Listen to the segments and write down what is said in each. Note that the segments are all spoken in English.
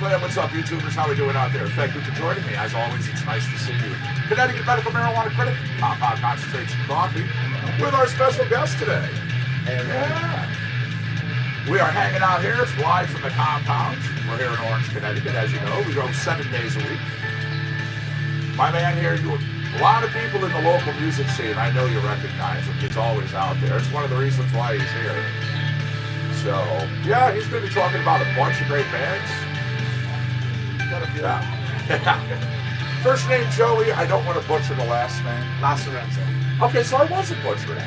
man, what's up, YouTubers? How are we doing out there? Thank you for joining me. As always, it's nice to see you. Connecticut Medical Marijuana Clinic, Compound Concentrates and Coffee, with our special guest today. Yeah. We are hanging out here live from the compound. We're here in Orange, Connecticut, as you know. We go 7 days a week. My man here, a lot of people in the local music scene, I know you recognize him. He's always out there. It's one of the reasons why he's here. So, yeah, he's going to be talking about a bunch of great bands. Yeah. First name Joey. I don't want to butcher the last name. Lorenzo. Okay, so I wasn't butchering it.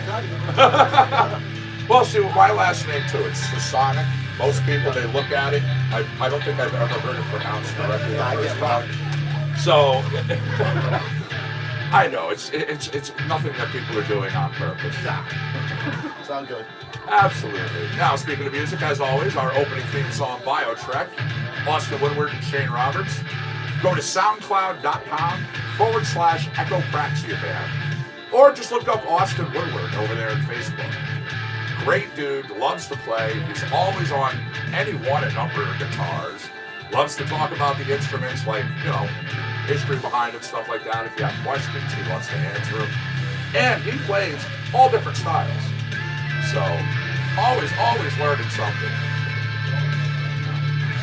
Well, see, my last name too. It's Sonic. Most people, they look at it. I don't think I've ever heard it pronounced correctly. I get wrong. So, I know it's nothing that people are doing on purpose. Nah. Sound good. Absolutely. Now, speaking of music, as always, our opening theme song, BioTrek, Austin Woodward and Shane Roberts. Go to soundcloud.com/Echopraxia Band. Or just look up Austin Woodward over there on Facebook. Great dude, loves to play. He's always on any one number of guitars. Loves to talk about the instruments, like, you know, history behind it, stuff like that. If you have questions, he wants to answer them. And he plays all different styles. So, always learning something.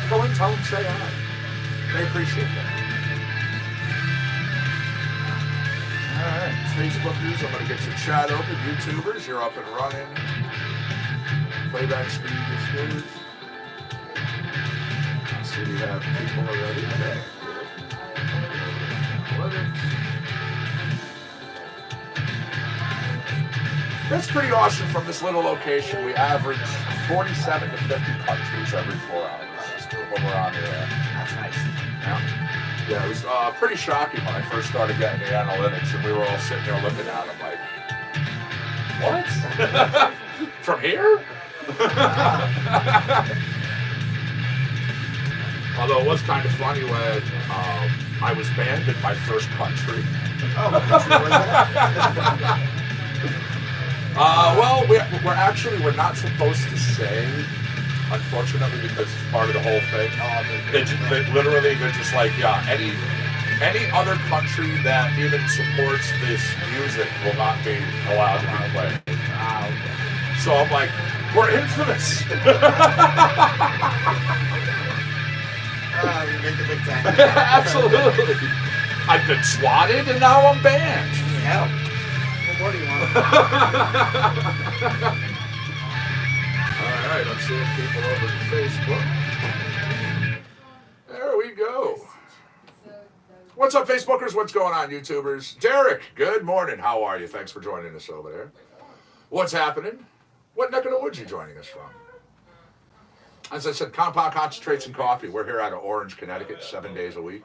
Go and tell them, say hi. They appreciate that. Alright, Facebookers, I'm going to get your chat open. YouTubers, you're up and running. Playback speed is good. I see we have people already. Okay. That's pretty awesome. From this little location, we average 47 to 50 countries every 4 hours. That's cool when we're on the air. That's nice. Yeah, it was pretty shocking when I first started getting the analytics, and we were all sitting there looking at them like, what? From here? Although it was kind of funny when I was banned in my first country. Oh, what country was that? Well, we're not supposed to say, unfortunately, because it's part of the whole thing. They're just like, yeah, any other country that even supports this music will not be allowed to be played. Okay. So I'm like, we're infamous. You made the big time. Absolutely. I've been swatted and now I'm banned. Yeah. What more do you want? All right, I'm seeing people over to Facebook. There we go. What's up, Facebookers? What's going on, YouTubers? Derek, good morning. How are you? Thanks for joining us over there. What's happening? What neck of the woods are you joining us from? As I said, Compound Concentrates and Coffee. We're here out of Orange, Connecticut, 7 days a week.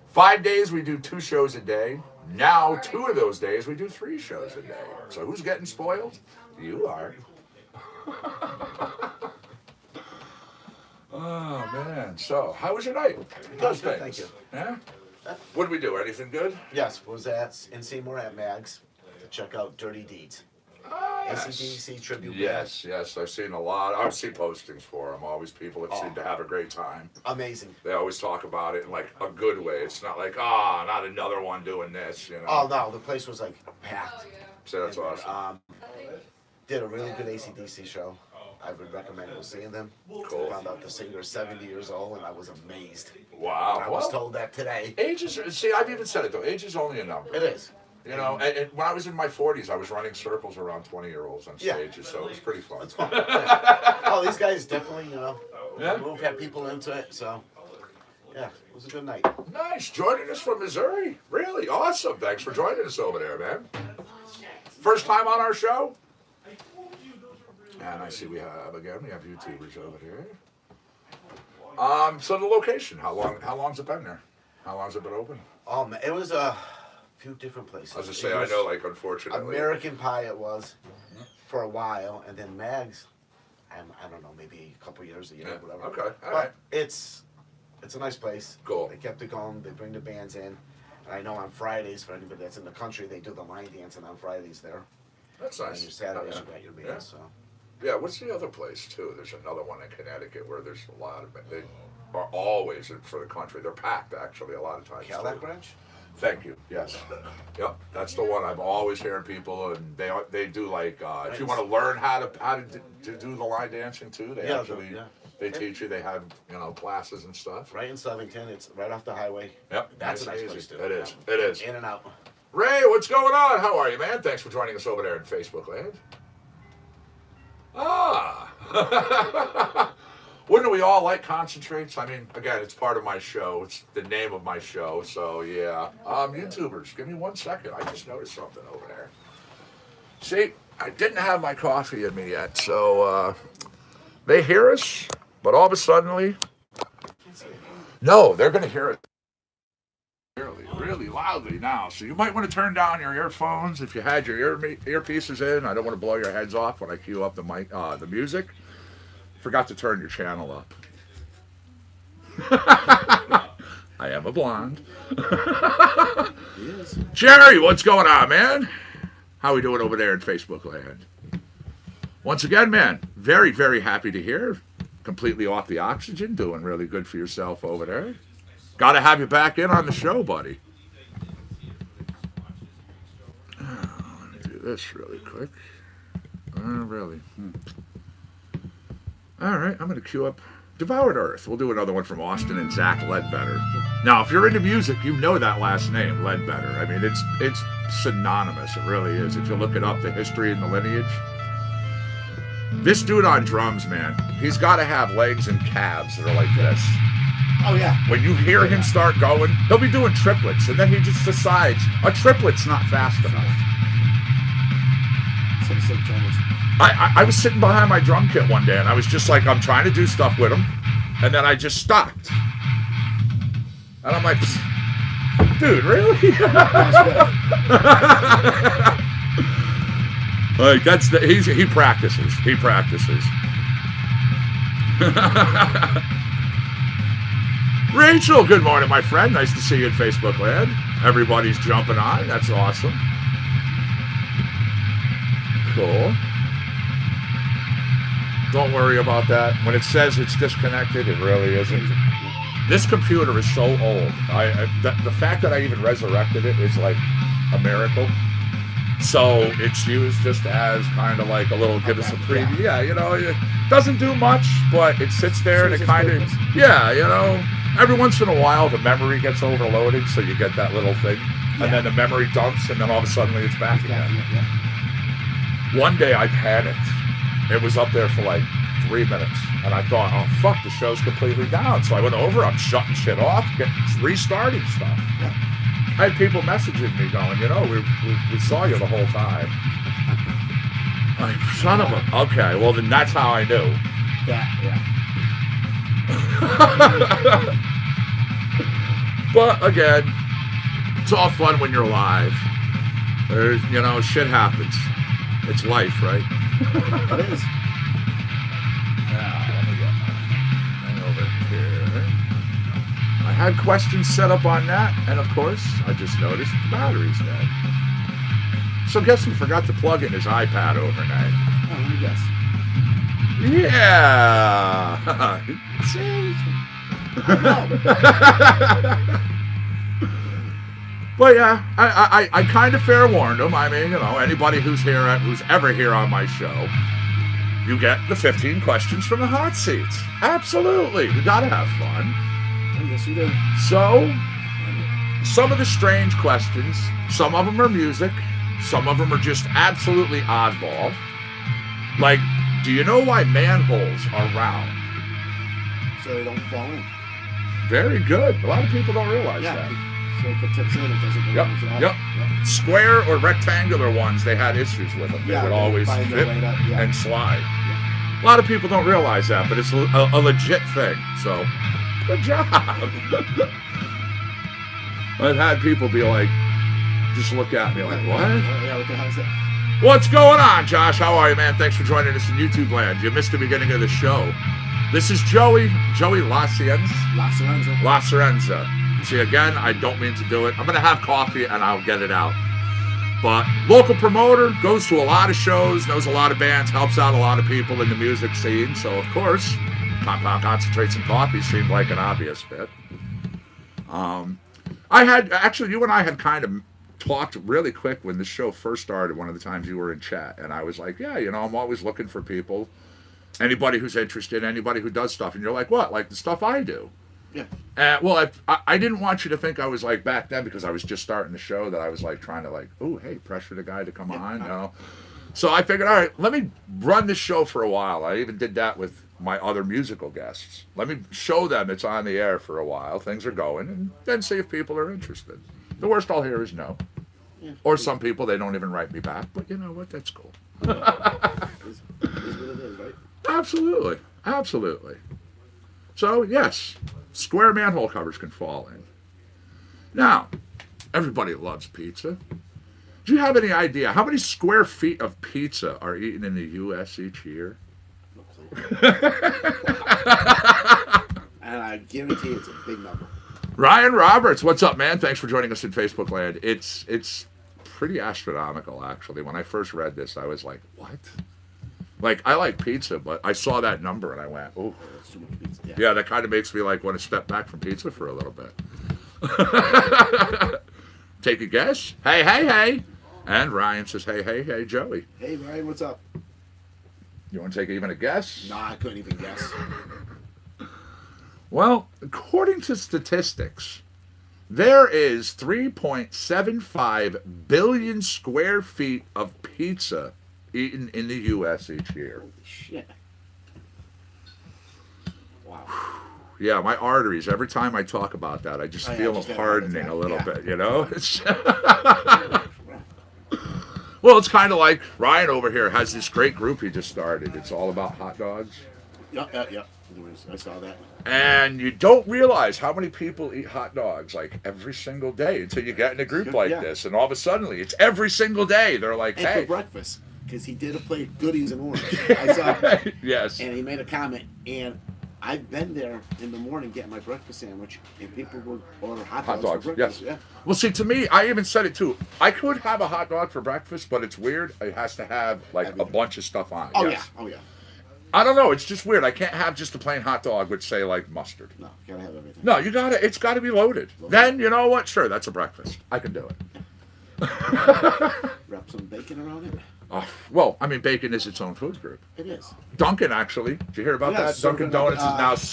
5 days, we do 2 shows a day. Now, 2 of those days, we do 3 shows a day. So who's getting spoiled? You are. Oh, man. So, how was your night? Good, thank you. Yeah? What did we do? Anything good? Yes, was in Seymour at Mags to check out Dirty Deeds. Yes. AC/DC tribute. Yes. I've seen a lot. I've seen postings for them. Always people that seem to have a great time. Amazing. They always talk about it in like a good way. It's not like, not another one doing this, you know. Oh no, the place was like packed. So that's awesome. Did a really good AC/DC show. I would recommend seeing them. Cool. Found out the singer is 70 years old, and I was amazed. Wow. I was told that today. Age is, see, I've even said it though. Age is only a number. It is. You know, and when I was in my 40s, I was running circles around 20-year-olds on stages, so it was pretty fun. It's fun. Yeah. Oh, these guys definitely, Yeah. move, had people into it, so yeah, it was a good night. Nice. Joining us from Missouri. Really awesome. Thanks for joining us over there, man. First time on our show? And I see we have YouTubers over here. So the location, how long's it been there? How long's it been open? It was a few different places. I was just say, I know, like, unfortunately. American Pie it was for a while, and then Mags, I don't know, maybe a couple years, a year, whatever. Okay, all but right. It's a nice place. Cool. They kept it going. They bring the bands in. And I know on Fridays, for anybody that's in the country, they do the line dancing on Fridays there. That's And nice. your Saturdays, Yeah. you got your bands, Yeah. so. Yeah, what's the other place, too? There's another one in Connecticut where there's a lot of... are always for the country. They're packed, actually, a lot of times. Cadillac Ranch? Thank you. Yes. Yep. That's the one. I'm always hearing people, and they do like if you want to learn how to do the line dancing too. They they teach you. They have classes and stuff. Right in Southington. It's right off the highway. Yep. That's nice a nice and place easy. too. It is. It is. In and out. Ray, what's going on? How are you, man? Thanks for joining us over there in Facebook land. Ah. Wouldn't we all like concentrates? I mean, again, it's part of my show. It's the name of my show. So, yeah. YouTubers, give me 1 second. I just noticed something over there. See, I didn't have my coffee in me yet. So, they hear us, but all of a sudden, no, they're going to hear it really loudly now. So you might want to turn down your earphones if you had your earpieces in. I don't want to blow your heads off when I cue up the music. Forgot to turn your channel up. I am a blonde. Yes. Jerry, what's going on, man? How we doing over there in Facebook land? Once again, man, very, very happy to hear. Completely off the oxygen, doing really good for yourself over there. Got to have you back in on the show, buddy. Let me do this really quick. Really. All right, I'm going to cue up Devoured Earth. We'll do another one from Austin and Zach Ledbetter. Now, if you're into music, you know that last name, Ledbetter. I mean, it's synonymous. It really is. If you look it up, the history and the lineage. This dude on drums, man, he's got to have legs and calves that are like this. Oh, yeah. When you hear him start going, he'll be doing triplets, and then he just decides a triplet's not fast enough. Some sick drummers. I was sitting behind my drum kit one day, and I was just like, I'm trying to do stuff with him, and then I just stopped. And I'm like, dude, really? Like, he practices. He practices. Rachel, good morning, my friend. Nice to see you in Facebook land. Everybody's jumping on. That's awesome. Cool. Don't worry about that. When it says it's disconnected, it really isn't. This computer is so old. The fact that I even resurrected it is like a miracle. So it's used just as kind of like a little give us a preview. Yeah, it doesn't do much, but it sits there and it kind of, every once in a while the memory gets overloaded, so you get that little thing. And then the memory dumps, and then all of a sudden it's back again. One day I panicked. It was up there for like 3 minutes, and I thought, oh fuck, the show's completely down. So I went over, I'm shutting shit off, restarting stuff. I had people messaging me going, we saw you the whole time. Like, son of a... Okay, well then that's how I knew. Yeah. But again, it's all fun when you're live. There's, shit happens. It's life, right? It is. Now, let me get my thing over here. I had questions set up on that, and of course, I just noticed the battery's dead. So guess who forgot to plug in his iPad overnight? Oh, let me guess. Yeah! See? But yeah, I kind of fair warned him. I mean, anybody who's ever here on my show, you get the 15 questions from the hot seats. Absolutely. We gotta have fun. Yes, you do. So, some of the strange questions, some of them are music, some of them are just absolutely oddball. Like, do you know why manholes are round? So they don't fall in. Very good. A lot of people don't realize that. So if it tips in, it doesn't go in. Yep. Square or rectangular ones, they had issues with them. They would always fit and slide. Yeah. A lot of people don't realize that, but it's a legit thing. So, good job. I've had people be like, just look at me like, what? Yeah, what the hell is that? What's going on, Josh? How are you, man? Thanks for joining us in YouTube land. You missed the beginning of the show. This is Joey La Serenza. See, again, I don't mean to do it. I'm going to have coffee and I'll get it out. But local promoter, goes to a lot of shows, knows a lot of bands, helps out a lot of people in the music scene. So, of course, Compound concentrates and coffee seemed like an obvious fit. I had actually, you and I had kind of talked really quick when the show first started. One of the times you were in chat, and I was like, "Yeah, I'm always looking for people, anybody who's interested, anybody who does stuff." And you're like, "What? Like the stuff I do?" Yeah. Well, I didn't want you to think I was like back then because I was just starting the show that I was like trying to like, "Oh, hey, pressure the guy to come on." So I figured, all right, let me run this show for a while. I even did that with my other musical guests. Let me show them it's on the air for a while. Things are going, and then see if people are interested. The worst I'll hear is no. Yeah. Or some people, they don't even write me back. But you know what? That's cool. Is what it is, right? Absolutely. Absolutely. So, yes, square manhole covers can fall in. Now, everybody loves pizza. Do you have any idea how many square feet of pizza are eaten in the U.S. each year? No clue. And I guarantee it's a big number. Ryan Roberts, what's up, man? Thanks for joining us in Facebook land. It's pretty astronomical, actually. When I first read this, I was like, what? Like, I like pizza, but I saw that number and I went, oh. That's too much pizza. Yeah, that kind of makes me like want to step back from pizza for a little bit. Take a guess? Hey, hey, hey. And Ryan says, hey, hey, hey, Joey. Hey, Ryan, what's up? You want to take even a guess? Nah, I couldn't even guess. Well, according to statistics, there is 3.75 billion square feet of pizza eaten in the U.S. each year. Holy shit. Wow. Yeah, my arteries, every time I talk about that, I just feel them hardening a little bit, you know? Well, it's kind of like Ryan over here has this great group he just started. It's all about hot dogs. Yep. I saw that. And you don't realize how many people eat hot dogs like every single day until you get in a group like this. And all of a sudden, it's every single day. They're like, and hey. for breakfast, because he did a plate goodies and orange. I saw yes. And he made a comment, and I've been there in the morning getting my breakfast sandwich, and people would order hot dogs for breakfast. Yes. Yeah. Well, see, to me, I even said it too. I could have a hot dog for breakfast, but it's weird. It has to have like everything. A bunch of stuff on it. Oh, yes. Yeah. Oh, yeah. I don't know. It's just weird. I can't have just a plain hot dog with, say, like mustard. No, you gotta have everything. No, it's gotta be loaded. Then, you know what? Sure, that's a breakfast. I can do it. Wrap some bacon around it. Well, I mean, bacon is its own food group. It is. Dunkin', actually. Did you hear about that? Dunkin' Donuts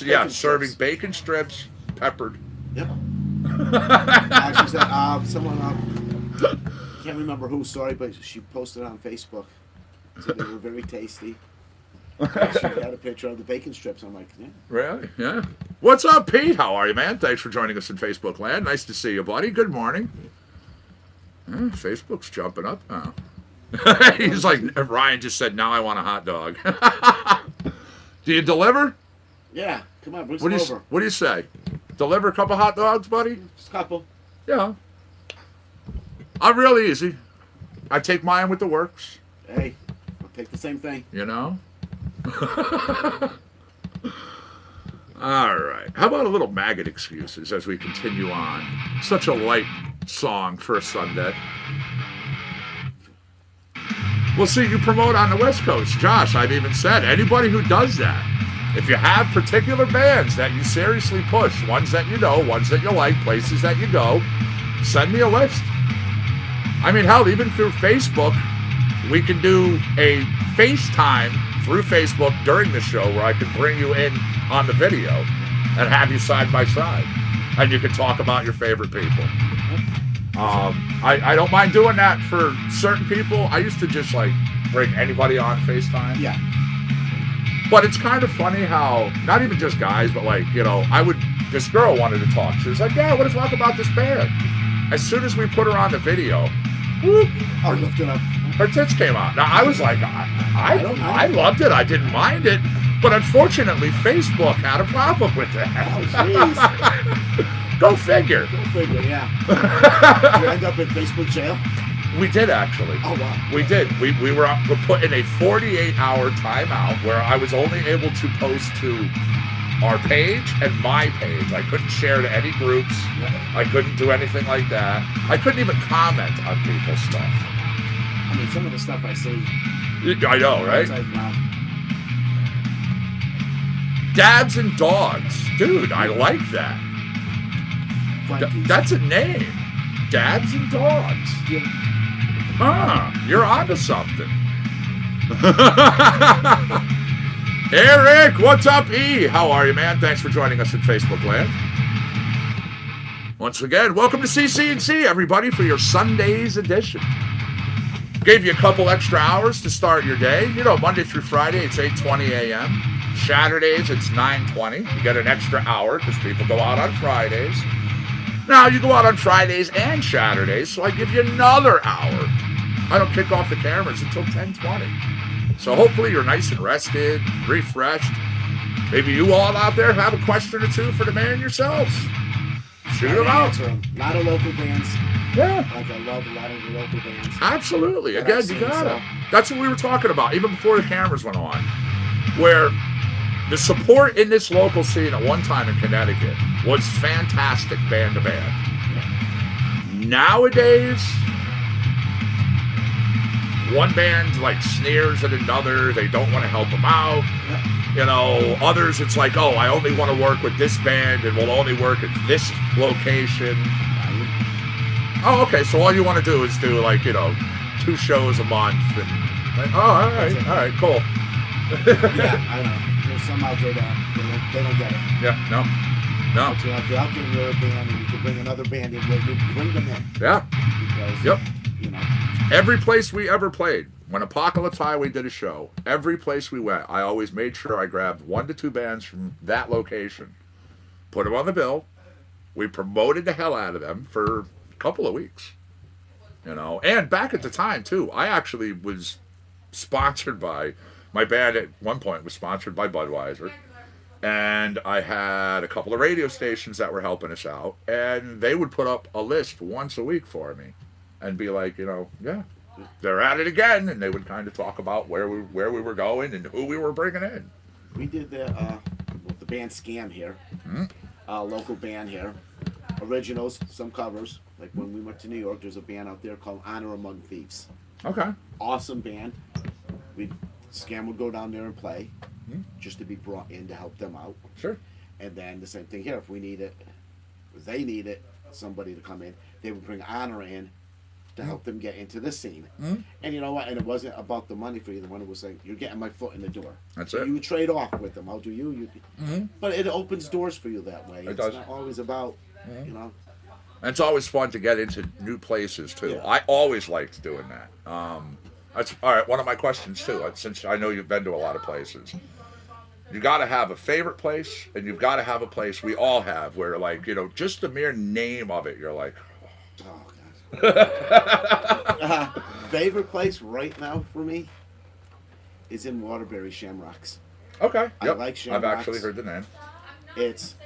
is now, serving bacon strips, peppered. Yep. Actually said, someone, can't remember who, sorry, but she posted on Facebook. Said they were very tasty. She had a picture of the bacon strips. I'm like, yeah. Really? Yeah. What's up, Pete? How are you, man? Thanks for joining us in Facebook land. Nice to see you, buddy. Good morning. Facebook's jumping up now. He's like, Ryan just said, now I want a hot dog. Do you deliver? Yeah. Come on, bring some over. What do you say? Deliver a couple hot dogs, buddy? Just a couple. Yeah. I'm really easy. I take mine with the works. Hey, I'll take the same thing. You know? All right. How about a little maggot excuses as we continue on? Such a light song for a Sunday. Well, see, you promote on the West Coast. Josh, I've even said, anybody who does that, if you have particular bands that you seriously push, ones that you know, ones that you like, places that you go, send me a list. I mean, hell, even through Facebook, we can do a FaceTime through Facebook during the show where I can bring you in on the video and have you side by side. And you can talk about your favorite people. I don't mind doing that for certain people. I used to just like bring anybody on FaceTime. Yeah. But it's kind of funny how, not even just guys, but like, this girl wanted to talk. She was like, yeah, I want to talk about this band. As soon as we put her on the video, whoop, lift it up. Her tits came out. Now, I was like, I loved it. I didn't mind it. But unfortunately, Facebook had a problem with that. Oh, jeez. Go figure. Yeah. Did you end up in Facebook jail? We did, actually. Oh, wow. We did. We were put in a 48-hour timeout where I was only able to post to our page and my page. I couldn't share to any groups. I couldn't do anything like that. I couldn't even comment on people's stuff. I mean, some of the stuff I see. I know, right? It's like, wow. Dads and Dogs. Dude, I like that. That's a name. Dads and Dogs. Yeah. You're onto something. Eric, what's up, E? How are you, man? Thanks for joining us in Facebook land. Once again, welcome to CC&C, everybody, for your SunDaze edition. Gave you a couple extra hours to start your day. You know, Monday through Friday, it's 8:20 a.m. Saturdays, it's 9:20. You get an extra hour because people go out on Fridays. Now, you go out on Fridays and Saturdays, so I give you another hour. I don't kick off the cameras until 10:20. So hopefully you're nice and rested, refreshed. Maybe you all out there have a question or two for the man yourselves. Shoot them out. A lot of local bands. Yeah. Like I love a lot of the local bands. Absolutely. Again, you got it. That's what we were talking about, even before the cameras went on. Where the support in this local scene at one time in Connecticut was fantastic band to band. Nowadays, one band like sneers at another. They don't want to help them out. You know, others it's like, oh, I only want to work with this band and we'll only work at this location. Oh, okay, so all you want to do is do like, you know, 2 shows a month and like, oh, all right, cool. Yeah, I know. There's some out there that they don't get it. Yeah, no. But if you're out there and you're a band and you can bring another band in, you bring them in. Yeah. Because, you know. Every place we ever played, when Apocalypse Highway did a show, every place we went, I always made sure I grabbed 1 to 2 bands from that location, put them on the bill. We promoted the hell out of them for a couple of weeks, you know. And back at the time too, I actually was sponsored by my band. At one point was sponsored by Budweiser, and I had a couple of radio stations that were helping us out, and they would put up a list once a week for me and be like, you know, yeah, they're at it again, and they would kind of talk about where we were going and who we were bringing in. We did the band Scam here, local band here, originals, some covers. Like when we went to New York, there's a band out there called Honor Among Thieves. Okay. Awesome band. Scam would go down there and play, just to be brought in to help them out. Sure. And then the same thing here. If we need it, if they need it, somebody to come in, they would bring Honor in to help them get into this scene. And you know what? And it wasn't about the money for either one. It was like, you're getting my foot in the door. That's so it. You trade off with them. I'll do you. But it opens doors for you that way. It it's does. not always about, you know. And it's always fun to get into new places too. Yeah. I always liked doing that. That's all right. One of my questions too, since I know you've been to a lot of places, you got to have a favorite place, and you've got to have a place we all have where, like, you know, just the mere name of it, you're like, oh God. Favorite place right now for me is in Waterbury, Shamrocks. okay, I like Shamrocks. I've actually heard the name. It's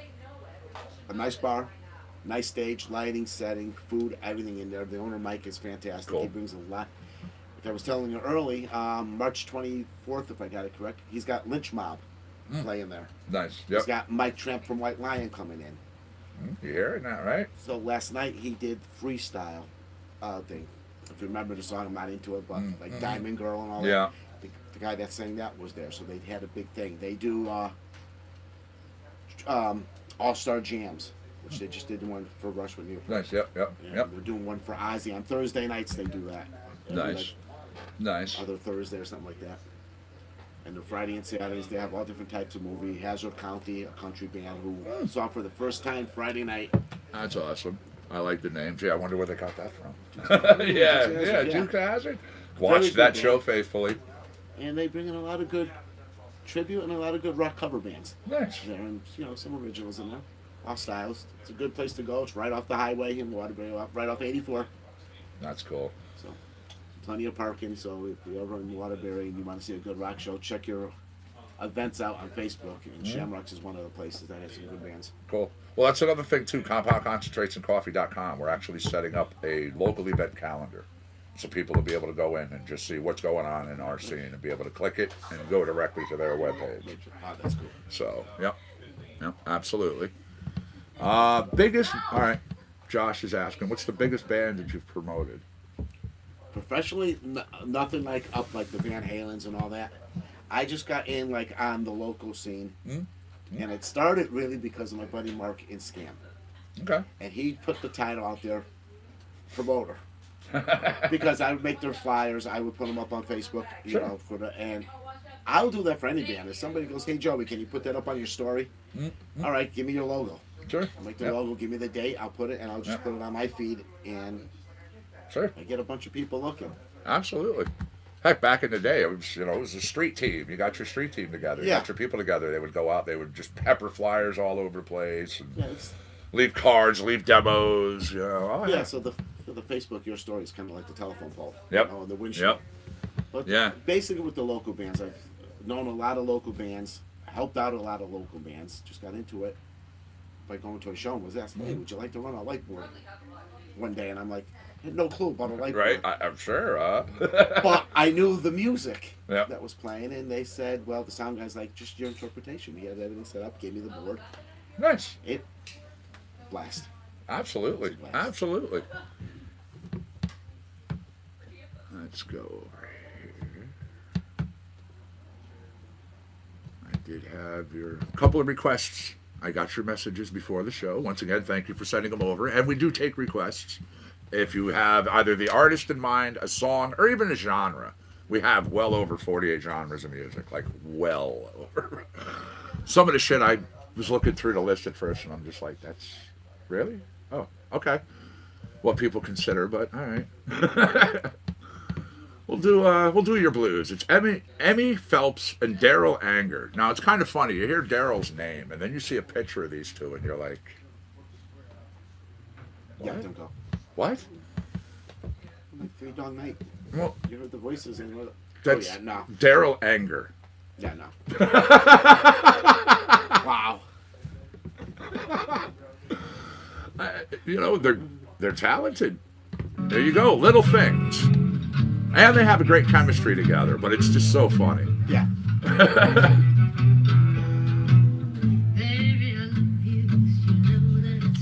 a nice bar, nice stage, lighting, setting, food, everything in there. The owner, Mike, is fantastic. Cool. He brings a lot. Like I was telling you early, March 24th, if I got it correct, he's got Lynch Mob playing there. Nice. He's Yep. got Mike Tramp from White Lion coming in. You hearing that, right? So last night he did freestyle thing. If you remember the song, I'm not into it, but like Diamond Girl and all Yeah. that. The guy that sang that was there, so they had a big thing. They do All-Star Jams, which they just did one for Rush with New. Nice. Yep. Yep. And Yep. they're doing one for Ozzy on Thursday nights. They do that. They do, Nice. like, Nice. other Thursday or something like that. And the Friday and Saturdays they have all different types of movie. Hazard County, a country band who saw for the first time Friday night. That's awesome. I like the name. Gee, I wonder where they got that from. yeah. Duke Hazard. Watched that show faithfully. And they bring in a lot of good tribute and a lot of good rock cover bands. Nice. There, and you know, some originals in there, all styles. It's a good place to go. It's right off the highway in Waterbury, right off 84. That's cool. So plenty of parking. So if you're ever in Waterbury and you want to see a good rock show, check your events out on Facebook. And Shamrocks is one of the places that has some good bands. Cool. Well, that's another thing too. CompoundConcentratesandCoffee.com. We're actually setting up a local event calendar, so people will be able to go in and just see what's going on in our scene and be able to click it and go directly to their webpage. Oh, that's cool. So, yep, absolutely. Biggest. All right. Josh is asking, what's the biggest band that you've promoted? Professionally, nothing like up like the Van Halens and all that. I just got in like on the local scene And it started really because of my buddy Mark in Scam. Okay. And he put the title out there, promoter. Because I would make their flyers, I would put them up on Facebook, you know, and I'll do that for any band. If somebody goes, hey Joey, can you put that up on your story? Mm-hmm. All right, give me your logo. Sure. I'll make the logo, give me the date, I'll put it, and I'll just put it on my feed, and I get a bunch of people looking. Absolutely. Heck, back in the day, it was, it was a street team. You got your street team together. You got your people together. They would go out. They would just pepper flyers all over the place. And leave cards, leave demos. You know. So the Facebook, your story is kind of like the telephone pole. Yep. You know, and the windshield. Yep. But basically with the local bands, I've known a lot of local bands, helped out a lot of local bands, just got into it by going to a show and was asked, hey, would you like to run a light board one day? And I'm like, I had no clue about a light board. Right, I'm sure. But I knew the music Yep. that was playing, and they said, well, the sound guy's like, just your interpretation. We had everything set up, gave me the board. Nice. It blast. Absolutely. Absolutely. Let's go over here. I did have your couple of requests. I got your messages before the show. Once again, thank you for sending them over. And we do take requests. If you have either the artist in mind, a song, or even a genre. We have well over 48 genres of music. Like, well over. Some of the shit, I was looking through the list at first, and I'm just like, that's... Really? Oh, okay. What people consider, but all right. We'll do your blues. It's Emmy Phelps and Daryl Anger. Now it's kind of funny. You hear Daryl's name, and then you see a picture of these two, and you're like, what? Yeah, don't go. What? Like Three Dog Night. Well, You heard the voices in it. that's no. Daryl Anger. Yeah, no. Wow. They're talented. There you go, little things, and they have a great chemistry together. But it's just so funny. Yeah.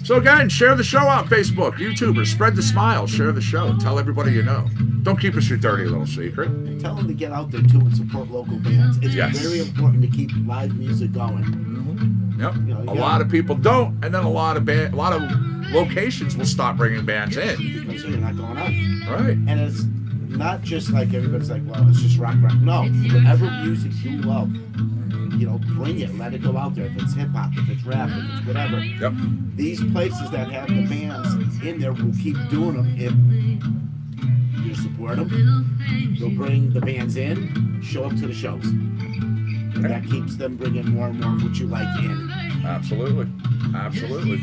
So again, share the show on Facebook, YouTubers, spread the smile, share the show, tell everybody you know. Don't keep us your dirty little secret. And tell them to get out there too and support local bands. It's very important to keep live music going. Mm-hmm. Yep. A lot of people don't, and then a lot of locations will stop bringing bands in because they're not going out. Right. And it's not just like everybody's like, well, it's just rock. No, whatever music you love, bring it, let it go out there. If it's hip hop, if it's rap, if it's whatever. Yep. These places that have the bands in there will keep doing them if you support them. They'll bring the bands in, show up to the shows. And that keeps them bringing more and more of what you like in. Absolutely. Absolutely.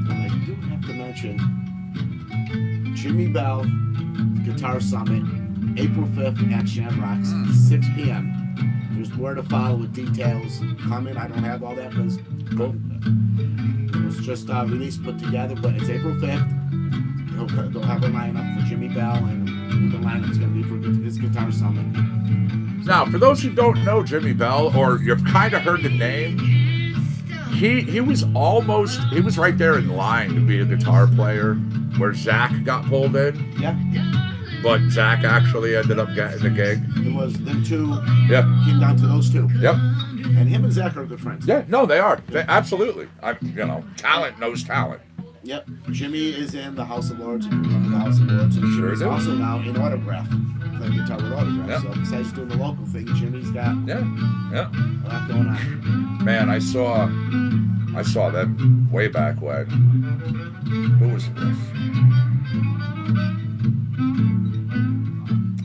I do have to mention Jimmy Bell Guitar Summit, April 5th at Shamrocks, 6 p.m. There's more to follow with details coming. I don't have all that because it was just released, put together, but it's April 5th. They'll have a lineup for Jimmy Bell, and the lineup's going to be for his Guitar Summit. Now, for those who don't know Jimmy Bell, or you've kind of heard the name, he was right there in line to be a guitar player, where Zach got pulled in. Yeah. But Zach actually ended up getting the gig. It was them two. Yep. Came down to those two. Yep. And him and Zach are good friends. Yeah, no, they are. Absolutely. Talent knows talent. Yep. Jimmy is in the House of Lords, if you remember the House of Lords. And Jimmy's also now in Autograph, playing guitar with Autograph. Yep. So besides doing the local thing, Jimmy's got a lot going on. Man, I saw them way back when. Who was it with?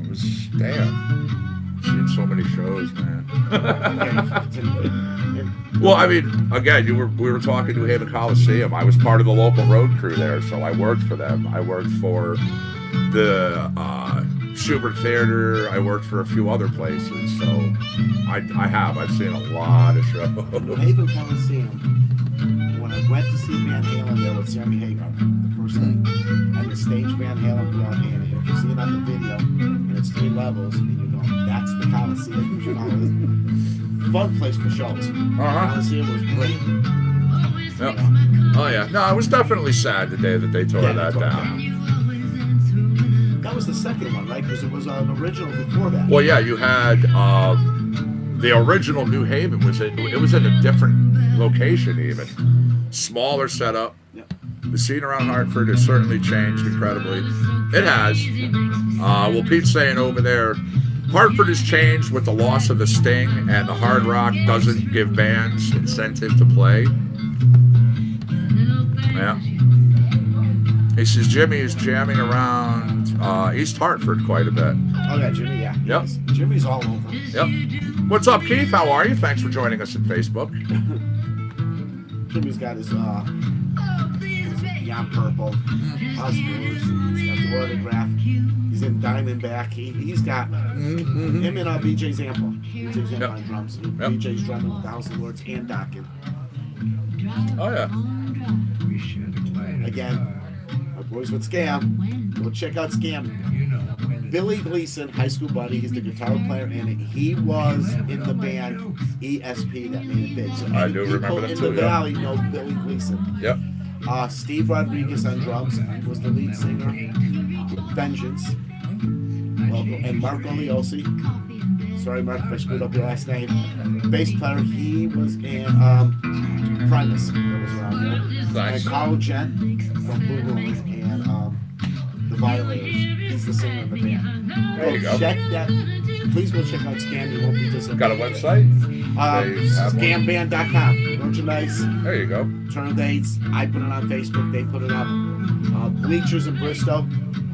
It was, damn. Seen so many shows, man. Well, I mean, again, we were talking New Haven Coliseum. I was part of the local road crew there, so I worked for them. I worked for the Schubert Theater. I worked for a few other places, so I've seen a lot of shows. New Haven Coliseum, when I went to see Van Halen there with Sammy Hagar, the first thing, and the stage Van Halen brought in, and if you see it on the video, and it's 3 levels, and you're going, that's the Coliseum. Fun place for shows. Coliseum was great. Yep. Oh yeah. No, it was definitely sad the day that they tore that down. That was the second one, right? Because there was an original before that. Well, yeah, you had the original New Haven it was in a different location even, smaller setup. Yep. The scene around Hartford has certainly changed incredibly. It has. Well, Pete's saying over there, Hartford has changed with the loss of the Sting, and the Hard Rock doesn't give bands incentive to play. Yeah. He says Jimmy is jamming around East Hartford quite a bit. Oh yeah, Jimmy, yeah. Yep. Jimmy's all over. Yep. What's up, Keith? How are you? Thanks for joining us on Facebook. Jimmy's got his Beyond Purple, Osmo's, he's got the autograph, he's in Diamondback, he's got him and BJ Zampa. BJ Zampa on drums. BJ's drumming with the House of Lords and Dockin. Oh yeah. Again, my boys with Scam. Go check out Scam. Billy Gleason, high school buddy, he's the guitar player in it. He was in the band ESP that made it big. So I do remember them in too. the Valley know Billy Gleason. Yep. Steve Rodriguez on drums, he was the lead singer. Vengeance. And Marco Leosi. Sorry, Mark, if I screwed up your last name. Bass player, he was in Primus, that was around there. Nice. And Carl Gent from Blue Ruins and the Violators. He's the singer of the band. There you go. Check that. Please go check out Scam. You won't be disappointed. Got a website? Scamband.com. Merchandise. There you go. Turn dates. I put it on Facebook. They put it up. Bleachers in Bristol.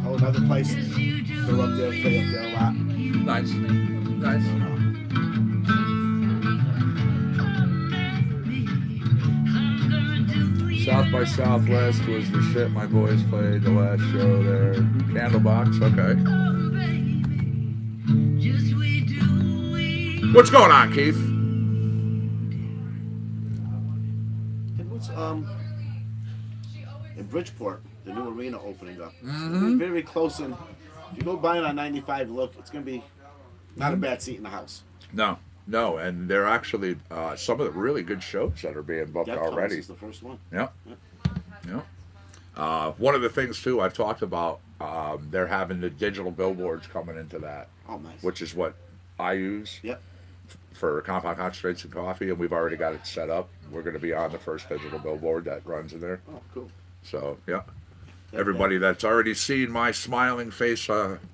Oh, another place. They're up there. Play up there a lot. Nice. Nice. South by Southwest was the shit. My boys played the last show there. Candlebox, okay. What's going on, Keith? And what's in Bridgeport, the new arena opening up. It's gonna be very close, and if you go by it on 95, look, it's gonna be not a bad seat in the house. No, and they're actually some of the really good shows that are being booked already. Is the first one. Yep. One of the things too I've talked about, they're having the digital billboards coming into that. Oh, nice. Which is what I use. Yep. For Compound Concentrates and Coffee, and we've already got it set up. We're going to be on the first digital billboard that runs in there. Oh, cool. So, yeah. Everybody that's already seen my smiling face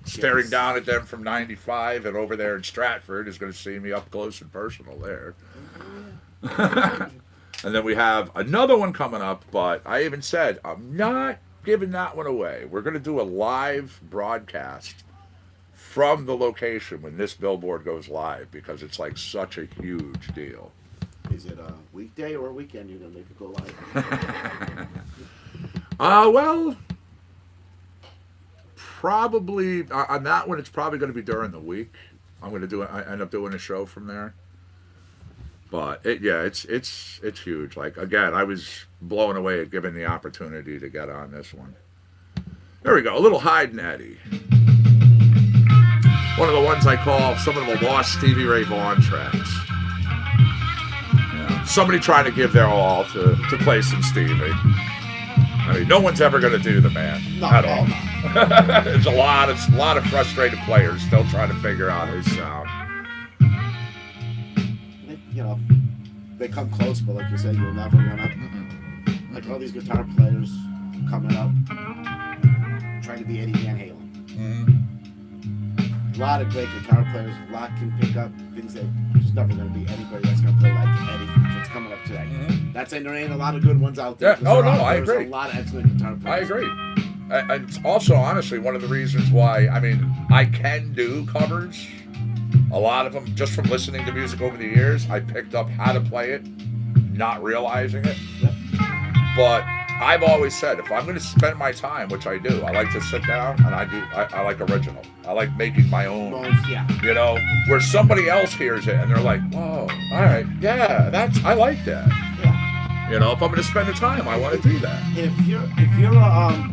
staring down at them from 95 and over there in Stratford is going to see me up close and personal there. And then we have another one coming up, but I even said I'm not giving that one away. We're going to do a live broadcast from the location when this billboard goes live because it's like such a huge deal. Is it a weekday or a weekend you're going to make it go live? Well, probably on that one. It's probably going to be during the week. I'm going to I end up doing a show from there. But it's huge. Like again, I was blown away at given the opportunity to get on this one. There we go. A little Hyde and Eddie. One of the ones I call some of the lost Stevie Ray Vaughan tracks. Yeah. Somebody trying to give their all to play some Stevie. I mean, no one's ever going to do the man at all. There's a lot of frustrated players still trying to figure out his sound. You know, they come close, but like you said, you'll never run up. Like all these guitar players coming up, trying to be Eddie Van Halen. A lot of great guitar players. A lot can pick up things that there's never going to be anybody that's going to play like Eddie that's coming up today. Not saying there ain't a lot of good ones out there. Yeah. Oh, no, I agree. There's a lot of excellent guitar players. I agree. And it's also, honestly, one of the reasons why, I mean, I can do covers. A lot of them, just from listening to music over the years, I picked up how to play it, not realizing it. Yep. But I've always said, if I'm going to spend my time, which I do, I like to sit down and I like original. I like making my own. Yeah. You know, where somebody else hears it and they're like, whoa, all right, yeah, I like that. Yeah. You know, if I'm going to spend the time, I want to do that. If you're a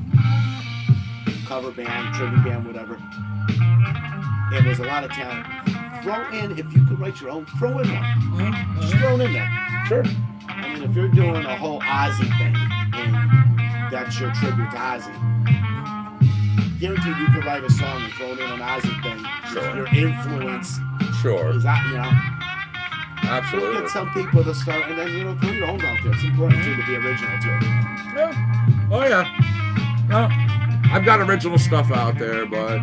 cover band, tribute band, whatever, and there's a lot of talent, throw in, if you could write your own, throw in one. Just throw it in there. Sure. I mean, if you're doing a whole Ozzy thing, and that's your tribute to Ozzy, guaranteed you could write a song and throw in an Ozzy thing. Sure. Your influence Sure. is that, you know. Absolutely. You'll get some people to start, and then, you know, throw your own out there. It's important, too, to be original, too. Yeah. Oh, yeah. No, I've got original stuff out there, but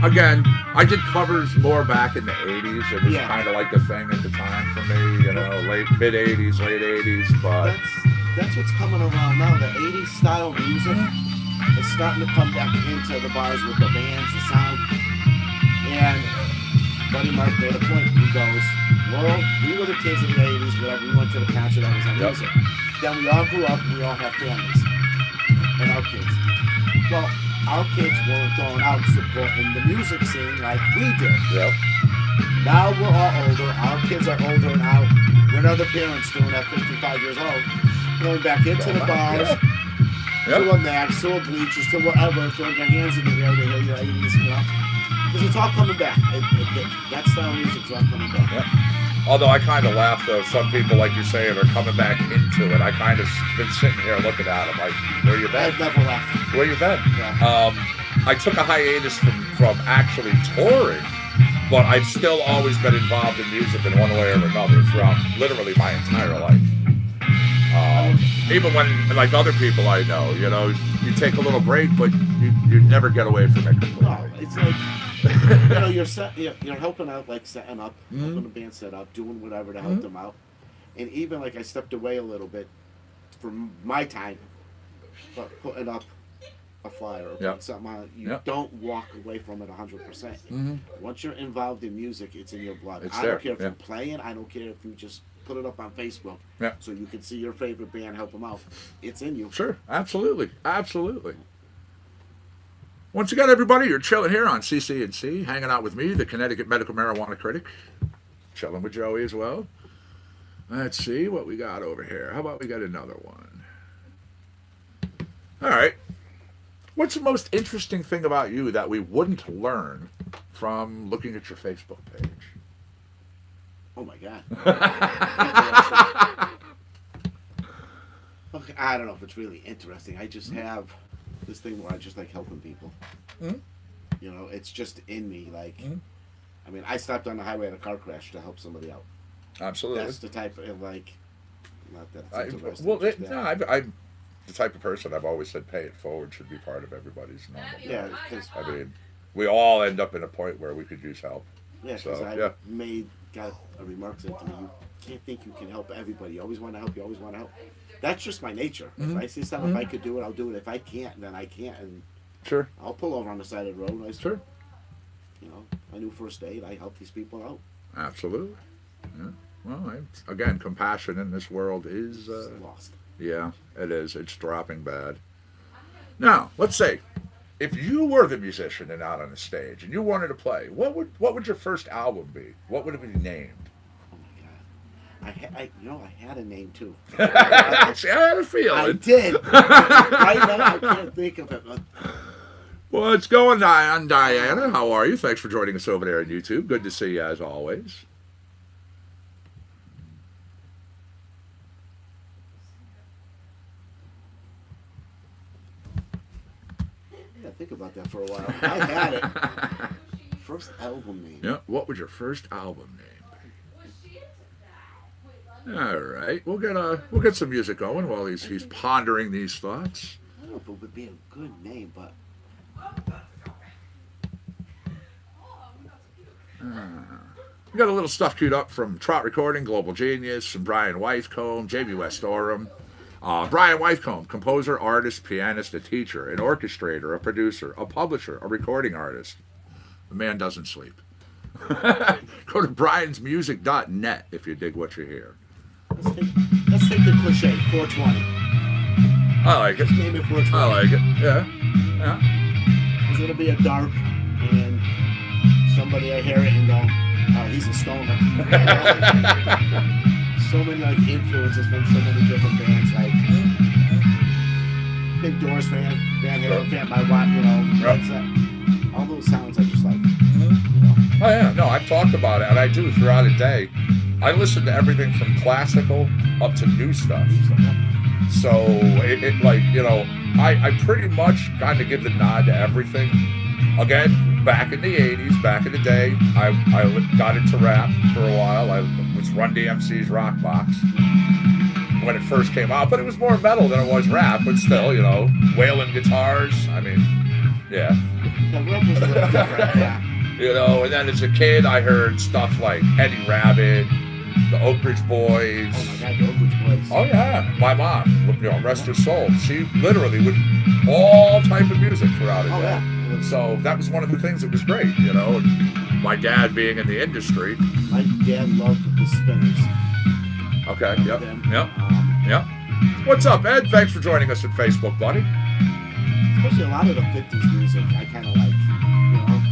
again, I did covers more back in the 80s. It was kind of like the thing at the time for me, you know, mid-80s, late 80s, but... That's what's coming around now. The 80s style music is starting to come back into the bars with the bands, the sound. And Buddy Mark made a point. He goes, well, we were the kids in the 80s, whatever. We went to the concert that was on music. Then we all grew up, we all have families. And our kids. Well, our kids weren't going out supporting the music scene like we did. Yep. Now we're all older. Our kids are older now. What are the parents doing at 55 years old? Going back into the bars, to a Max, to a Bleachers, to whatever, throwing their hands in the air to hear your 80s, you know? Because it's all coming back. That style of music's all coming back. Yep. Although I kind of laugh, though. Some people, like you're saying, are coming back into it. I kind of been sitting here looking at them like, where you been? I've never left. Where you been? Yeah. I took a hiatus from actually touring, but I've still always been involved in music in one way or another throughout literally my entire life. Even when, like other people I know, you know, you take a little break, but you never get away from it completely. No, it's like, you know, you're helping out, like setting up, helping the band set up, doing whatever to help them out. And even like I stepped away a little bit from my time, but putting up a flyer or putting something on, you don't walk away from it 100%. Once you're involved in music, it's in your blood. I don't care if you're playing, I don't care if you just put it up on Facebook so you can see your favorite band, help them out. It's in you. Sure, absolutely, absolutely. Once again, everybody, you're chilling here on CC&C, hanging out with me, the Connecticut Medical Marijuana Critic, chilling with Joey as well. Let's see what we got over here. How about we got another one? All right. What's the most interesting thing about you that we wouldn't learn from looking at your Facebook page? Oh my God. Okay, I don't know if it's really interesting. I just have this thing where I just like helping people. You know, it's just in me. Like, I mean, I stopped on the highway in a car crash to help somebody out. Absolutely. That's the type of, like, not that it's interesting. I'm the type of person I've always said pay it forward should be part of everybody's normal. Yeah, because I mean, we all end up in a point where we could use help. Yeah, because got a remark said to me, you can't think you can help everybody. You always want to help. You always want to help. That's just my nature. If I see something, if I could do it, I'll do it. If I can't, then I can't. And sure, I'll pull over on the side of the road. And sure. You know, I knew first aid. I help these people out. Absolutely. Yeah. Well, again, compassion in this world is lost. Yeah, it is. It's dropping bad. Now, let's say, if you were the musician and out on the stage and you wanted to play, what would your first album be? What would it be named? Oh my God, I had a name too. See, I had a feeling. I did. Right now, I can't think of it. Well, it's going on, Diana. How are you? Thanks for joining us over there on YouTube. Good to see you as always. Think about that for a while. I had it. First album name. Yeah. What would your first album name be? All right. We'll get some music going while he's pondering these thoughts. I don't know if it would be a good name, but we got a little stuff queued up from Trot Recording, Global Genius, and Brian Wythcombe, Jamie West Orem. Brian Wythcombe, composer, artist, pianist, a teacher, an orchestrator, a producer, a publisher, a recording artist. The man doesn't sleep. Go to briansmusic.net if you dig what you hear. Let's take the cliche, 420. I like it. Let's name it 420. I like it. Yeah. It's going to be a dark, and somebody I hear it and go, oh, he's a stoner. So many like influences from so many different bands, like big Doors fan, Van Halen fan, my wife, you know, all those sounds I just like. You know. Oh yeah, no, I've talked about it, and I do throughout the day. I listen to everything from classical up to new stuff. So it like, you know, I pretty much kind of give the nod to everything. Again, back in the 80s, back in the day, I got into rap for a while. I was Run DMC's Rock Box when it first came out, but it was more metal than it was rap, but still, you know, wailing guitars. I mean, yeah. The rap was a little different, yeah. You know, and then as a kid, I heard stuff like Eddie Rabbitt, the Oak Ridge Boys. Oh my God, the Oak Ridge Boys. Oh yeah, my mom, you know, rest her soul. She literally would all type of music throughout her day. Yeah. So that was one of the things that was great, you know. And my dad being in the industry. My dad loved the Spinners. Okay. Yep. Them. Yep. Yep. What's up, Ed? Thanks for joining us on Facebook, buddy. Especially a lot of the 50s music, I kind of like. You know,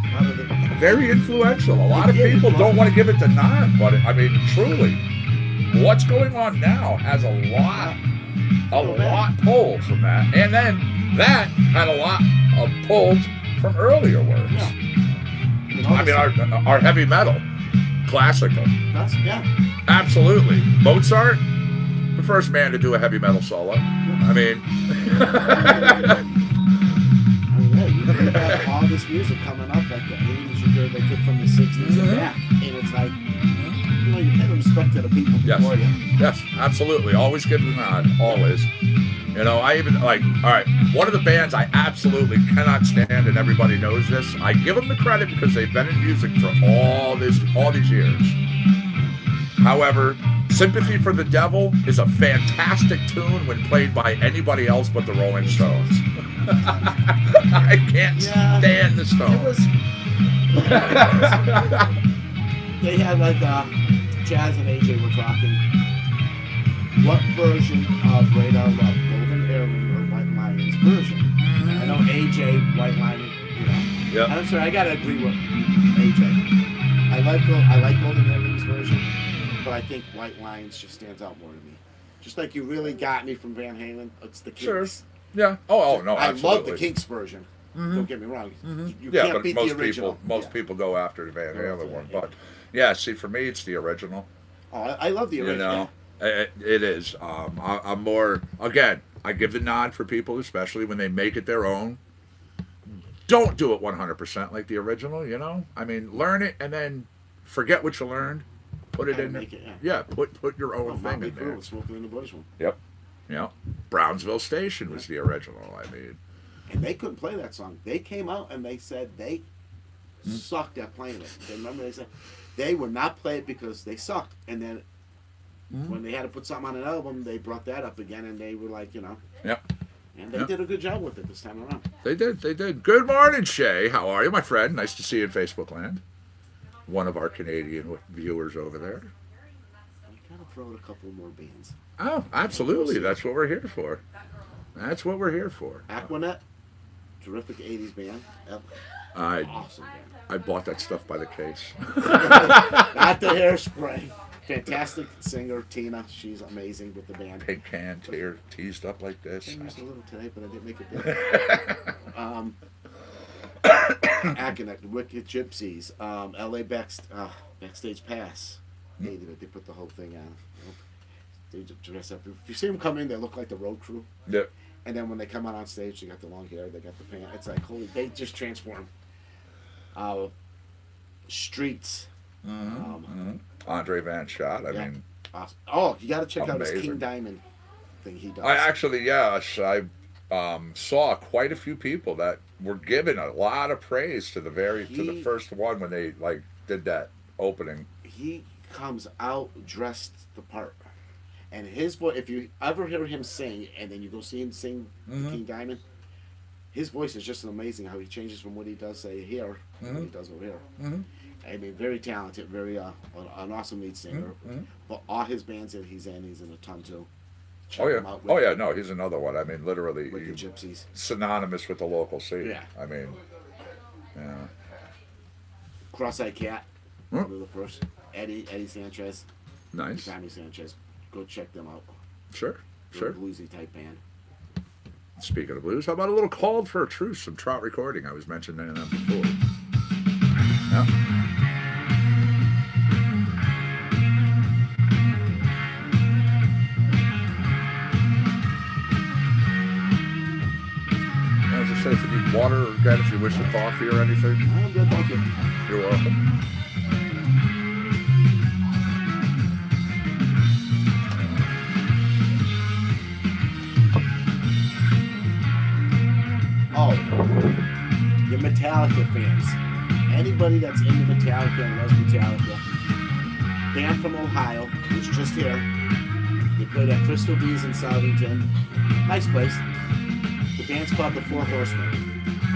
a lot of the. Very influential. A lot of people don't want to give it the nod, but I mean, truly, what's going on now has a lot pulled from that, and then that had a lot of pulled from earlier works. Yeah. You know, I mean, our heavy metal, classical, yeah. absolutely. Mozart, the first man to do a heavy metal solo. I mean, yeah, you think about all this music coming up, like the 80s, you heard they took from the 60s and back, and it's like, you know, you pay respect to the people before you. Yes, absolutely. Always give the nod. Always. You know, I even, like, all right, one of the bands I absolutely cannot stand, and everybody knows this, I give them the credit because they've been in music for all these years. However, Sympathy for the Devil is a fantastic tune when played by anybody else but the Rolling Stones. I can't stand the Stones. They had like Jazz and AJ were talking. What version of Radar Love, Golden Earring or White Lion's version? I know AJ, White Lion, you know. Yeah. I'm sorry, I gotta agree with AJ. I like Golden Earring's version, but I think White Lions just stands out more to me. Just like You Really Got Me from Van Halen, it's the Kinks. Sure. Yeah. Oh no, I absolutely. love the Kinks version. Don't get me wrong. You can't but beat most the original. Most people go after the Van Halen one, but yeah, see, for me, it's the original. Oh, I love the original. You know, it is. I'm more, again, I give the nod for people, especially when they make it their own. Don't do it 100% like the original, you know? I mean, learn it and then forget what you learned. Put it in. Make it, put your own thing in there. Smoking in the Bush one. Yep. Brownsville Station was the original, I mean. And they couldn't play that song. They came out and they said they sucked at playing it. Remember they said they would not play it because they sucked. And then when they had to put something on an album, they brought that up again and they were like, you know. Yep. And they did a good job with it this time around. They did. Good morning, Shay. How are you, my friend? Nice to see you in Facebook land. One of our Canadian viewers over there. We gotta throw in a couple more bands. Oh, absolutely. That's what we're here for. That's what we're here for. Aquanet, terrific 80s band. Awesome band. I bought that stuff by the case. Not the Hairspray. Fantastic singer, Tina. She's amazing with the band. Pink can teased up like this. I used a little today, but I didn't make it big. Aquanet, Wicked Gypsies, LA Backstage Pass. Hated it. They put the whole thing on. They dress up. If you see them come in, they look like the road crew. Yep. And then when they come out on stage, they got the long hair, they got the pants. It's like, holy, they just transform. Streets. Andre Van Schott. I mean, awesome. Oh, you got to check out his amazing. King Diamond thing he does. I saw quite a few people that were giving a lot of praise to the first one when they did that opening. He comes out dressed the part. And his voice, if you ever hear him sing, and then you go see him sing King Diamond, his voice is just amazing how he changes from what he does say here to what he does over here. I mean, very talented, very an awesome lead singer. But all his bands that he's in a ton too. Check him out with No, he's another one. I mean, literally, with the Gypsies, synonymous with the local scene. Yeah. I mean, yeah. Cross-Eyed Cat, one of the first. Eddie Sanchez, Nice. Sammy Sanchez. Go check them out. Sure. They're a bluesy type band. Speaking of blues, how about a little Called for a Truce, some Trout recording? I was mentioning them before. Yeah. again if you wish a coffee or anything. I'm good, thank you. You're welcome. Oh, your Metallica fans. Anybody that's into Metallica and loves Metallica. Band from Ohio, who's just here. They played at Crystal Bees in Southington. Nice place. The band's called the Four Horsemen.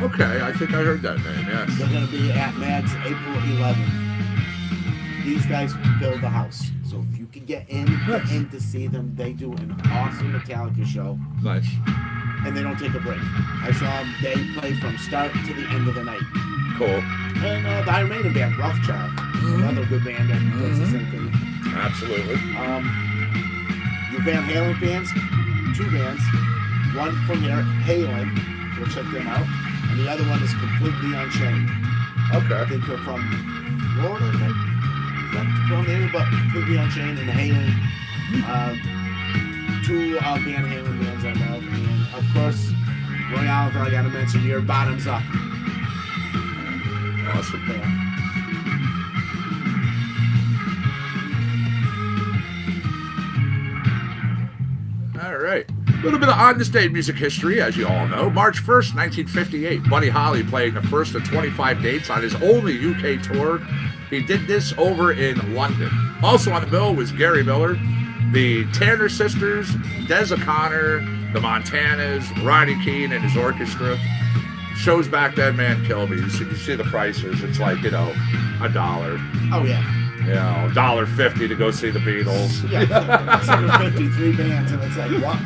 Okay, I think I heard that name, yes. They're going to be at Mad's April 11th. These guys build the house. So if you can get in to see them, they do an awesome Metallica show. Nice. And they don't take a break. I saw them, they play from start to the end of the night. Cool. And the Iron Maiden band, Rothschild, another good band that does the same thing. Absolutely. You Van Halen fans, two bands. One from here, Halen, go check them out. And the other one is completely Unchained. Okay. I think they're from Florida, maybe? Not from there, but completely Unchained. And Halen, two Van Halen bands I love. And of course, Roy Oliver, I gotta mention here, Bottoms Up. Awesome. Yeah. All right. A little bit of on-the-stage music history, as you all know. March 1st, 1958, Buddy Holly playing the first of 25 dates on his only UK tour. He did this over in London. Also on the bill was Gary Miller, the Tanner Sisters, Des O'Connor, the Montanas, Ronnie Keane and his orchestra. Shows back then, man, kill me. You see the prices. It's like, $1. Oh, yeah. $1.50 to go see the Beatles. Yeah, 753 bands, and it's like, what?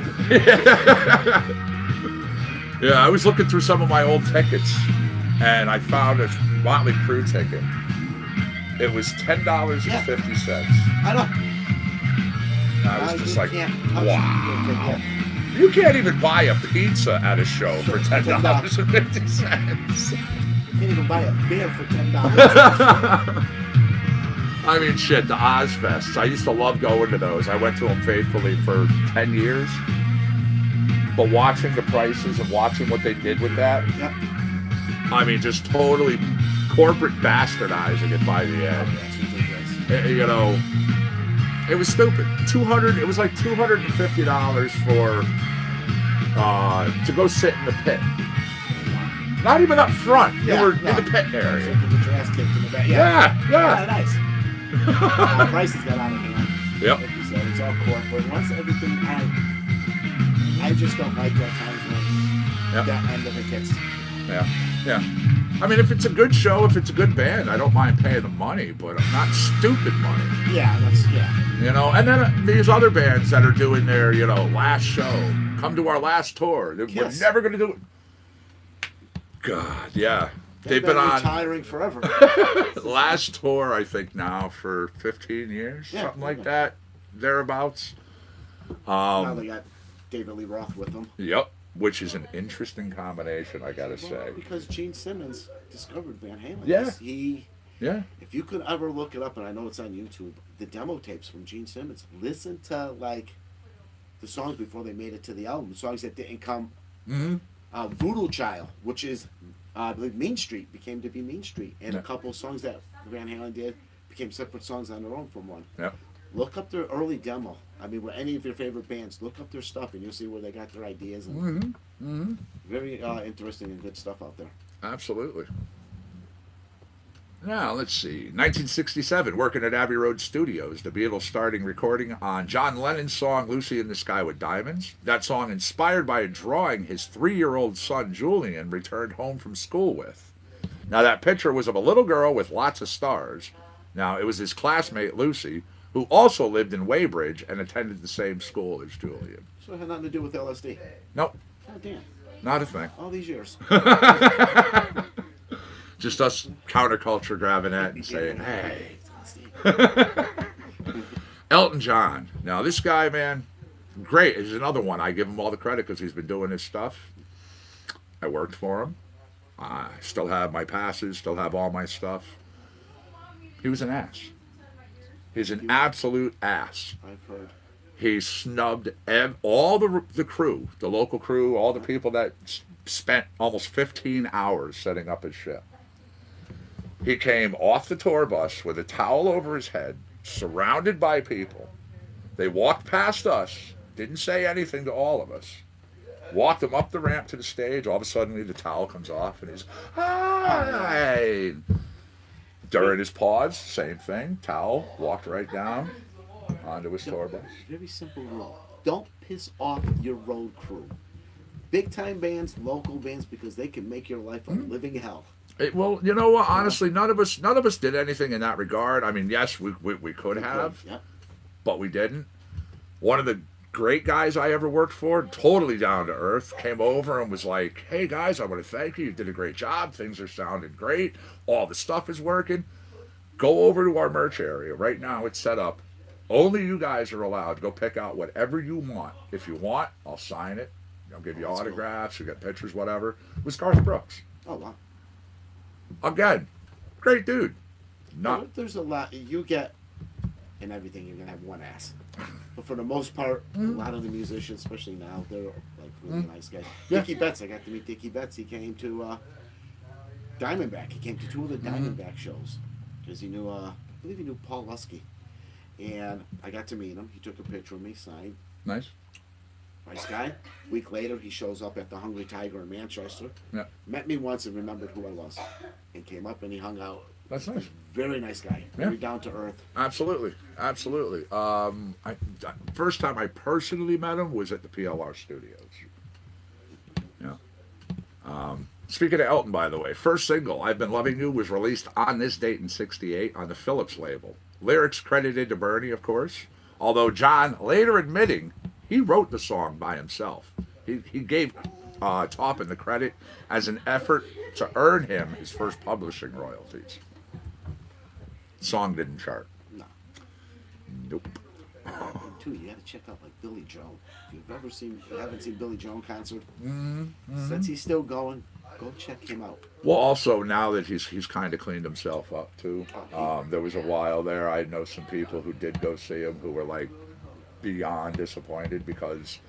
Yeah, I was looking through some of my old tickets, and I found a Motley Crue ticket. It was $10.50. I don't. I was just like, can't touch wow. it. You can't even buy a pizza at a show for $10.50. You can't even buy a beer for $10. I mean, shit, the Ozfests. I used to love going to those. I went to them faithfully for 10 years. But watching the prices and watching what they did with that, Yep. I mean, just totally corporate bastardizing it by the end. That's ridiculous. It was stupid. It was like $250 for to go sit in the pit. Not even up front. Yeah, You were no. in the pit area. So you can get your ass kicked in the back. Yeah. Nice. The prices got out of hand. Yep. Like you said, it's all corporate. Once everything, I just don't like that times when that end of it gets. Yeah. I mean, if it's a good show, if it's a good band, I don't mind paying the money, but not stupid money. Yeah, And then these other bands that are doing their, last show, come to our last tour. We're never going to do it. God, yeah. They've been on retiring forever. last tour, I think now for 15 years, something like that, thereabouts. Now they got David Lee Roth with them. Yep, which is an interesting combination, I gotta say. Because Gene Simmons discovered Van Halen. Yeah. If you could ever look it up, and I know it's on YouTube, the demo tapes from Gene Simmons. Listen to the songs before they made it to the album. The songs that didn't come. Mm-hmm. Voodoo Child, which is. I believe Mean Street became to be Mean Street, and a couple of songs that Van Halen did became separate songs on their own from one. Yeah. Look up their early demo. I mean, with any of your favorite bands, look up their stuff, and you'll see where they got their ideas. And very interesting and good stuff out there. Absolutely. Now, let's see. 1967, working at Abbey Road Studios, the Beatles starting recording on John Lennon's song Lucy in the Sky with Diamonds. That song inspired by a drawing his 3-year-old son Julian returned home from school with. Now, that picture was of a little girl with lots of stars. Now, it was his classmate Lucy, who also lived in Weybridge and attended the same school as Julian. So it had nothing to do with LSD? Nope. God damn. Not a thing. All these years. Just us counterculture grabbing that and saying, hey. Elton John. Now, this guy, man, great. He's another one. I give him all the credit because he's been doing his stuff. I worked for him. I still have my passes, still have all my stuff. He was an ass. He's an absolute ass. I've heard. He snubbed all the crew, the local crew, all the people that spent almost 15 hours setting up his ship. He came off the tour bus with a towel over his head, surrounded by people. They walked past us, didn't say anything to all of us. Walked him up the ramp to the stage. All of a sudden, the towel comes off, and he's, hi. During his pause, same thing. Towel, walked right down onto his tour bus. Very simple rule. Don't piss off your road crew. Big time bands, local bands, because they can make your life a living hell. Well, you know what? Honestly, none of us did anything in that regard. I mean, yes, we could have, Yep. but we didn't. One of the great guys I ever worked for, totally down to earth, came over and was like, "Hey guys, I want to thank you. You did a great job. Things are sounding great. All the stuff is working. Go over to our merch area right now. It's set up. Only you guys are allowed to go pick out whatever you want. If you want, I'll sign it. I'll give you That's autographs. You get pictures, whatever." It was Garth Brooks. Oh, wow. Again, great dude. Not There's a lot. You get in everything, you're going to have one ass. But for the most part, a lot of the musicians, especially now, they're like really nice guys. Yeah. Dickie Betts, I got to meet Dickie Betts. He came to Diamondback. He came to two of the Diamondback shows because he knew, I believe he knew Paul Lusky. And I got to meet him. He took a picture of me, signed. nice. Nice guy. Week later, he shows up at the Hungry Tiger in Manchester. Yeah, Met me once and remembered who I was. And came up and he hung out. that's nice. Very nice guy. Very down to earth. Absolutely, absolutely. First time I personally met him was at the PLR Studios. Yeah. Speaking of Elton, by the way, first single, "I've Been Loving You," was released on this date in '68 on the Philips label. Lyrics credited to Bernie, of course, although John later admitting he wrote the song by himself. He gave Taupin the credit as an effort to earn him his first publishing royalties. Song didn't chart. No. Nope. And two, you got to check out like Billy Joe. If you haven't seen Billy Joe in concert, since he's still going, go check him out. Well, also now that he's kind of cleaned himself up too. There was a while there I know some people who did go see him who were like beyond disappointed because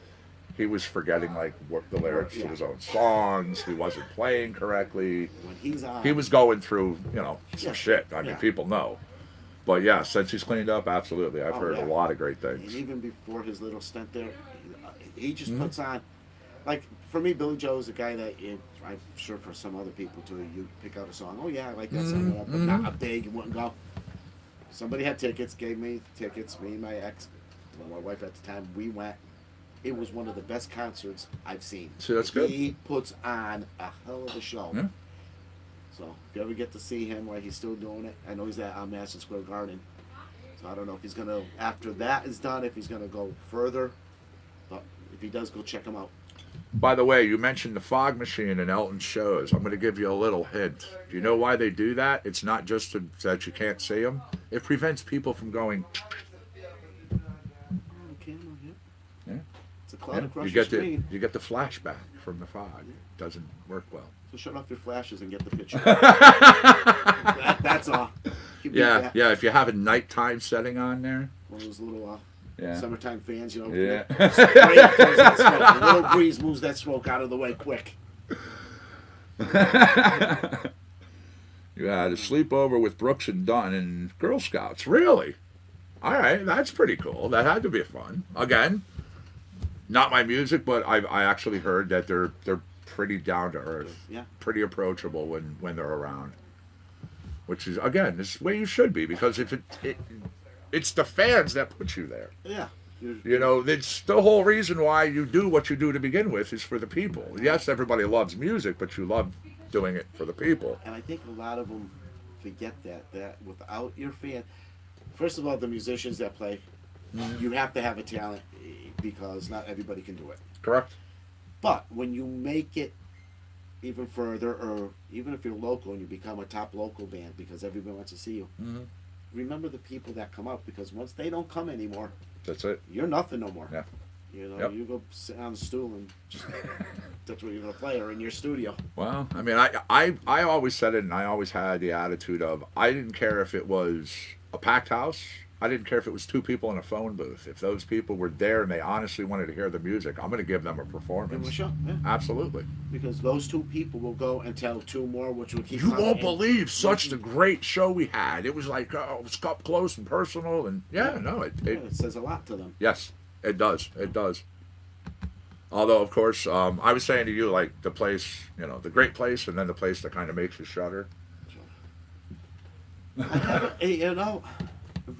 he was forgetting like what the lyrics to his own songs. He wasn't playing correctly. When he's on, He was going through some Yeah. shit. I mean, Yeah. people know. But yeah, since he's cleaned up, absolutely, I've heard yeah. a lot of great And things. even before his little stint there, he just puts on. Like for me, Billy Joe's a guy that I'm sure for some other people too. You pick out a song. Oh yeah, I like that song, but not a big. You wouldn't go. Somebody had tickets, gave me tickets. Me and my ex, well, my wife at the time, we went. It was one of the best concerts I've seen. See, that's good. He puts on a hell of a show. Yeah. So if you ever get to see him while he's still doing it, I know he's at Madison Square Garden. So I don't know if he's gonna, after that is done, if he's gonna go further. But if he does, go check him out. By the way, you mentioned the fog machine in Elton shows. I'm going to give you a little hint. Do you know why they do that? It's not just that you can't see them. It prevents people from going. On camera, yeah. Yeah. It's a cloud across You your get screen. you get the flashback from the fog. It doesn't work well. So shut off your flashes and get the picture. That's all. You beat Yeah, that. yeah. If you have a nighttime setting on there. One of those little Yeah. summertime fans, you know. Yeah. Spray throws that smoke. A little breeze moves that smoke out of the way quick. You had a sleepover with Brooks and Dunn and Girl Scouts. Really? All right, that's pretty cool. That had to be fun. Again, not my music, but I actually heard that they're pretty down to earth. Yeah. Pretty approachable when they're around. Which is again, this is the way you should be because if it's the fans that put you there. Yeah. You know, it's the whole reason why you do what you do to begin with is for the people. Yes, everybody loves music, but you love doing it for the people. And I think a lot of them forget that without your fan, first of all, the musicians that play, you have to have a talent because not everybody can do it. Correct? But when you make it even further, or even if you're local and you become a top local band because everybody wants to see you, remember the people that come up because once they don't come anymore, That's it. you're nothing no more. Yeah. You know, Yep. you go sit on the stool and just, that's what you're gonna play, or in your studio. Well, I mean, I always said it, and I always had the attitude of I didn't care if it was a packed house I didn't care if it was 2 people in a phone booth. If those people were there and they honestly wanted to hear the music, I'm going to give them a Give them performance. a show, yeah. Absolutely. Because those 2 people will go and tell 2 more, which will keep. You won't coming. believe such a great show we had. It was like, it was up close and personal, and It says a lot to them. yes, it does. It does. Although, of course, I was saying to you, like, the place, the great place, and then the place that kind of makes you shudder. I haven't, I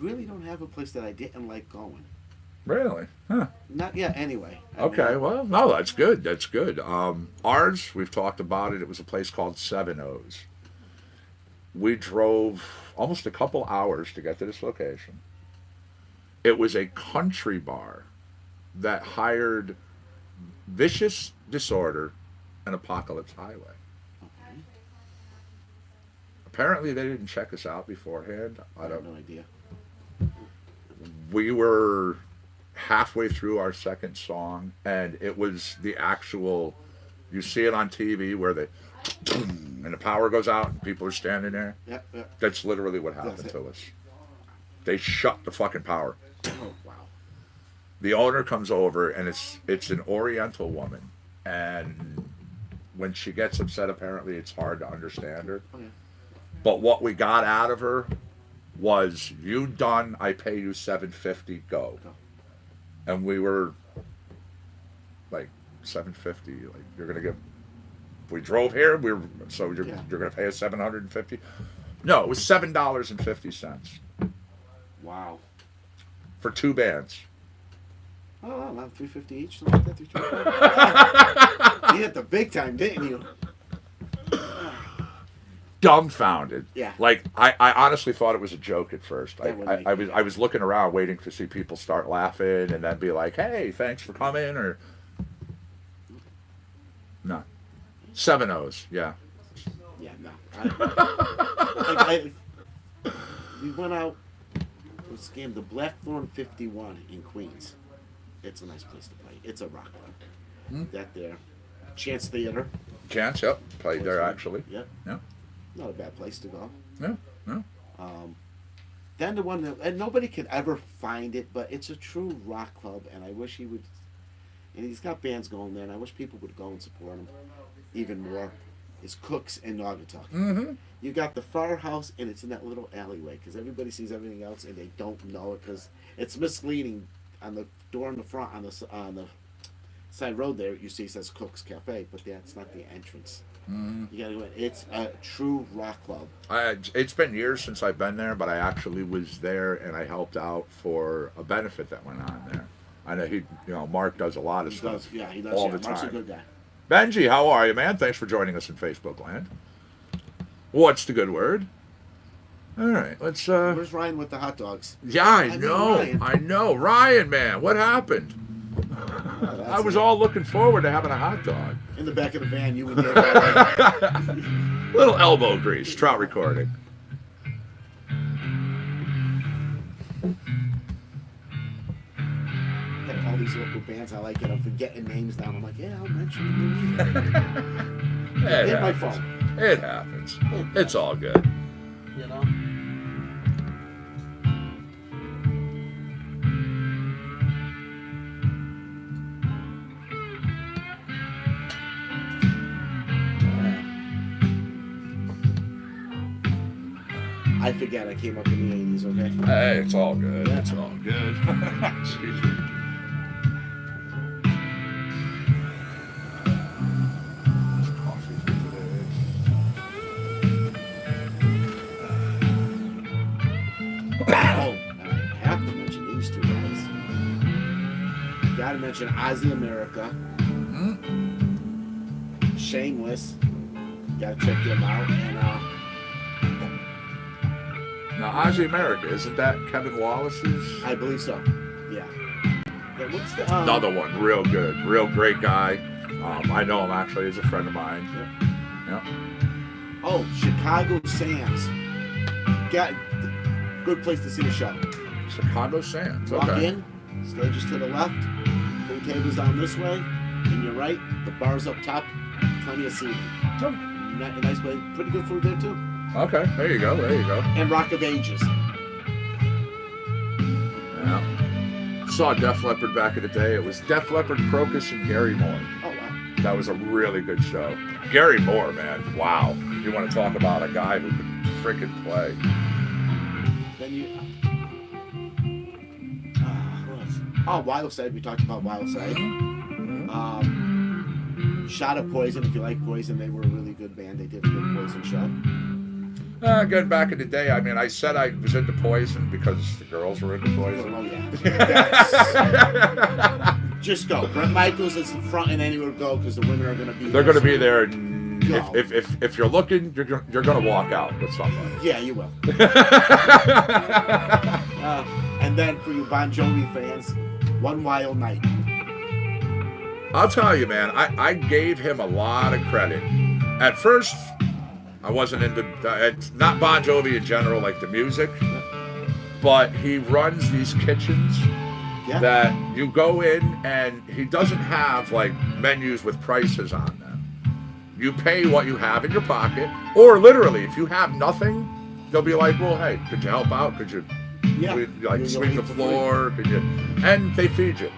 really don't have a place that I didn't like going. Really? Huh. Not yet, anyway. Okay, well, no, that's good. That's good. Ours, we've talked about it. It was a place called 7 O's. We drove almost a couple hours to get to this location. It was a country bar that hired Vicious Disorder and Apocalypse Highway. Okay. Apparently, they didn't check us out beforehand. I have no idea. We were halfway through our second song, and it was the actual. You see it on TV where and the power goes out and people are standing there. Yep. That's literally what happened to us. They shut the fucking power. Oh, wow. The owner comes over, and it's an Oriental woman, and when she gets upset, apparently it's hard to understand her. Okay. But what we got out of her was, "You done? I pay you $750. Go." And we were like, $750. Like, you're gonna give. We drove here. You're gonna pay us $750. No, it was $7.50 Wow. for 2 bands. Oh, around $350 each, something like that. $350. You hit the big time, didn't you? Dumbfounded. Yeah. Like, I honestly thought it was a joke at first. That I was looking around waiting to see people start laughing and then be like, "Hey, thanks for coming," or no. 7 O's, yeah. Yeah, no. We went out. It was a game, the Blackthorn 51 in Queens. It's a nice place to play. It's a rock club. That there. Chance Theater. Chance, yep. Played there, actually. Yep. Yeah. Not a bad place to go. No. Then the one that, and nobody could ever find it, but it's a true rock club, and I wish he would. And he's got bands going there, and I wish people would go and support him even more. Is Cooks in Naugatuck. Mm-hmm. You got the firehouse, and it's in that little alleyway because everybody sees everything else, and they don't know it because it's misleading. On the door in the front, on the side road there, you see it says Cooks Cafe, but that's not the entrance. Mm-hmm. You gotta go in. It's a true rock club. It's been years since I've been there, but I actually was there and I helped out for a benefit that went on there. I know Mark does a lot of stuff. He does. All the Mark's time. a good guy. Benji, how are you, man? Thanks for joining us in Facebook land. What's the good word? All right, let's. Where's Ryan with the hot dogs? Yeah, I know. Ryan, man, what happened? Oh, I was all looking forward to having a hot dog. in the back of the van. You and Dave. Little elbow grease, trout recording. Got all these local bands I like, and I'm forgetting names now. I'm like, yeah, I'll mention them. It Hit my happens. phone. It happens. It's all good. You know. I forget I came up in the 80s, okay? Hey, it's all good. It's all good. Excuse me. Coffee for today. Oh, I have to mention these two guys. Gotta mention Ozzy America. Shameless. Gotta check them out. And Now, Ozzy America, isn't that Kevin Wallace's? I believe so. Yeah. What's the Another one, real good, real great guy. I know him actually, he's a friend of mine. Yep. Oh, Chicago Sam's. Got good place to see the show. Chicago Sands. Walk Okay. in, stage is to the left, pool tables down this way, and you're right. The bar's up top, plenty of seating. Oh, Nice place, pretty good food there too. okay, there you go. And Rock of Ages. saw Def Leppard back in the day. It was Def Leppard, Crocus, and Gary Moore. Oh wow. That was a really good show. Gary Moore, man, wow. You want to talk about a guy who could freaking play. Then you. Who else? Oh, Wildside. We talked about Wildside. Shot of Poison. If you like Poison, they were a really good band. They did a good Poison show. Again, back in the day, I mean, I said I was into Poison because the girls were into Poison. Oh yeah. Just go. Brett Michaels is in front and anywhere to go because the women are going to be. They're going to be there. Go. If you're looking, you're going to walk out with somebody. Yeah, you will. And then for you Bon Jovi fans, One Wild Night. I'll tell you, man, I gave him a lot of credit. At first, I wasn't into, not Bon Jovi in general, like the music, but he runs these kitchens that you go in and he doesn't have like menus with prices on them. You pay what you have in your pocket, or literally, if you have nothing, they'll be like, well, hey, could you help out? Could you sweep the floor? Could you? And they feed you.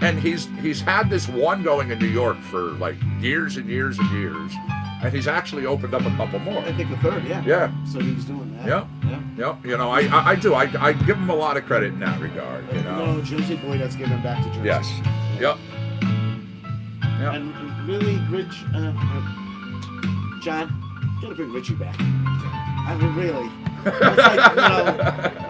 And he's had this one going in New York for like years and years and years, and he's actually opened up a couple more. I think a third, yeah. Yeah. So he's doing that. Yep. You know, I do. I give him a lot of credit in that regard. You know, Jersey boy that's giving him back to Jersey. Yes. Yep. And really, Rich, John, gotta bring Richie back. I mean, really. That's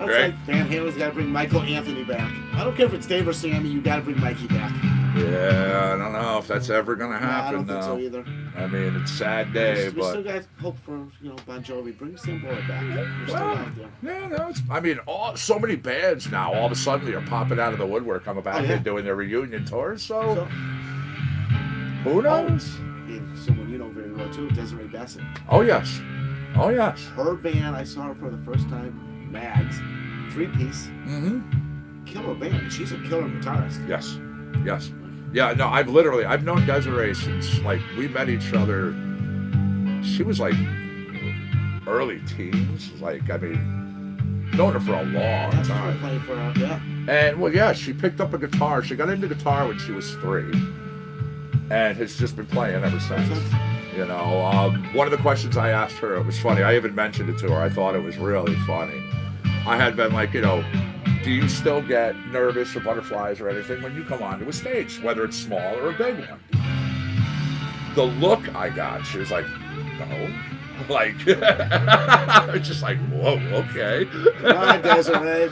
like Van Halen's got to bring Michael Anthony back. I don't care if it's Dave or Sammy, you got to bring Mikey back. Yeah, I don't know if that's ever going to happen. I don't think so either. I mean, it's a sad day, we still got hope for, Bon Jovi. Bring Sam Boy back. We're still out there. Yeah, no, I mean, so many bands now, all of a sudden, are popping out of the woodwork, coming back and doing their reunion tours, so who knows? Someone you know very well, too, Desiree Bassett. Oh, yes. Oh, yes. Her band, I saw her for the first time, Mags, 3-piece. Mm-hmm. Killer band. She's a killer guitarist. Yes. Yeah, no, I've known Desiree since, like, we met each other. She was, like, early teens. Like, I mean, known her for a long time. She's been playing for, And, well, yeah, she picked up a guitar. She got into guitar when she was 3. And has just been playing ever since. You know, one of the questions I asked her, it was funny. I even mentioned it to her. I thought it was really funny. I had been like, do you still get nervous or butterflies or anything when you come onto a stage, whether it's small or a big one? The look I got, she was like, no. Like, it's just like, whoa, okay. Come on, Desiree.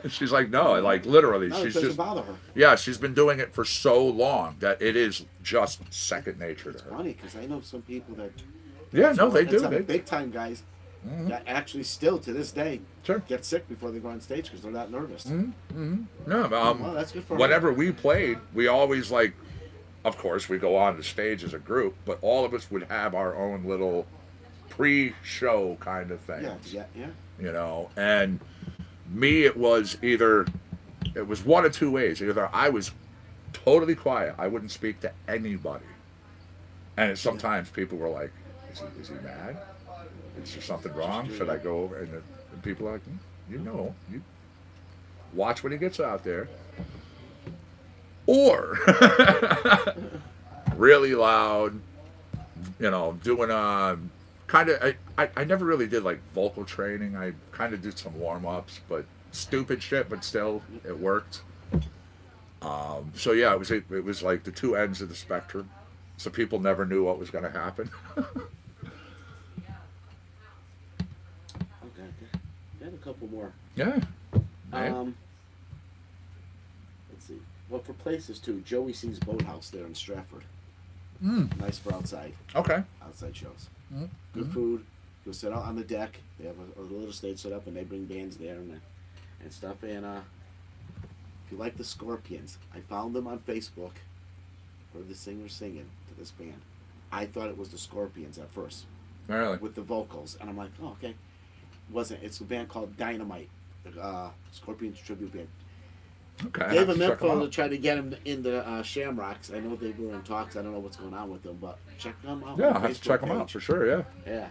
She's like, no, like literally, she's just bother her. Yeah, she's been doing it for so long that it is just second nature to her. It's funny because I know some people that. Yeah, no, they do. They big time guys that actually still to this day get sick before they go on stage because they're not nervous. No, well, that's good for whenever we played, we always like. Of course, we go on the stage as a group, but all of us would have our own little pre-show kind of thing. Yeah. You know, and me, it was one of two ways. Either I was totally quiet, I wouldn't speak to anybody, and sometimes people were like, "Is he mad? Is there something wrong? Should I go over?" And people are like, you watch when he gets out there. Or really loud, doing kind of. I never really did like vocal training. I kind of did some warm ups, but stupid shit. But still, it worked. So yeah, it was like the two ends of the spectrum. So people never knew what was going to happen. Okay, got a couple more. Yeah. Well, for places too, Joey C's Boathouse there in Stratford. Nice for outside. Okay. Outside shows. Good food. Go sit out on the deck. They have a little stage set up, and they bring bands there and stuff. And if you like the Scorpions, I found them on Facebook. Heard the singer singing to this band. I thought it was the Scorpions at first. Really? With the vocals, and I'm like, oh, okay. Wasn't. It's a band called Dynamite, Scorpions tribute band. Okay. Gave him info to try to get him into Shamrocks. I know they were in talks. I don't know what's going on with them, but check them out. Yeah, I'll have to check them out for sure. Yeah. Yeah.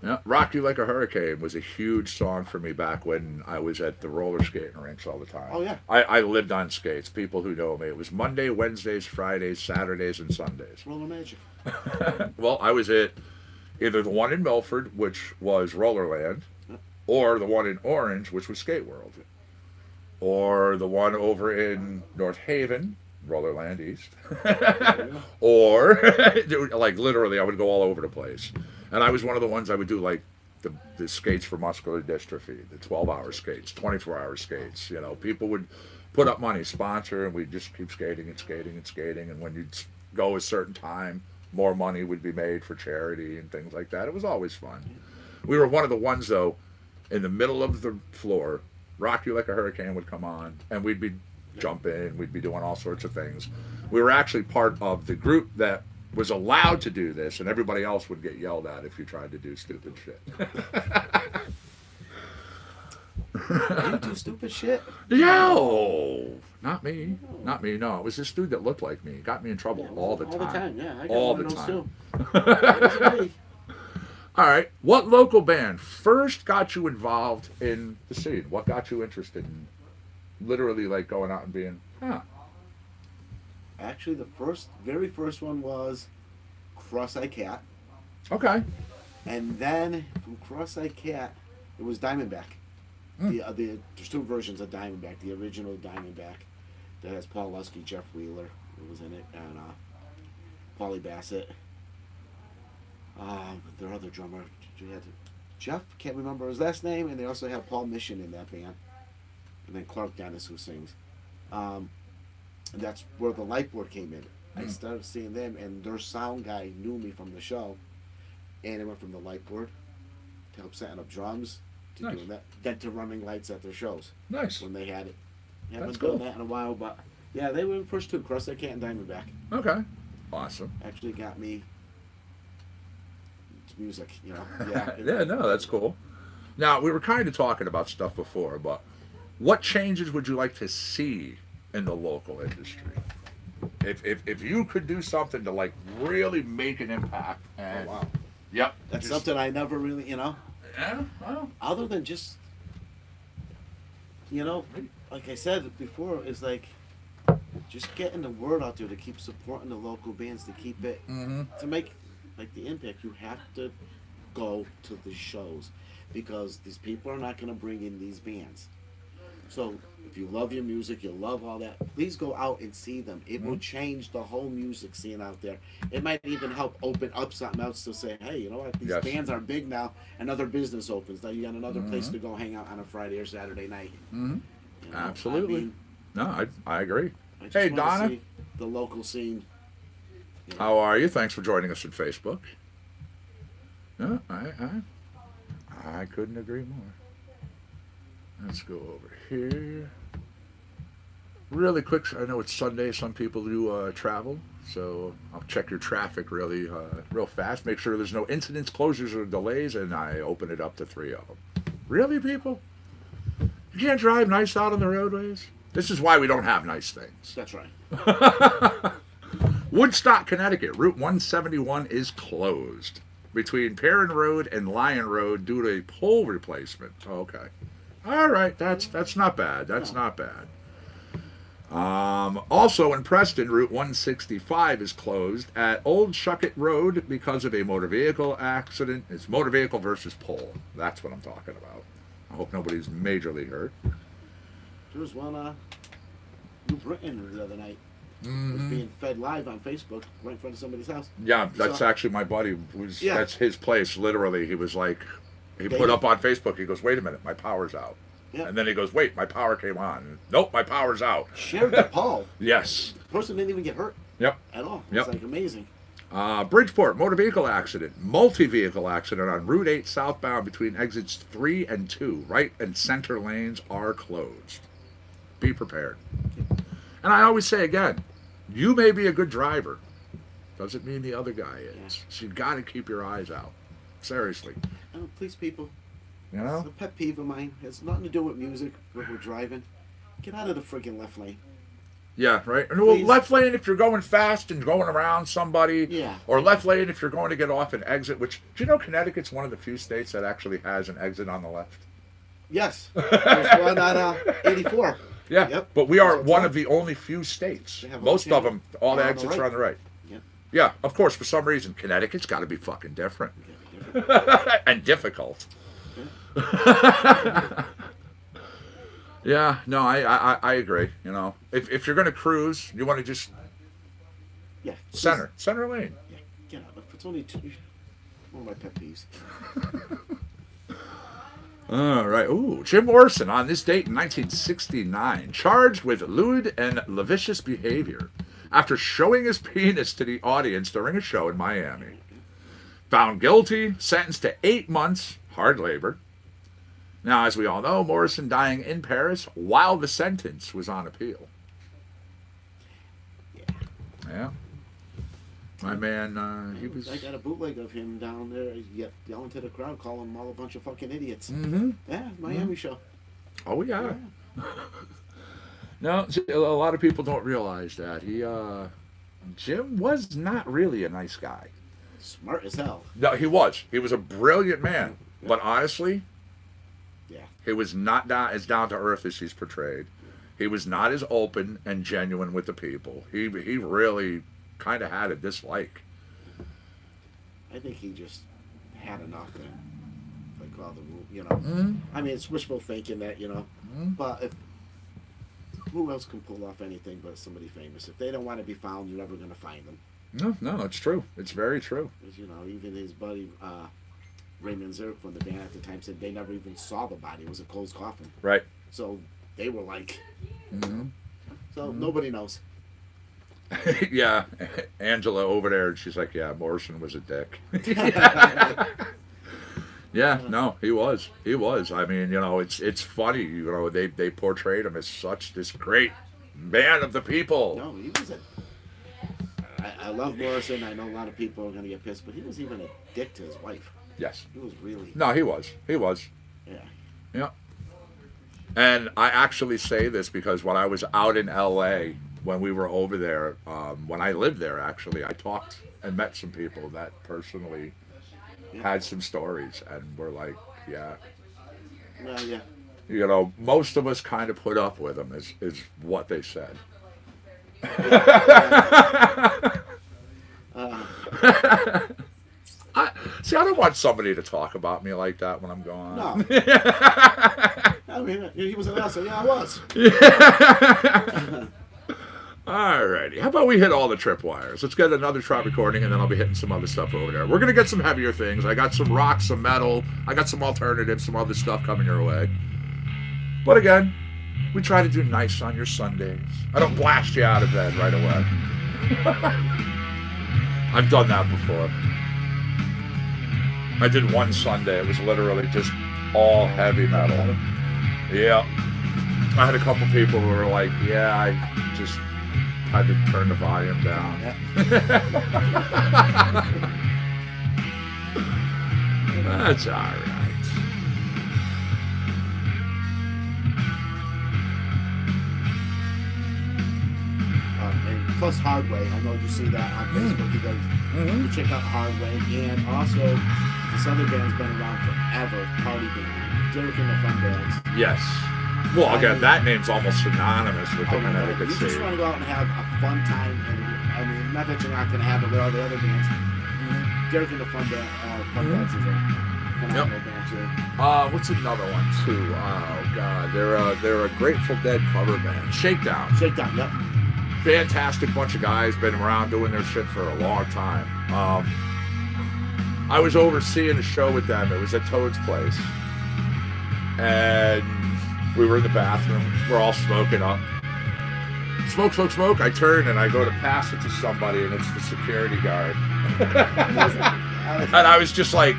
Yeah, "Rock You Like a Hurricane" was a huge song for me back when I was at the roller skating rinks all the time. Oh, yeah. I lived on skates. People who know me, it was Monday, Wednesdays, Fridays, Saturdays, and Sundays. Roller Magic. Well, I was at either the one in Milford, which was Rollerland, Yep. or the one in Orange, which was Skate World, or the one over in North Haven, Rollerland East, or like literally, I would go all over the place. And I was one of the ones I would do like the skates for muscular dystrophy, the 12-hour skates, 24-hour skates. You know, people would put up money, sponsor, and we'd just keep skating and skating and skating. And when you'd go a certain time, more money would be made for charity and things like that. It was always fun. We were one of the ones, though, in the middle of the floor, "Rock You Like a Hurricane" would come on, and we'd be jumping, we'd be doing all sorts of things. We were actually part of the group that was allowed to do this, and everybody else would get yelled at if you tried to do stupid shit. You do stupid shit. Yo, not me, not me. No, it was this dude that looked like me. Got me in trouble all the time. All the time, yeah. I got All one the of those time. too. That was me. All right, what local band first got you involved in the scene? What got you interested in literally like going out and being, huh? Actually, the very first one was Cross-Eyed Cat. Okay. And then from Cross-Eyed Cat, it was Diamondback. There's two versions of Diamondback. The original Diamondback that has Paul Lusky, Jeff Wheeler, who was in it, and Paulie Bassett. Their other drummer, Jeff, can't remember his last name, and they also have Paul Mission in that band, and then Clark Dennis who sings. And that's where the Lightboard came in. I started seeing them, and their sound guy knew me from the show, and I went from the Lightboard to help setting up drums to Nice. doing that, then to running lights at their shows Nice. when they had it. Yeah, That's I've been doing cool. that in a while, but yeah, they were the first two, Cross-Eyed Cat and Diamondback. Okay. Awesome. Actually got me into music, you know. Yeah. Yeah, no, that's cool. Now, we were kind of talking about stuff before, but what changes would you like to see in the local industry? If you could do something to like really make an impact, and Oh, wow. yep, That's just- something I never really, Yeah, well, other than just, like I said before, is like just getting the word out there to keep supporting the local bands, to keep it, to make like the impact. You have to go to the shows because these people are not going to bring in these bands. So if you love your music, you love all that, please go out and see them. It will change the whole music scene out there. It might even help open up something else to say, hey, you know what? These Yes. bands are big now. Another business opens. Now you got another place to go hang out on a Friday or Saturday night. You know, Absolutely. I mean, No, I agree. I just Hey, wanna Donna. see the local scene. You know, How are you? Thanks for joining us on Facebook. No, I couldn't agree more. Let's go over here. Really quick, I know it's Sunday. Some people do travel, so I'll check your traffic really real fast. Make sure there's no incidents, closures, or delays, and I open it up to 3 of them. Really, people? You can't drive nice out on the roadways? This is why we don't have nice things. that's right. Woodstock, Connecticut, Route 171 is closed between Perrin Road and Lyon Road due to a pole replacement. Okay. All right, that's not bad. That's not bad. Also in Preston, Route 165 is closed at Old Shuckett Road because of a motor vehicle accident. It's motor vehicle versus pole. That's what I'm talking about. I hope nobody's majorly hurt. There was one New Britain the other night. It was being fed live on Facebook right in front of somebody's house. Yeah, that's So- actually my buddy. Yeah. That's his place. Literally, he was like, he They- put up on Facebook. He goes, "Wait a minute, my power's out." Yeah. And then he goes, "Wait, my power came on." Nope, my power's out. Shared the Paul. Yes. The person didn't even get hurt Yep. at all. Yep. It's like amazing. Bridgeport, motor vehicle accident, multi-vehicle accident on Route 8 southbound between exits 3 and 2. Right and center lanes are closed. Be prepared. And I always say again, you may be a good driver. Doesn't mean the other guy is. Yeah. So you got to keep your eyes out. Seriously. Please, people. You It's know? a pet peeve of mine. It has nothing to do with music, but we're driving. Get out of the friggin' left lane. Yeah, right. And well, left lane if you're going fast and going around somebody. Yeah. Or left lane if you're going to get off an exit. Which do you know Connecticut's one of the few states that actually has an exit on the left. Yes. There's one on 84. Yeah. Yep. But we are one of the only few states. Most of them, all the on the exits right. are on the right. Yep. Yeah. Of course, for some reason, Connecticut's got to be fucking different. And difficult. Yeah, no, I agree. You know, if you're gonna cruise, you want to just center lane. Yeah, get out. It's only one of my pet peeves. All right. Ooh, Jim Morrison on this date in 1969, charged with lewd and lascivious behavior after showing his penis to the audience during a show in Miami. Found guilty, sentenced to 8 months hard labor. Now, as we all know, Morrison dying in Paris while the sentence was on appeal. Yeah. My man, he was... I got a bootleg of him down there yelling to the crowd, calling them all a bunch of fucking idiots. Mm-hmm. Yeah, Miami show. Oh, yeah. No, a lot of people don't realize that. Jim was not really a nice guy. Smart as hell. No, he was. He was a brilliant man. Yeah. But honestly... Yeah. He was not as down to earth as he's portrayed. He was not as open and genuine with the people. He really kind of had a dislike. I think he just had enough and like all the I mean, it's wishful thinking that but who else can pull off anything but somebody famous? If they don't want to be found, you're never going to find them. No, it's true. It's very true. Because, even his buddy. Raymond Zirk from the band at the time said they never even saw the body. It was a closed coffin. Right. So they were like... So Mm-hmm. nobody knows. Yeah. Angela over there, she's like, yeah, Morrison was a dick. Yeah, no, he was. He was. I mean, it's funny. They portrayed him as such this great man of the people. No, he was I love Morrison. I know a lot of people are going to get pissed, but he was even a dick to his wife. Yes. He was really... No, he was. He was. Yeah. Yeah. And I actually say this because when I was out in L.A., when we were over there, when I lived there, actually, I talked and met some people that personally had some stories and were like, yeah. Well, yeah. Most of us kind of put up with them, is what they said. I don't want somebody to talk about me like that when I'm gone. No. I mean, he was an asshole. Yeah, I was. Alrighty. How about we hit all the tripwires? Let's get another trot recording, and then I'll be hitting some other stuff over there. We're going to get some heavier things. I got some rock, some metal. I got some alternatives, some other stuff coming your way. But again, we try to do nice on your Sundays. I don't blast you out of bed right away. I've done that before. I did one Sunday. It was literally just all heavy metal. Yeah. I had a couple people who were like, yeah, I just had to turn the volume down. Yeah. That's all right. And plus Hardway. I know you see that on Facebook. You guys check out Hardway. And also, this other band's been around forever. Party band. Derek and the Fun Bands. Yes. Well, again, that name's almost synonymous with the Connecticut You scene. just want to go out and have a fun time. And I mean, not that you're not going to have it with all the other bands. Derek and the Fun Bands is a phenomenal band too. What's another one too? Oh God, they're a Grateful Dead cover band. Shakedown. Shakedown. Yep. Fantastic bunch of guys, been around doing their shit for a long time. I was overseeing a show with them. It was at Toad's place, and we were in the bathroom. We're all smoking up. Smoke, smoke, smoke. I turn and I go to pass it to somebody, and it's the security guard. And I was just like,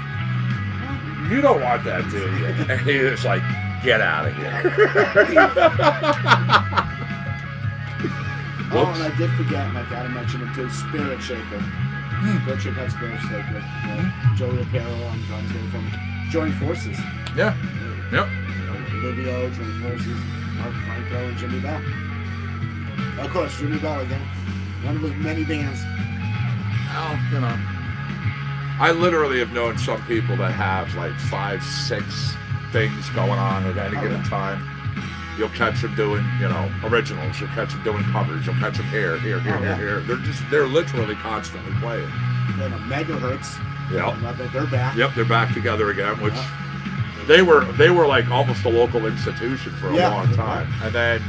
you don't want that, do you? And he was like, get out of here. Oh, and I did forget, and I gotta mention him too, Spirit Shaker. Go check out Spirit Shaker. Joey Aparo on drums there from Joint Forces. Yeah. Yep. Livio, Joint Forces, Mark Franco, and Jimmy Bell. Of course, Jimmy Bell again. One of his many bands. Well, you know, I literally have known some people that have like 5, 6 things going on at any given time. You'll catch them doing, originals. You'll catch them doing covers. You'll catch them here. Here. They're literally constantly playing. Then Megahertz. Yep. They're back. Yep, they're back together again, which they were like almost a local institution for a long time. And then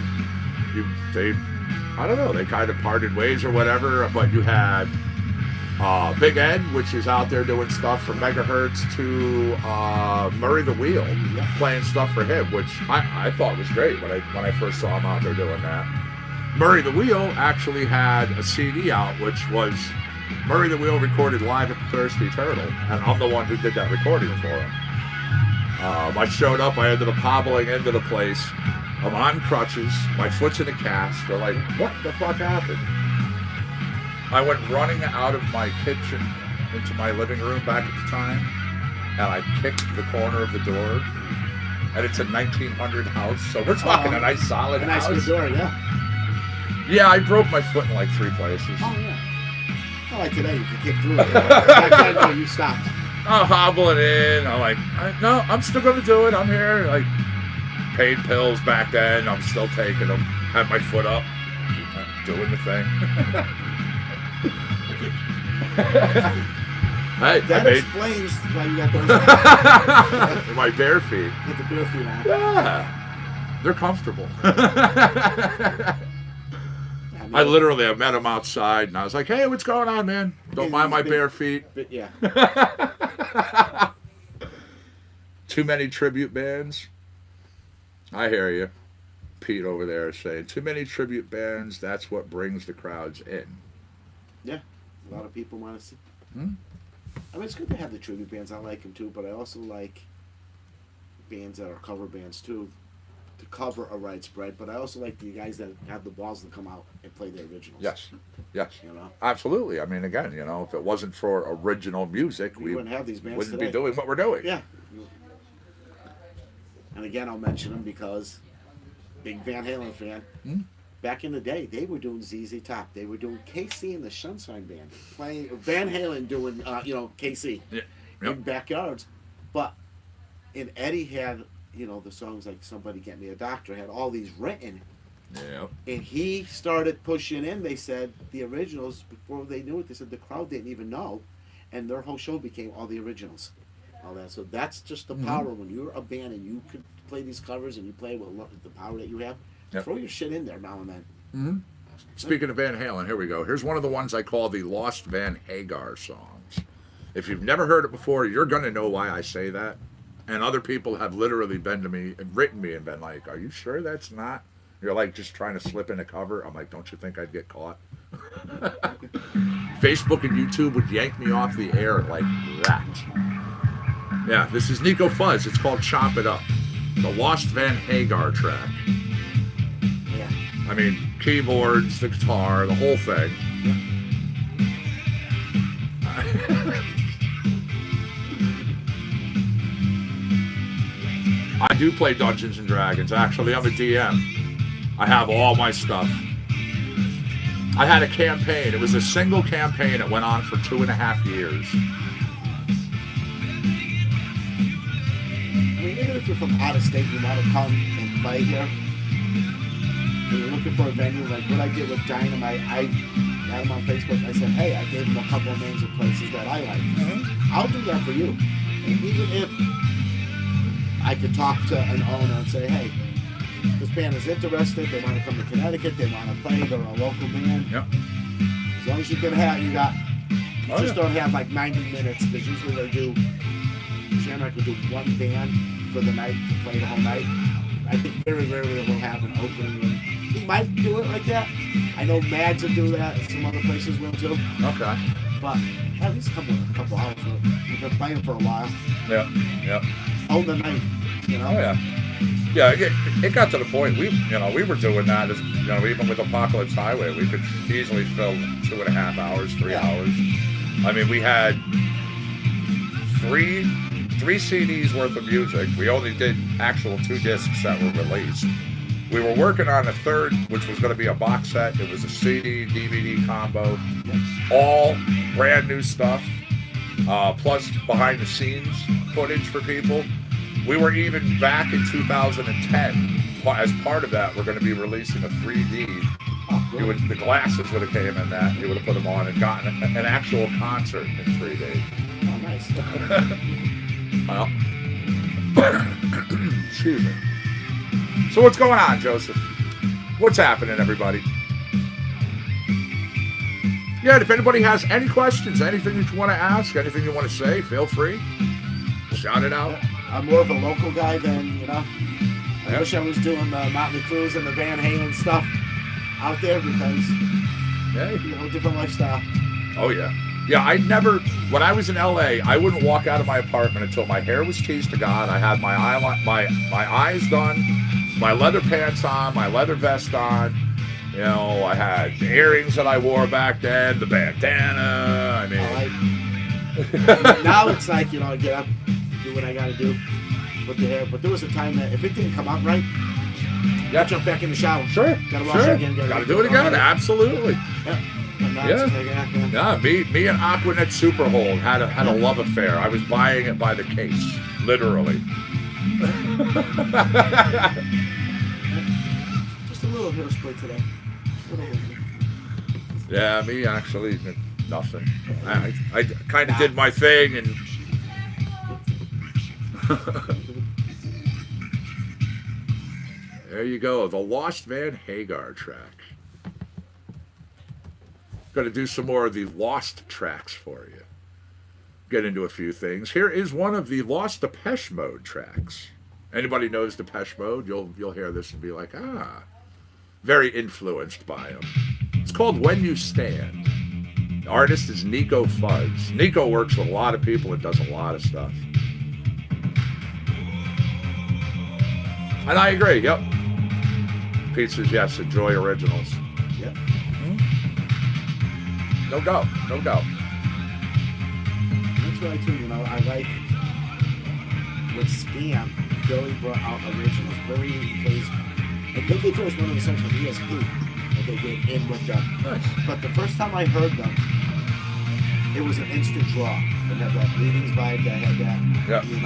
I don't know, they kind of parted ways or whatever, but you had Big Ed, which is out there doing stuff from Megahertz, to Murray the Wheel, playing stuff for him, which I thought was great when I first saw him out there doing that. Murray the Wheel actually had a CD out, which was Murray the Wheel recorded live at the Thirsty Turtle, and I'm the one who did that recording for him. I showed up, I ended up hobbling into the place. I'm on crutches, my foot's in a cast. They're like, what the fuck happened? I went running out of my kitchen into my living room back at the time, and I kicked the corner of the door, and it's a 1900 house, so we're talking a nice solid house. Nice door, yeah. Yeah, I broke my foot in like 3 places. Oh, yeah. Not like today, you can kick through it. Back then, no, you stopped. I'm hobbling in. I'm like, no, I'm still going to do it. I'm here. Like, paid pills back then. I'm still taking them. Had my foot up. Doing the thing. Hey, that explains why you got those. My bare feet. Get the bare feet on. Yeah. They're comfortable. I met him outside, and I was like, hey, what's going on, man? Don't mind my bare feet. Yeah. Too many tribute bands. I hear you. Pete over there is saying, too many tribute bands, that's what brings the crowds in. Yeah. A lot of people want to see. I mean, it's good to have the tribute bands. I like them, too, but I also like bands that are cover bands, too. To cover a widespread, but I also like the guys that have the balls to come out and play the originals. Yes. Absolutely. I mean, again, if it wasn't for original music, we wouldn't have these bands wouldn't today. be doing what we're doing. Yeah. And again, I'll mention them because big Van Halen fan. Back in the day, they were doing ZZ Top. They were doing KC and the Sunshine Band, playing Van Halen doing KC in backyards, but Eddie had. The songs like Somebody Get Me a Doctor had all these written. Yeah. And he started pushing in, they said, the originals. Before they knew it, they said the crowd didn't even know. And their whole show became all the originals. All that. So that's just the power. When you're a band and you could play these covers and you play with the power that you have, throw your shit in there now and then. Speaking of Van Halen, here we go. Here's one of the ones I call the Lost Van Hagar songs. If you've never heard it before, you're going to know why I say that. And other people have literally been to me and written me and been like, are you sure that's not? You're like just trying to slip in a cover. I'm like, don't you think I'd get caught? Facebook and YouTube would yank me off the air like that. Yeah, this is Nico Fuzz. It's called Chop It Up. The Lost Van Hagar track. Yeah. I mean, keyboards, the guitar, the whole thing. I do play Dungeons and Dragons. Actually, I'm a DM. I have all my stuff. I had a campaign. It was a single campaign. It went on for 2.5 years. I mean, even if you're from out of state, you want to come and play here. And you're looking for a venue, like what I did with Dynamite. I had him on Facebook. I said, hey, I gave him a couple of names of places that I like. I'll do that for you. And even if I could talk to an owner and say, hey, this band is interested, they want to come to Connecticut, they want to play, they're a local band. Yep. As long as you can have, don't have like 90 minutes, because usually they do, Shamrock will do one band for the night to play the whole night. I think very rarely will have an opening. And he might do it like that. I know Mads will do that, and some other places will too. Okay. But at least a couple hours. We've been playing for a while. Yep. All the night, Oh yeah. Yeah, it got to the point we were doing that as even with Apocalypse Highway, we could easily fill 2.5 hours, 3 hours. I mean, we had three CDs worth of music. We only did actual 2 discs that were released. We were working on a third, which was going to be a box set. It was a CD, DVD combo, all brand new stuff, plus behind the scenes footage for people. We were even back in 2010. As part of that, we're going to be releasing a 3D. The glasses would have came in that. You would have put them on and gotten an actual concert in 3D. Oh, nice. Well, excuse me. So what's going on, Joseph? What's happening, everybody? Yeah, if anybody has any questions, anything that you want to ask, anything you want to say, feel free. Shout it out. I'm more of a local guy than, I wish I was doing the Motley Cruise and the Van Halen stuff out there because, different lifestyle. Oh, yeah. Yeah, when I was in LA, I wouldn't walk out of my apartment until my hair was teased to God. I had my eyes done, my leather pants on, my leather vest on. I had the earrings that I wore back then, the bandana. Now it's like, I get up, do what I got to do with the hair. But there was a time that if it didn't come out right, I jump back in the shower. Sure. Gotta wash it again. Gotta do it again. Absolutely. Yeah. Me and Aquanet Superhold had a love affair. I was buying it by the case, literally. Just a little hairspray today. Yeah, me actually nothing. I kind of did my thing and. There you go, the Lost Van Hagar track. Going to do some more of the Lost tracks for you. Get into a few things. Here is one of the Lost Depeche Mode tracks. Anybody knows Depeche Mode, you'll hear this and be like, very influenced by them. It's called When You Stand. The artist is Nico Fuzz. Nico works with a lot of people and does a lot of stuff. And I agree, yep. Pete says, yes, enjoy originals. Yep. No doubt. That's what I do, I like with Scam, Billy brought out originals. Billy plays, I think they chose one of the songs from ESP that they did in with them. Nice. But the first time I heard them, it was an instant draw. It had that Bleedings vibe, that had that, And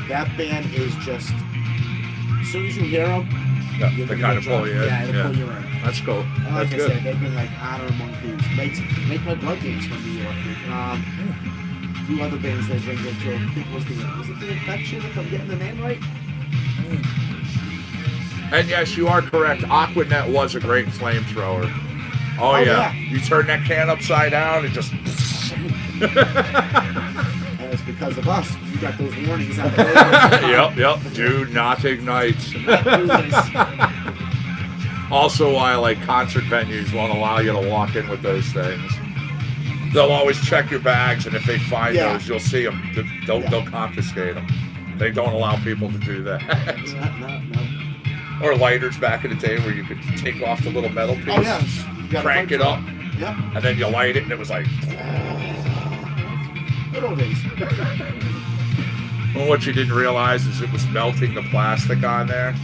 that band is just, as soon as you hear them, they kind of pull you in. Yeah, it'll pull you in. That's cool. And like I said, they've been like honor among thieves. Make my blood games from New York. A few other bands they bring into it. I think was it the Infection, if I'm getting the name right? And yes, you are correct. Aquanet was a great flamethrower. Oh yeah. You turn that can upside down and just. And it's because of us. You got those warnings out there. Yep. Do not ignite. Also, why concert venues won't allow you to walk in with those things. They'll always check your bags, and if they find those, you'll see them. They'll confiscate them. They don't allow people to do that. No. Or lighters back in the day where you could take off the little metal piece, crank it up, and then you light it, and it was like. Good old days. Well, what you didn't realize is it was melting the plastic on there.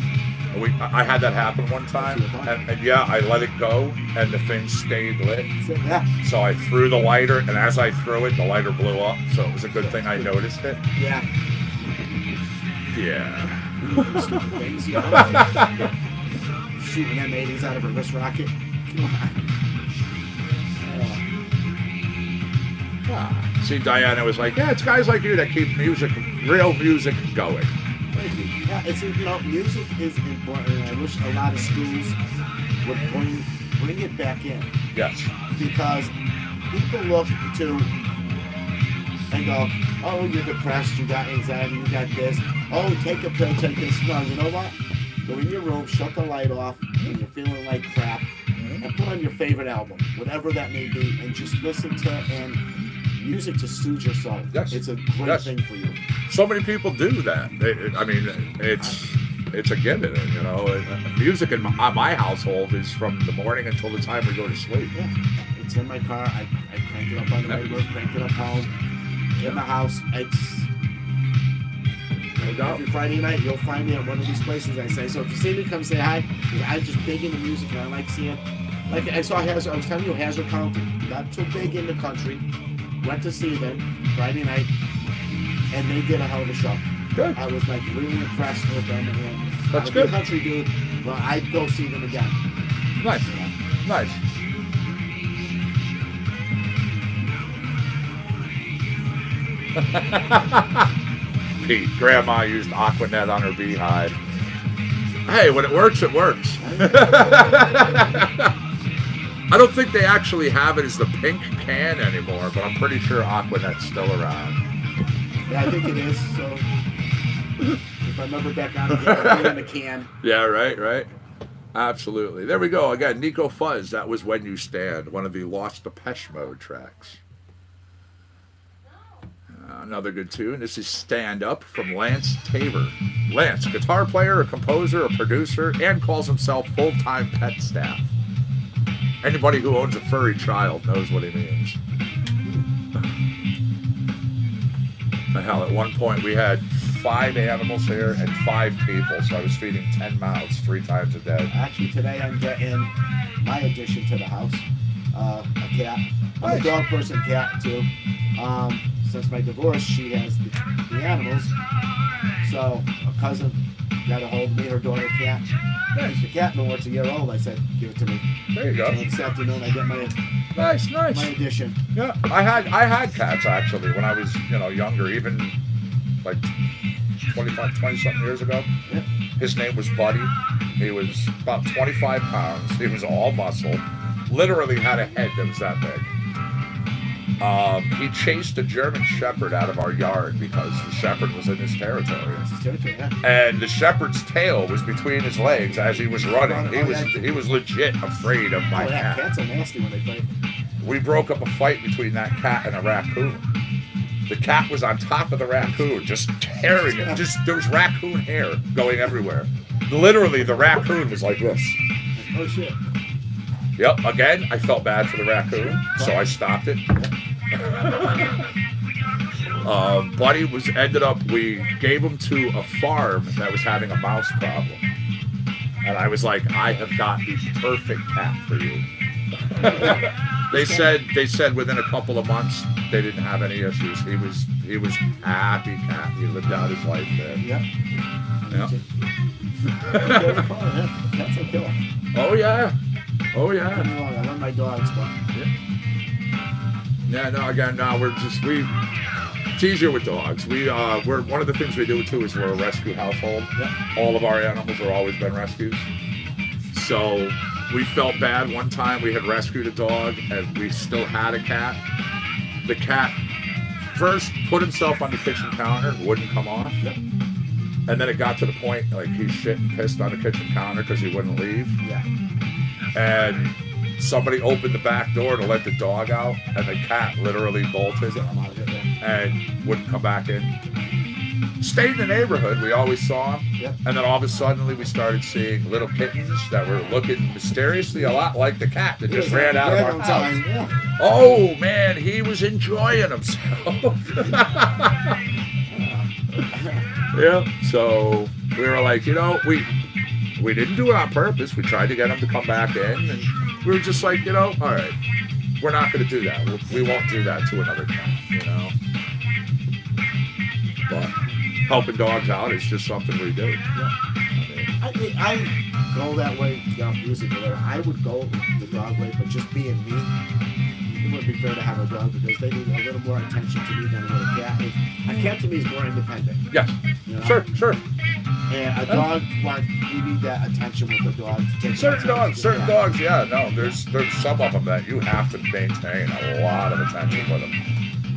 I had that happen one time, and I let it go, and the thing stayed lit. So I threw the lighter, and as I threw it, the lighter blew up. So it was a good thing I noticed it. Yeah. Yeah. Things, shooting M80s out of a wrist rocket. Come on. See, Diana was like, it's guys like you that keep real music going. Thank you. Yeah, it's, music is important, and I wish a lot of schools would bring it back in. Yes. Because people look to and go, oh, you're depressed, you got anxiety, you got this. Oh, take a pill, take this. No, you know what? Go in your room, shut the light off when you're feeling like crap, and put on your favorite album, whatever that may be, and just listen to and music to soothe your soul. Yes. It's a great thing for you. So many people do that. It's a given, Music in my household is from the morning until the time we go to sleep. Yeah. It's in my car. I crank it up on the way to work, crank it up home. In the house. go. Every Friday night, you'll find me at one of these places. I say, so if you see me, come say hi. I'm just big into music, and I like seeing. Like I saw Hazard. I was telling you, Hazard County got too big in the country. Went to see them Friday night, and they did a hell of a show. Good. I was like really impressed with them. And That's I'm good. a country dude, but I'd go see them again. Nice. You know? Nice. Pete, Grandma used Aquanet on her beehive. Hey, when it works, it works. I don't think they actually have it as the pink can anymore, but I'm pretty sure Aquanet's still around. Yeah, I think it is. So if I remember back on, it in the can. Yeah, right. Absolutely. There we go. Again, Nico Fuzz, that was When You Stand, one of the Lost Depeche Mode tracks. Another good tune. This is Stand Up from Lance Tabor. Lance, guitar player, a composer, a producer, and calls himself full-time pet staff. Anybody who owns a furry child knows what he means. Hell, at one point we had 5 animals here and 5 people, so I was feeding 10 mouths 3 times a day. Actually, today I'm getting my addition to the house, a cat. I'm a dog person, cat too. Since my divorce, she has the animals. So a cousin got a hold of me, her daughter cat. The cat no more, it's a year old. I said, give it to me. There you go. So this afternoon I get my Nice. my addition. Yeah, I had cats actually when I was younger, even like 20-something years ago. Yeah. His name was Buddy. He was about 25 pounds. He was all muscle. Literally had a head that was that big. He chased a German Shepherd out of our yard because the Shepherd was in his territory. That's his territory, yeah. And the Shepherd's tail was between his legs as he was running. He was legit afraid of my cat. Cats are nasty when they fight. We broke up a fight between that cat and a raccoon. The cat was on top of the raccoon, just tearing it. There was raccoon hair going everywhere. Literally, the raccoon was like this. Oh shit. Yep, again, I felt bad for the raccoon, so I stopped it. Buddy we gave him to a farm that was having a mouse problem. And I was like, I have got the perfect cat for you. They said within a couple of months they didn't have any issues. He was happy cat. He lived out his life there. Yeah. Cats are killer. Oh yeah. I love my dogs, but it's easier with dogs. We're one of the things we do too is we're a rescue household. yeah. All of our animals have always been rescues. So we felt bad one time we had rescued a dog and we still had a cat. The cat first put himself on the kitchen counter, wouldn't come off. Yep. And then it got to the point like he shit and pissed on the kitchen counter because he wouldn't leave. Yeah. And somebody opened the back door to let the dog out, and the cat literally bolted I'm out of it, yeah. and wouldn't come back in. Stayed in the neighborhood, we always saw him, Yep. and then all of a sudden we started seeing little kittens that were looking mysteriously a lot like the cat that just ran out of our house. Yeah. Oh man, he was enjoying himself. Yeah, so we were like, we didn't do it on purpose. We tried to get him to come back in, and we were just like, all right, we're not going to do that. We won't do that to another cat, But helping dogs out is just something we do. Yeah. I go that way, music or whatever. I would go the dog way, but just being me, it wouldn't be fair to have a dog because they need a little more attention to me than what a cat is. A cat to me is more independent. Yes, sure. And a dog, you need that attention with the dog. To take Certain dogs, yeah, no, there's some of them that you have to maintain a lot of attention with them.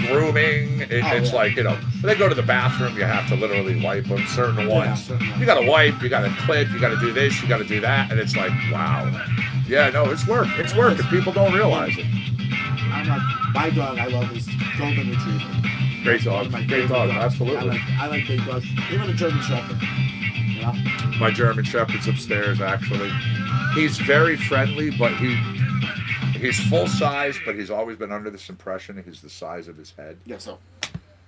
Grooming, it's like, when they go to the bathroom, you have to literally wipe them. Certain ones, you got to wipe, you got to clip, you got to do this, you got to do that, and it's like, wow. Yeah, no, it's work, and people don't realize it. My dog I love is Golden Retriever. Great dog, absolutely. I like big dogs, even a German Shepherd. My German Shepherd's upstairs, actually. He's very friendly, but he's full size, but he's always been under this impression he's the size of his head. Yeah, so.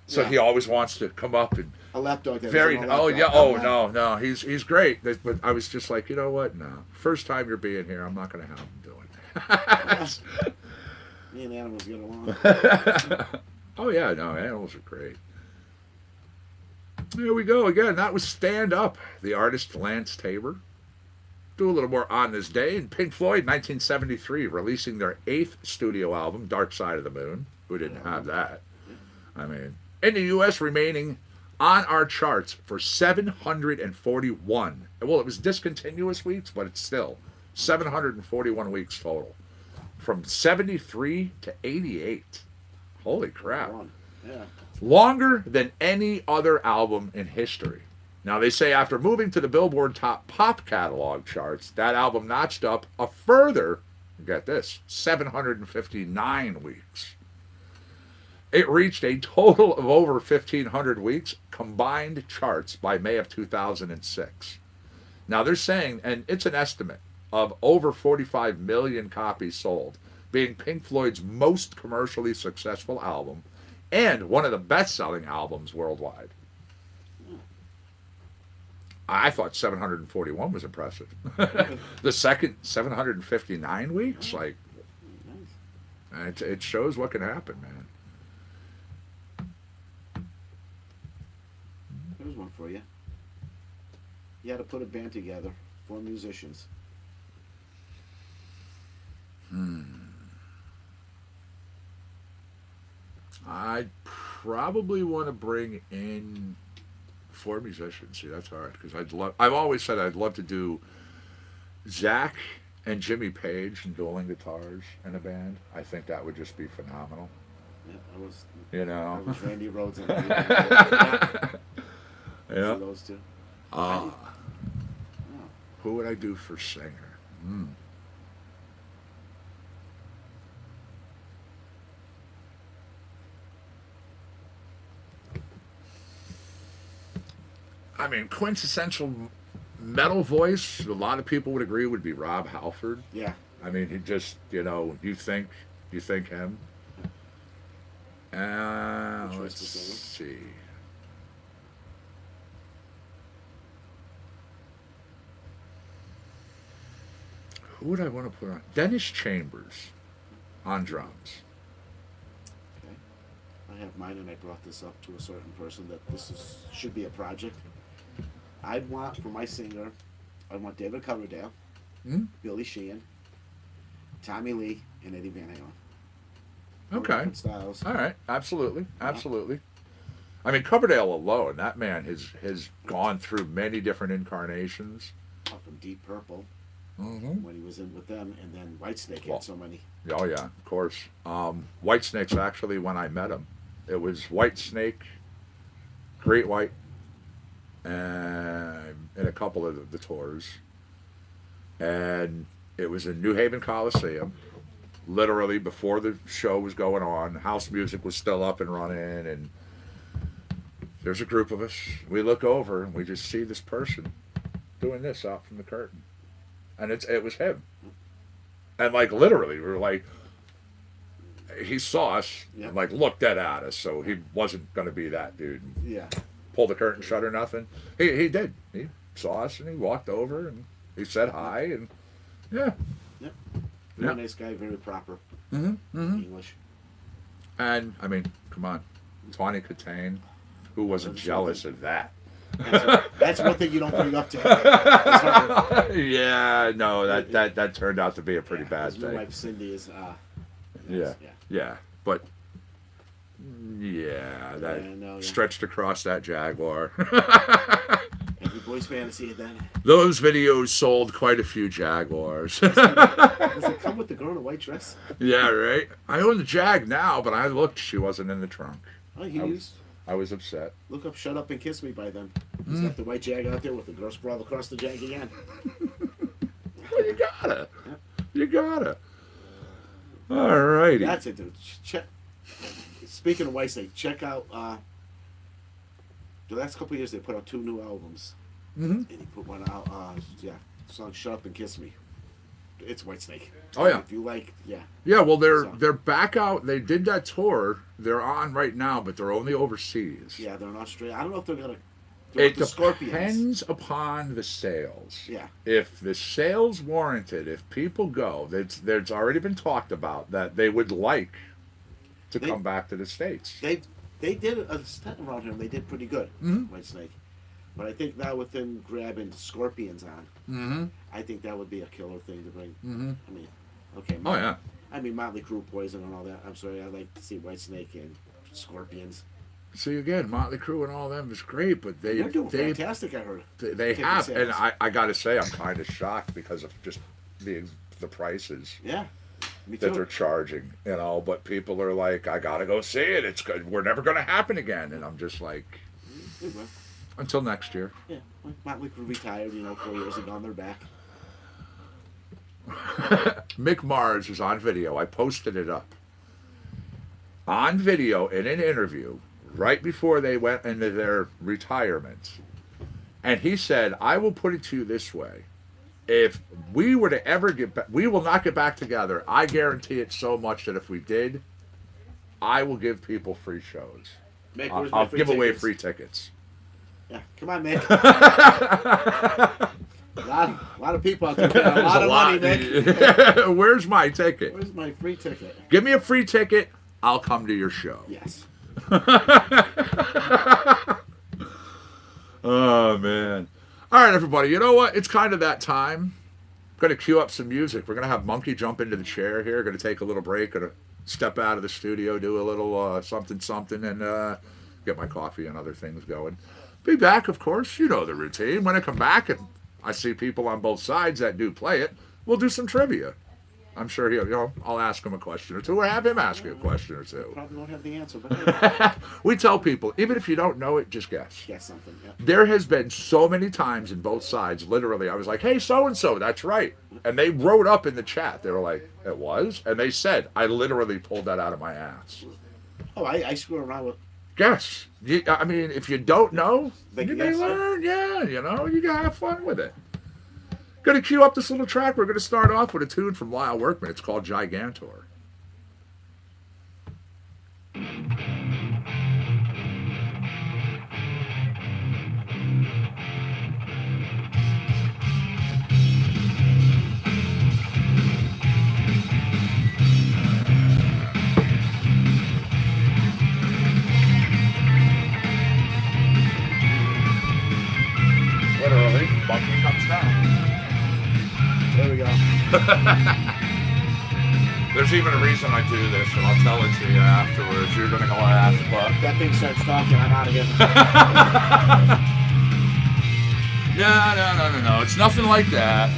So Yeah. he always wants to come up and A lapdog. That very. was an Oh lapdog. yeah. Oh no. He's great. But I was just like, you know what? No. First time you're being here, I'm not going to have him do it. Me and animals get along. Oh yeah. No, animals are great. There we go again. That was Stand Up. The artist Lance Tabor. Do a little more on this day. In Pink Floyd, 1973, releasing their 8th studio album, Dark Side of the Moon. Who didn't have that? I mean, in the U.S., remaining on our charts for 741. Well, it was discontinuous weeks, but it's still 741 weeks total. From 73 to 88. Holy crap. Yeah. Longer than any other album in history. Now, they say after moving to the Billboard Top Pop catalog charts, that album notched up a further, get this, 759 weeks. It reached a total of over 1,500 weeks combined charts by May of 2006. Now, they're saying, and it's an estimate, of over 45 million copies sold, being Pink Floyd's most commercially successful album and one of the best-selling albums worldwide. I thought 741 was impressive. The second, 759 weeks? Like, it shows what can happen, man. Here's one for you. You had to put a band together, 4 musicians. I probably want to bring in 4 musicians. See, that's hard because I've always said I'd love to do Zach and Jimmy Page and dueling guitars in a band. I think that would just be phenomenal. Yeah, I was. You know. I was Randy Rhoads and Yeah. those two. Who would I do for singer? I mean, quintessential metal voice, a lot of people would agree would be Rob Halford. Yeah. I mean, he just, you think him. Let's see. Who would I want to put on? Dennis Chambers on drums. Okay. I have mine, and I brought this up to a certain person that should be a project. I'd want, for my singer, I want David Coverdale, Billy Sheehan, Tommy Lee, and Eddie Van Halen. Okay. Different styles. All right. Absolutely. I mean, Coverdale alone, that man has gone through many different incarnations. Up from Deep Purple, Mm-hmm. when he was in with them, and then Whitesnake Well, had so many. Oh, yeah, of course. Whitesnake's actually when I met him. It was Whitesnake, Great White, and a couple of the tours. And it was in New Haven Coliseum, literally before the show was going on. House music was still up and running, and there's a group of us. We look over, and we just see this person doing this out from the curtain. And it was him. And, like, literally, we were like, he saw us, and, like, looked dead at us, so he wasn't going to be that dude. Yeah. Pull the curtain shut or nothing. He did. He saw us, and he walked over, and he said hi, and, yeah. Yep. Very nice guy, very proper. Mm-hmm. English. And, I mean, come on. Tawny Katane, who wasn't jealous of that? That's one thing you don't bring up to him. Yeah, no, that turned out to be a pretty bad My thing. wife Cindy is. Yeah, but that stretched across that Jaguar. Every boy's fantasy then. Those videos sold quite a few Jaguars. Does it come with the girl in a white dress? Yeah, right. I own the Jag now, but I looked; she wasn't in the trunk. Oh, I was upset. Look up "Shut Up and Kiss Me" by them. He's got the white Jag out there with the girl sprawl across the Jag again. Well, you gotta. All righty. That's it, dude. Speaking of Whitesnake, check out. The last couple of years, they put out 2 new albums, Mm-hmm. and he put one out. Song "Shut Up and Kiss Me." it's Whitesnake. Oh, yeah. If you like, yeah. Yeah, well, So- they're back out. They did that tour. They're on right now, but they're only overseas. Yeah, they're in Australia. I don't know if they're gonna. do It the Scorpions. depends upon the sales. Yeah. If the sales warranted, if people go, there's already been talked about that they would like to come back to the States. They did a stunt around here. And they did pretty good. Mhm. Whitesnake. But I think now with them grabbing Scorpions on, Mm-hmm. I think that would be a killer thing to bring. Mm-hmm. I mean, okay. Oh, yeah. I mean, Motley Crue, Poison, and all that. I'm sorry. I'd like to see Whitesnake and Scorpions. See, again, Motley Crue and all them is great, but They're doing fantastic. I heard. they Ticket have. sales. And I got to say, I'm kind of shocked because of just the prices. Yeah. Me That too. they're charging, but people are like, I gotta go see it. It's good. We're never gonna happen again. And I'm just like, It will. until next year. Yeah. Motley Crue retired, 4 years ago, and they're back. Mick Mars is on video. I posted it up. On video in an interview right before they went into their retirement. And he said, I will put it to you this way. If we were to ever get back, we will not get back together. I guarantee it so much that if we did, I will give people free shows. Mick, where's my I'll free give away tickets? free tickets. Yeah, come on, Mick. a lot of people out there paying a lot of money, Mick. Where's my ticket? Where's my free ticket? Give me a free ticket. I'll come to your show. Yes. Oh, man. All right, everybody. You know what? It's kind of that time. I'm going to cue up some music. We're going to have Monkey jump into the chair here. Going to take a little break. Going to step out of the studio, do a little something, and get my coffee and other things going. Be back, of course. You know the routine. When I come back and I see people on both sides that do play it, we'll do some trivia. I'm sure I'll ask him a question or two, or have him ask you a question or two. Probably won't have the answer, but hey, We tell people, even if you don't know it, just guess. guess something. Yeah. There has been so many times in both sides, literally, I was like, hey, so-and-so, that's right. And they wrote up in the chat, they were like, it was? And they said, I literally pulled that out of my ass. Oh, I screw around with. Guess. I mean, if you don't know, They you can may guess, learn. Yeah, you gotta have fun with it. Gonna cue up this little track. We're gonna start off with a tune from Lyle Workman. It's called Gigantor. Literally, Monkey comes down. There we go. There's even a reason I do this, and I'll tell it to you afterwards. You're gonna go laugh, but That thing starts talking. I'm out of here. no. It's nothing like that.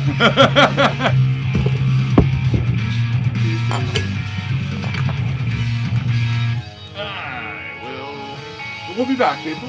We'll be back, people.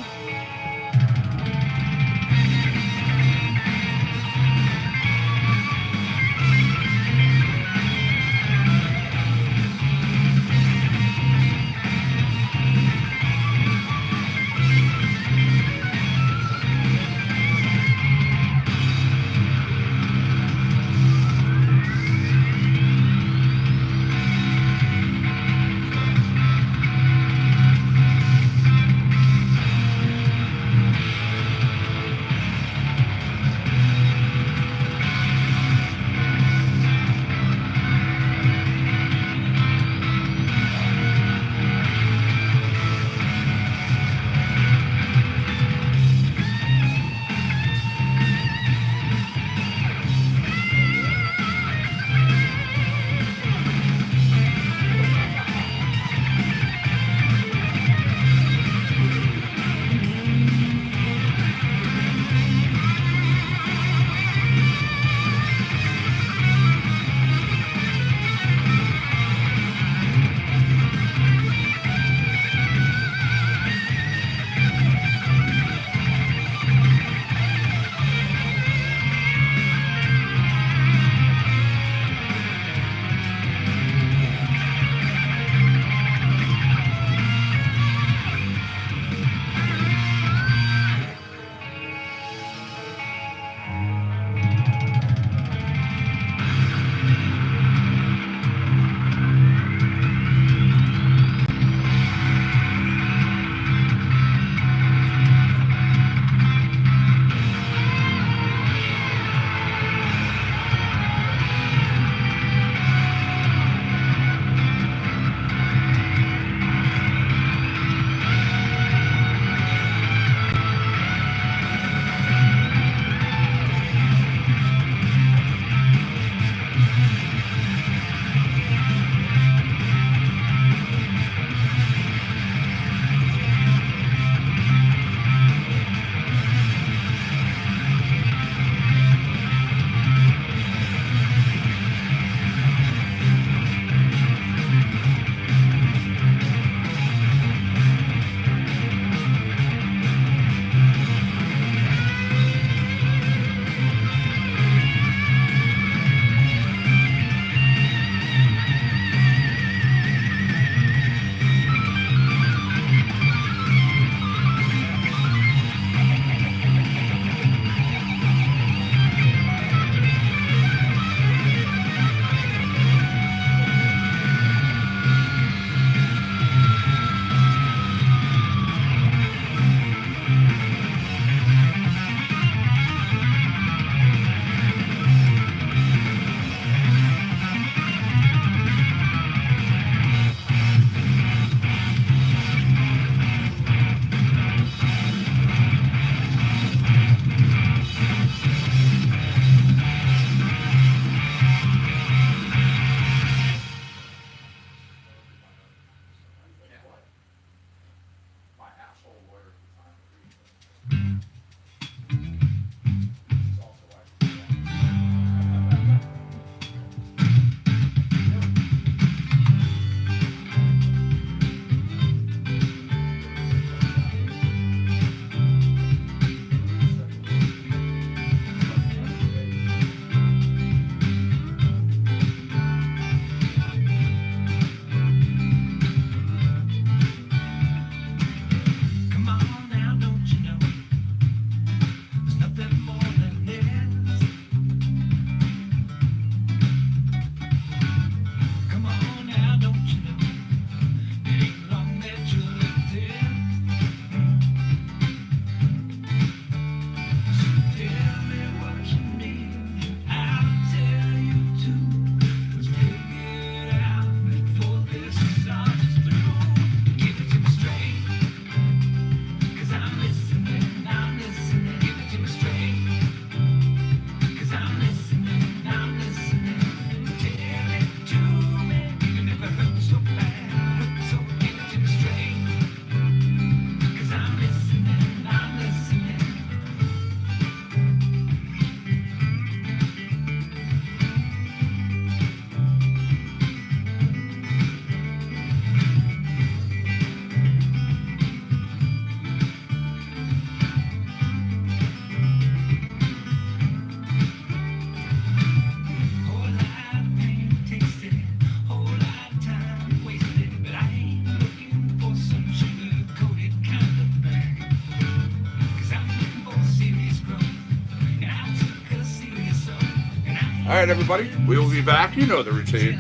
All right, everybody, we will be back. You know the routine.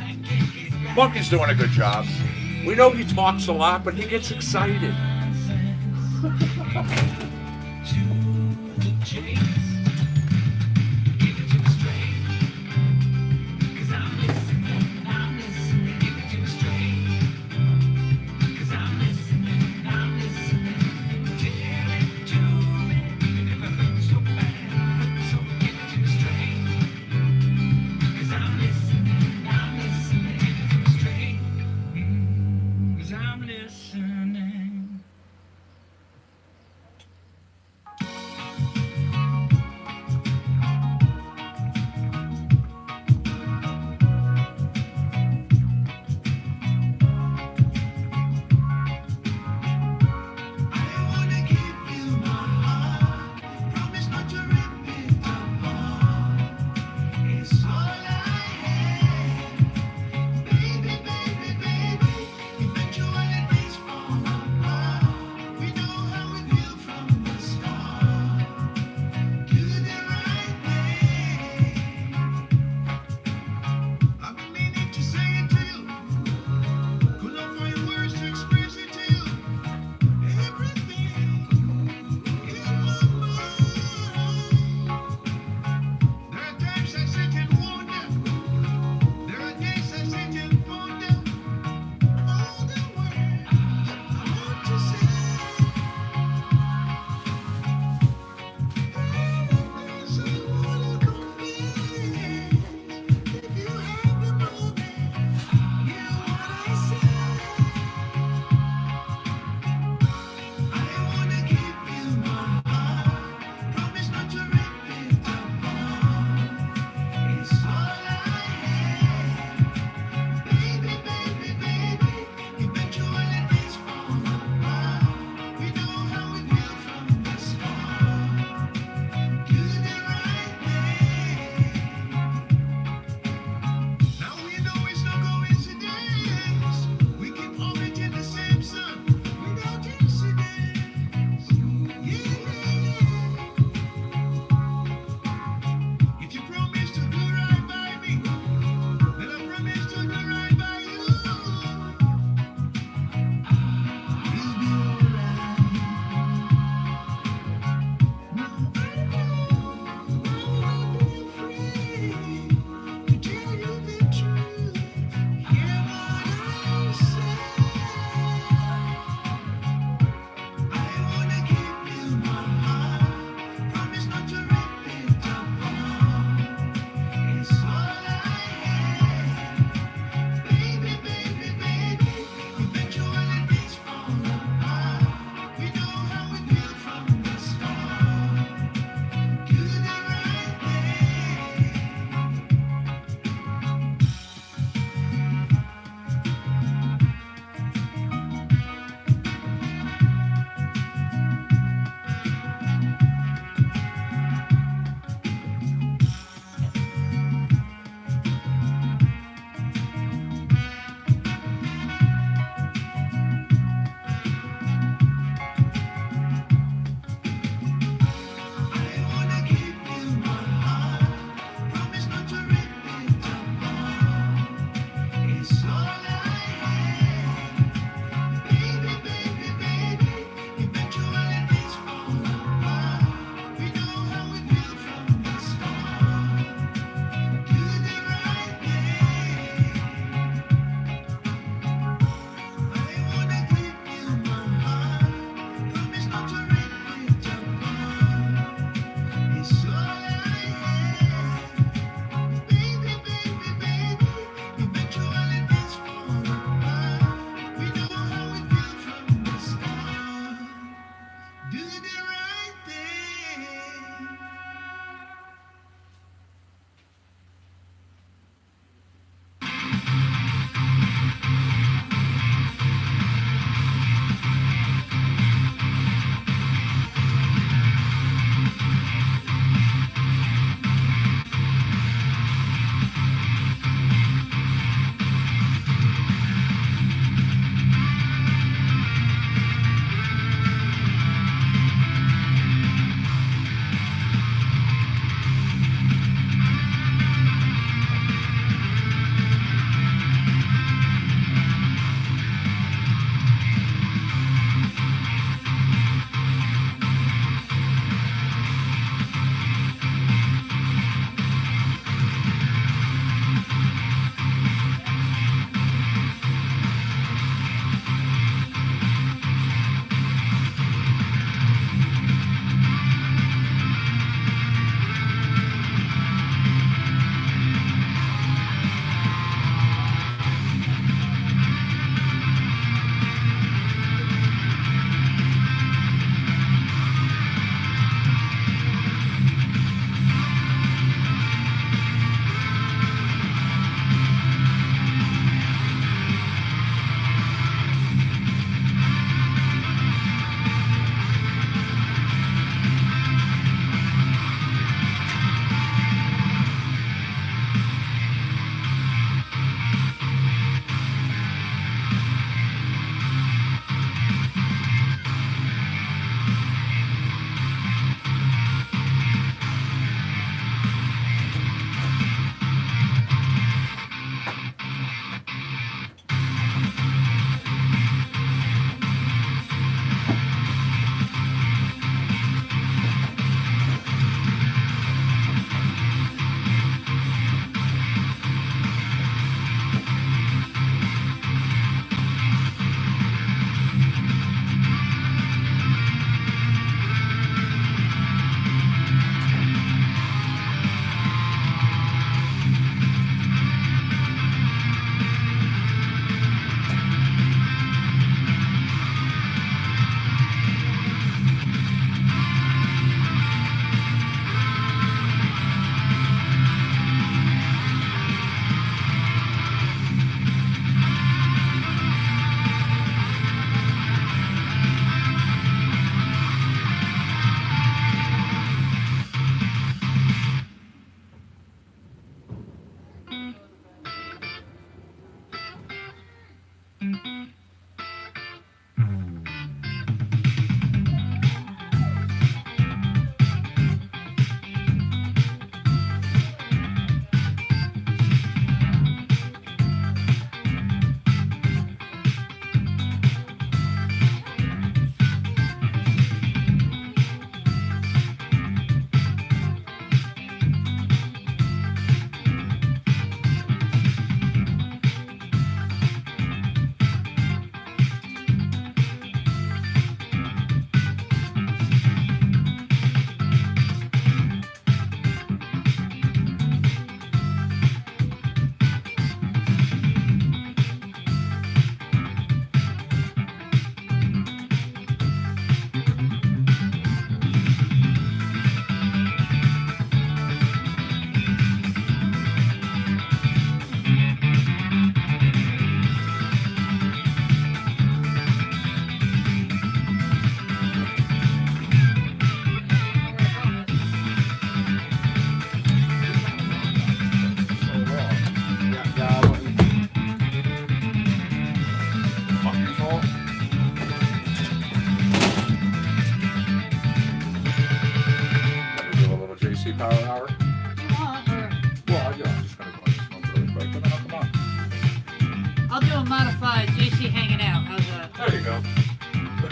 Monkey's doing a good job. We know he talks a lot, but he gets excited.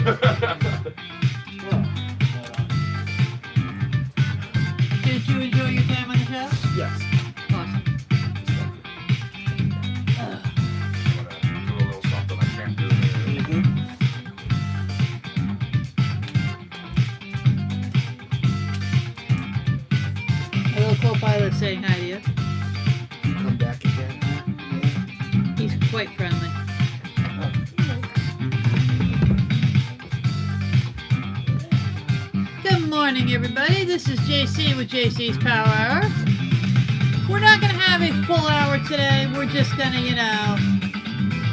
Did you enjoy your time on the show? Yes. Awesome. Do a little something I can't do here. A little co-pilot saying hi to you. You come back again? He's quite friendly. Good morning, everybody. This is JC with JC's Power Hour. We're not going to have a full hour today. We're just going to,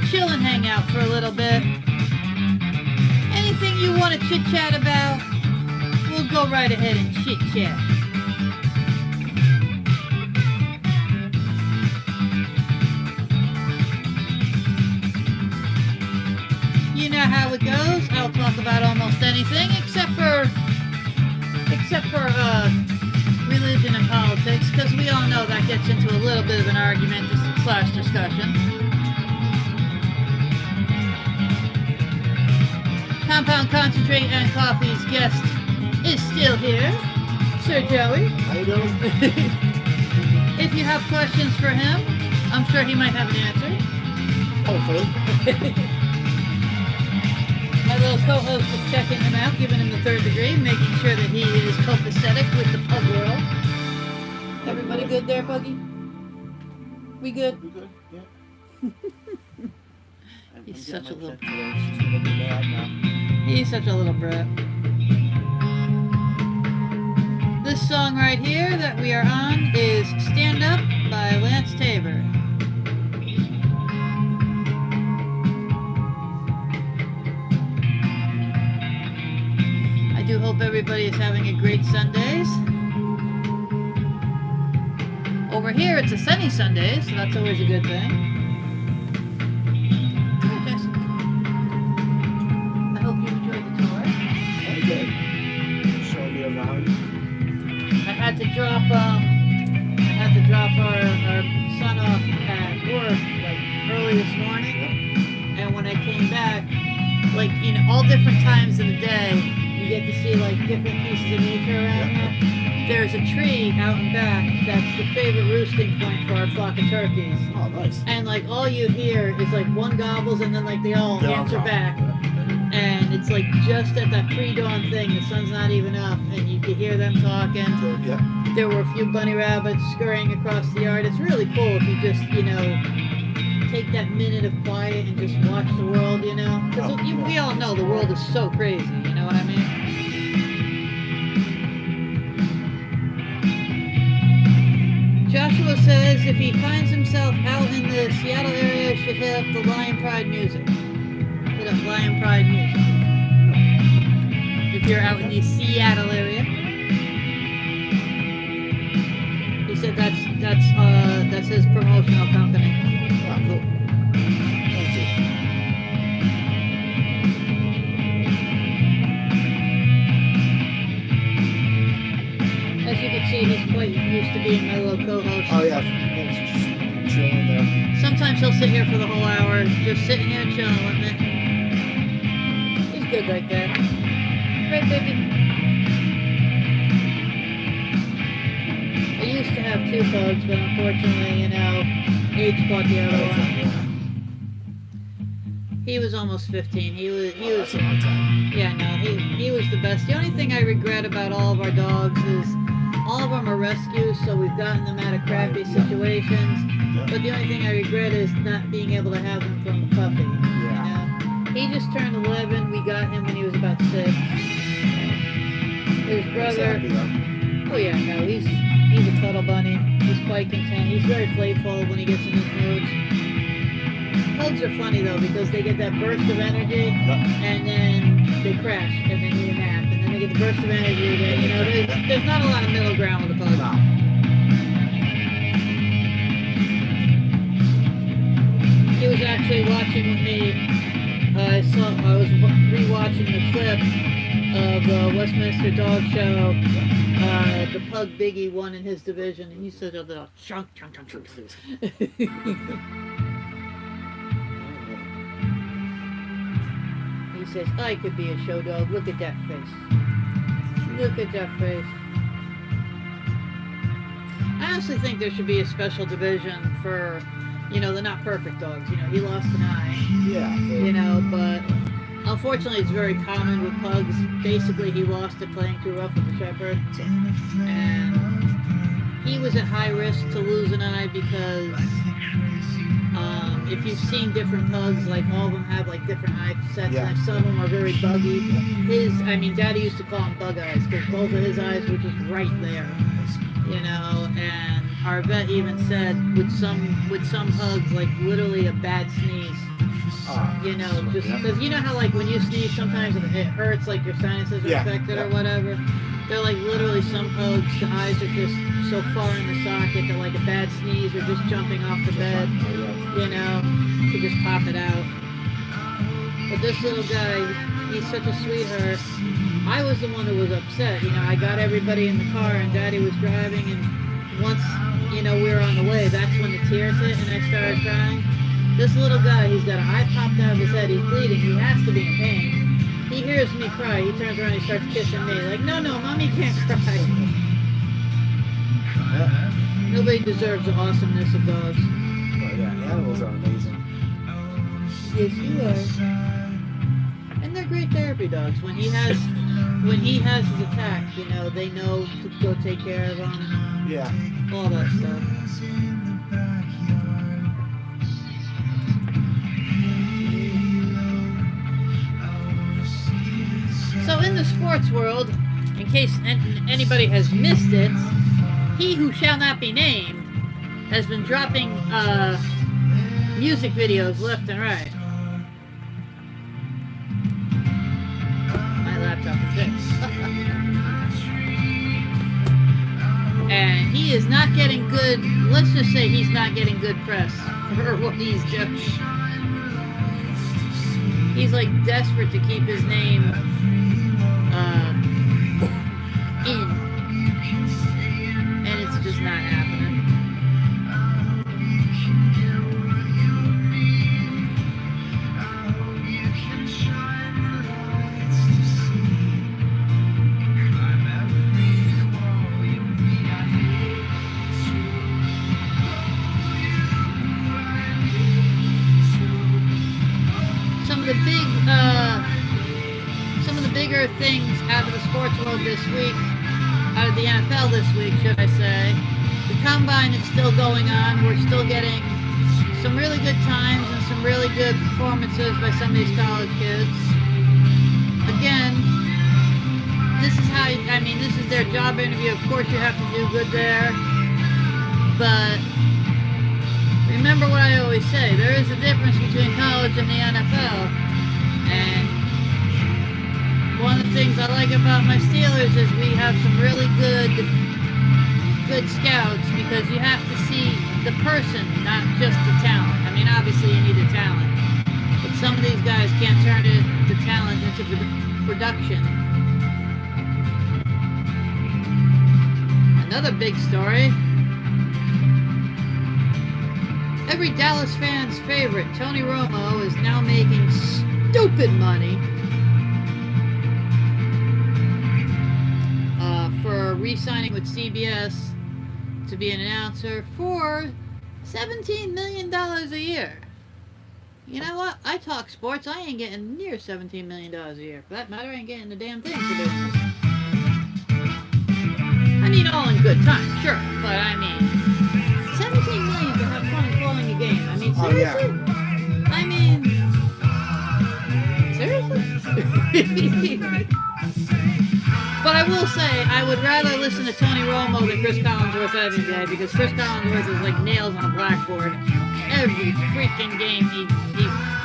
chill and hang out for a little bit. Anything you want to chit-chat about, we'll go right ahead and chit-chat. You know how it goes. I'll talk about almost anything except for religion and politics, because we all know that gets into a little bit of an argument slash discussion. Compound Concentrate and Coffee's guest is still here, Sir Joey. How you doing? If you have questions for him, I'm sure he might have an answer. Hopefully. My little co-host is checking him out, giving him the third degree, making sure that he is copacetic with the pug world. Everybody good there, Buggy? We good? We good? Yeah. He's such a little... She's gonna be mad now. He's such a little brat. This song right here that we are on is Stand Up by Lance Tabor. I do hope everybody is having a great SunDaze. Over here it's a sunny Sunday, so that's always a good thing. Hi, Jason. I hope you enjoyed the tour. Okay. Show me around. I had to drop our son off at work early this morning, and when I came back, all different times of the day, you get to see different pieces of nature around here. There's a tree out and back that's the favorite roosting point for our flock of turkeys. Oh, nice. And all you hear is one gobbles and then they all answer back. And it's just at that pre-dawn thing, the sun's not even up, and you can hear them talking. Yeah. There were a few bunny rabbits scurrying across the yard. It's really cool if you just, take that minute of quiet and just watch the world, Because we all know the world is so crazy, you know what I mean? Joshua says if he finds himself out in the Seattle area, should hit up the Lion Pride music. Hit up Lion Pride music. If you're out in the Seattle area. He said that's his promotional company. Ah, cool. Thank you. As you can see, he's quite used to being my little co-host. Oh, yeah. Just chilling there. Sometimes he'll sit here for the whole hour, just sitting here chilling with me. He's good like that. Right, baby? I used to have two pugs, but unfortunately, age caught the other one. He was almost 15. He was That's a long time. Yeah, no, he was the best. The only thing I regret about all of our dogs is all of them are rescues, so we've gotten them out of crappy situations. Yeah. But the only thing I regret is not being able to have them from the puppy. Yeah. He just turned 11. We got him when he was about 6. His brother. Oh yeah, no, he's a cuddle bunny. He's quite content. He's very playful when he gets in his moods. Pugs are funny though because they get that burst of energy and then they crash and they need a nap and then they get the burst of energy again. There's not a lot of middle ground with the pug. No. He was actually watching with me. I was rewatching the clip of the Westminster Dog Show. The pug Biggie won in his division, and he's such a little chunk. says, I could be a show dog. Look at that face. Look at that face. I honestly think there should be a special division for, you know, the not perfect dogs. You know, he lost an eye. Yeah. You know, but unfortunately it's very common with pugs. Basically, he lost it playing too rough with the shepherd. And he was at high risk to lose an eye because if you've seen different pugs, like all of them have like different eye sets, and some of them are very buggy. Daddy used to call them bug eyes because both of his eyes were just right there, you know. And our vet even said with some pugs, like literally a bad sneeze, you know, just because you know how like when you sneeze sometimes it hurts, like your sinuses are affected or whatever. They're like literally some pugs, the eyes are just so far in the socket that like a bad sneeze or just jumping off the bed, you know, to just pop it out. But this little guy, he's such a sweetheart. I was the one who was upset, you know. I got everybody in the car and Daddy was driving, and once, you know, we were on the way, that's when the tears hit and I started crying. This little guy, he's got an eye popped out of his head, he's bleeding, he has to be in pain. He hears me cry, he turns around and he starts kissing me, like, no, mommy can't cry. Nobody deserves the awesomeness of dogs. Oh, yeah, animals are amazing. Yes, you are. And they're great therapy dogs. When he has his attack, you know, they know to go take care of him. Yeah. All that stuff. So in the sports world, in case anybody has missed it, he who shall not be named has been dropping music videos left and right. My laptop is fixed. And he is not getting good, let's just say he's not getting good press for what he's doing. He's like desperate to keep his name in. And it's just not happening. Some of the bigger things out of the sports world this week, out of the NFL this week, should I say. The Combine is still going on. We're still getting some really good times and some really good performances by some of these college kids. Again, this is their job interview. Of course you have to do good there. But remember what I always say, there is a difference between college and the NFL. And one of the things I like about my Steelers is we have some really good scouts, because you have to see the person, not just the talent. I mean, obviously you need the talent, but some of these guys can't turn the talent into production. Another big story. Every Dallas fan's favorite, Tony Romo, is now making stupid money for re-signing with CBS to be an announcer for $17 million a year. You know what? I talk sports. I ain't getting near $17 million a year. For that matter, I ain't getting a damn thing for doing this. I mean, all in good time, sure. But I mean, $17 million to have fun calling a game. I mean, seriously? Oh, yeah. I mean, seriously? But I will say, I would rather listen to Tony Romo than Chris Collinsworth every day, because Chris Collinsworth is like nails on a blackboard. Every freaking game he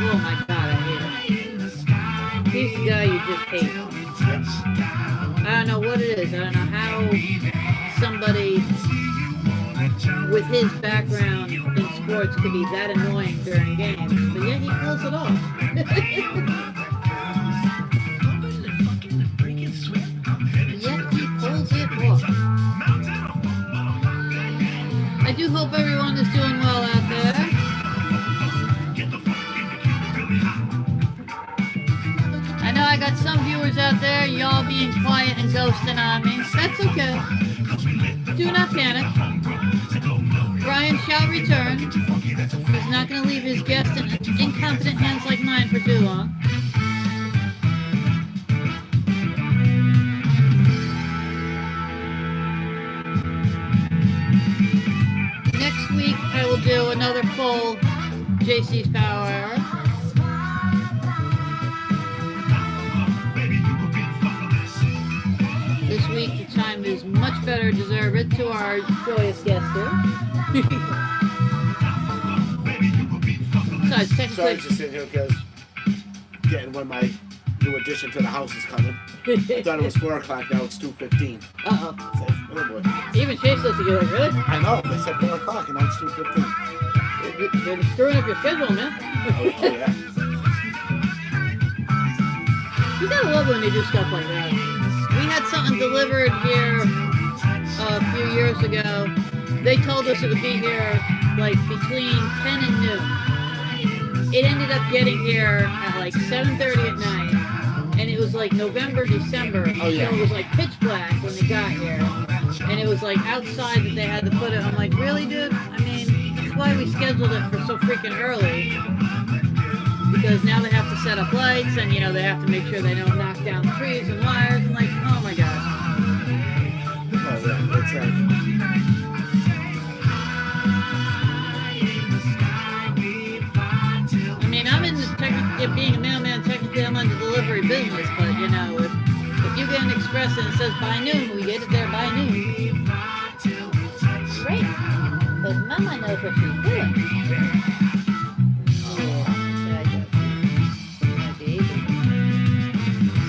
oh my god, I hate him. He's the guy you just hate. I don't know what it is. I don't know how somebody with his background in sports could be that annoying during games, but yet he pulls it off. I do hope everyone is doing well out there. listeners out there, y'all being quiet and ghosting on me. That's okay. Do not panic. Brian shall return. He's not going to leave his guest in incompetent hands like mine for too long. Next week, I will do another full JC's Power Hour. This week, the time is much better deserved to our joyous guest here. Besides, Sorry, technically, just sitting here because getting when my new addition to the house is coming. I thought it was 4 o'clock, now it's 2:15. uh-oh. Oh boy. Even Chase looks at you like, really? I know, they said 4 o'clock and now it's 2:15. They're just screwing up your schedule, man. Oh yeah. You gotta love when they do stuff like that. We had something delivered here a few years ago. They told us it would be here like between 10 and noon. It ended up getting here at like 7:30 at night. And it was like November, December. Oh, yeah. So it was like pitch black when they got here. And it was like outside that they had to put it. I'm like, really, dude? I mean, that's why we scheduled it for so freaking early. Because now they have to set up lights and, you know, they have to make sure they don't knock down trees and wires. And like, oh my gosh. Oh yeah, it's like... I mean, I'm in the being a mailman, technically I'm in the delivery business, but you know, if you get an express and it says by noon, we get it there by noon. Great, because Mama knows what she's doing. Oh, my baby.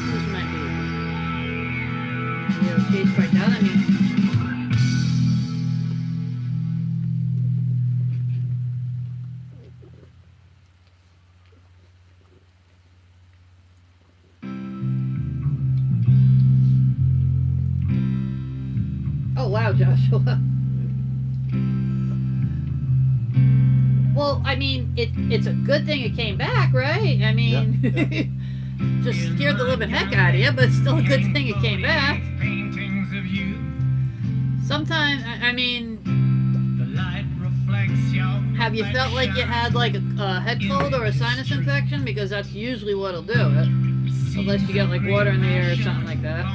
Who's my baby? You'll chase right down on me. Oh wow, Joshua. Well, I mean, it's a good thing it came back, right? I mean, Yeah. just scared the living heck out of you, but it's still a good thing it came back. Sometimes, I mean, have you felt like you had like a head cold or a sinus infection? Because that's usually what'll do it. Unless you get like water in the air or something like that.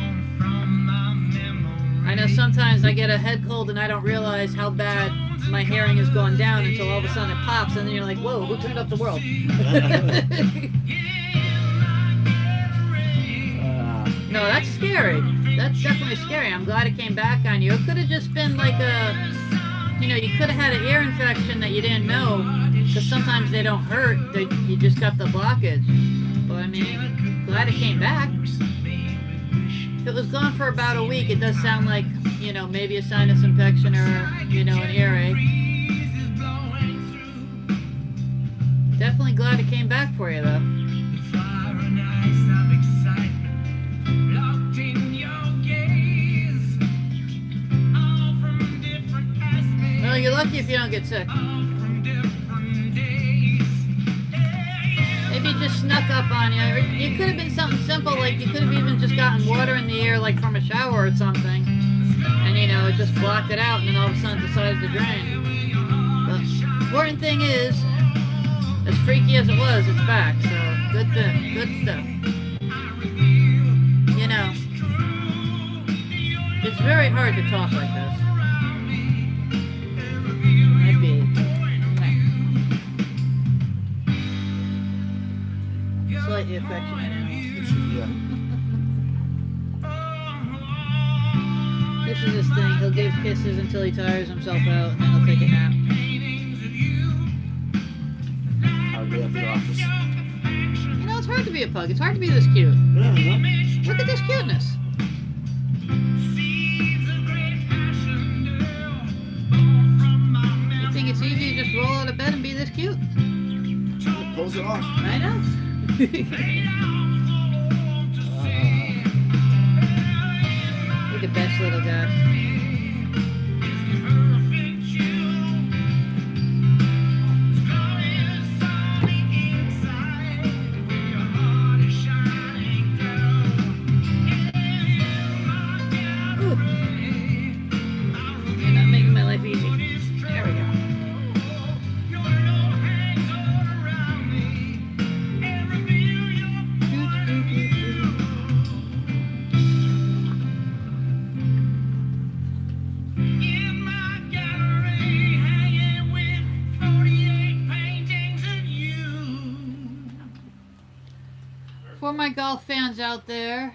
I know sometimes I get a head cold and I don't realize how bad my hearing has gone down until all of a sudden it pops and then you're like, whoa, who turned up the world? No, that's scary. That's definitely scary. I'm glad it came back on you. It could have just been like you could have had an ear infection that you didn't know, because sometimes they don't hurt. You just got the blockage. But I mean, glad it came back. If it was gone for about a week, it does sound like, you know, maybe a sinus infection or, you know, an earache. Definitely glad it came back for you, though. Well, you're lucky if you don't get sick. Maybe it just snuck up on you. Or it could have been something simple, like you could have even just gotten water in the air, like from a shower or something. And, you know, it just blocked it out and then all of a sudden decided to drain. But the important thing is, as freaky as it was, it's back. So, good thing. Good stuff. You know, it's very hard to talk like this. Might be. Slightly affectionate. Yeah. This is his thing. He'll give kisses until he tires himself out, and then he'll take a nap. I'll be at the office. You know, it's hard to be a pug. It's hard to be this cute. Yeah, yeah. Look at this cuteness. You think it's easy to just roll out of bed and be this cute? It pulls it off. I know. You're the best little guy. for my golf fans out there,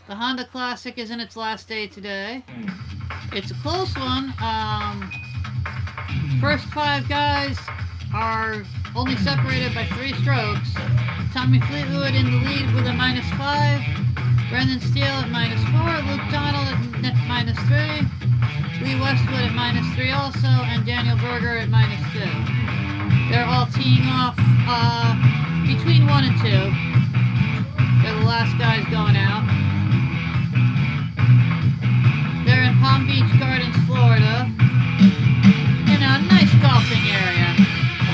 the Honda Classic is in its last day today. It's a close one. First 5 guys are only separated by 3 strokes. Tommy Fleetwood in the lead with a -5. Brendan Steele at -4. Luke Donald at -3. Lee Westwood at -3 also. And Daniel Berger at -2. They're all teeing off between 1 and 2. They're the last guys going out. They're in Palm Beach Gardens, Florida. In a nice golfing area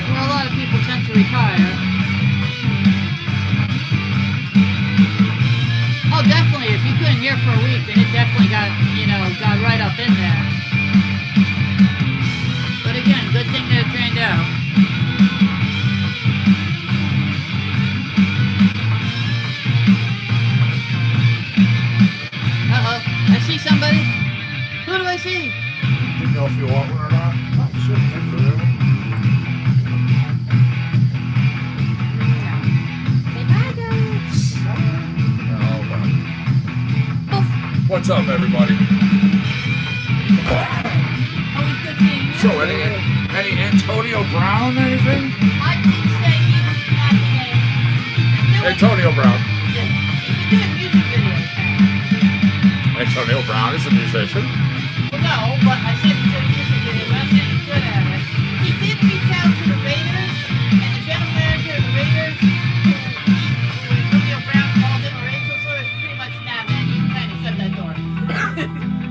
where a lot of people tend to retire. Oh, definitely. If you couldn't hear for a week, then it definitely got right up in there. But again, good thing they're trained out. Uh-oh. I see somebody. Who do I see? You know if you want one or not? Oh, sure. What's up, everybody? Always good seeing you. So, any Antonio Brown, anything? I did say he was not today. Antonio Brown. He's doing music videos now. Antonio Brown is a musician. Well, no, but I said he's doing music videos. I said he's good at it. He did reach out to the Raiders, and the general manager of the Raiders, when Antonio Brown called him a racial slur, is pretty much nah, man. You kind of shut that door.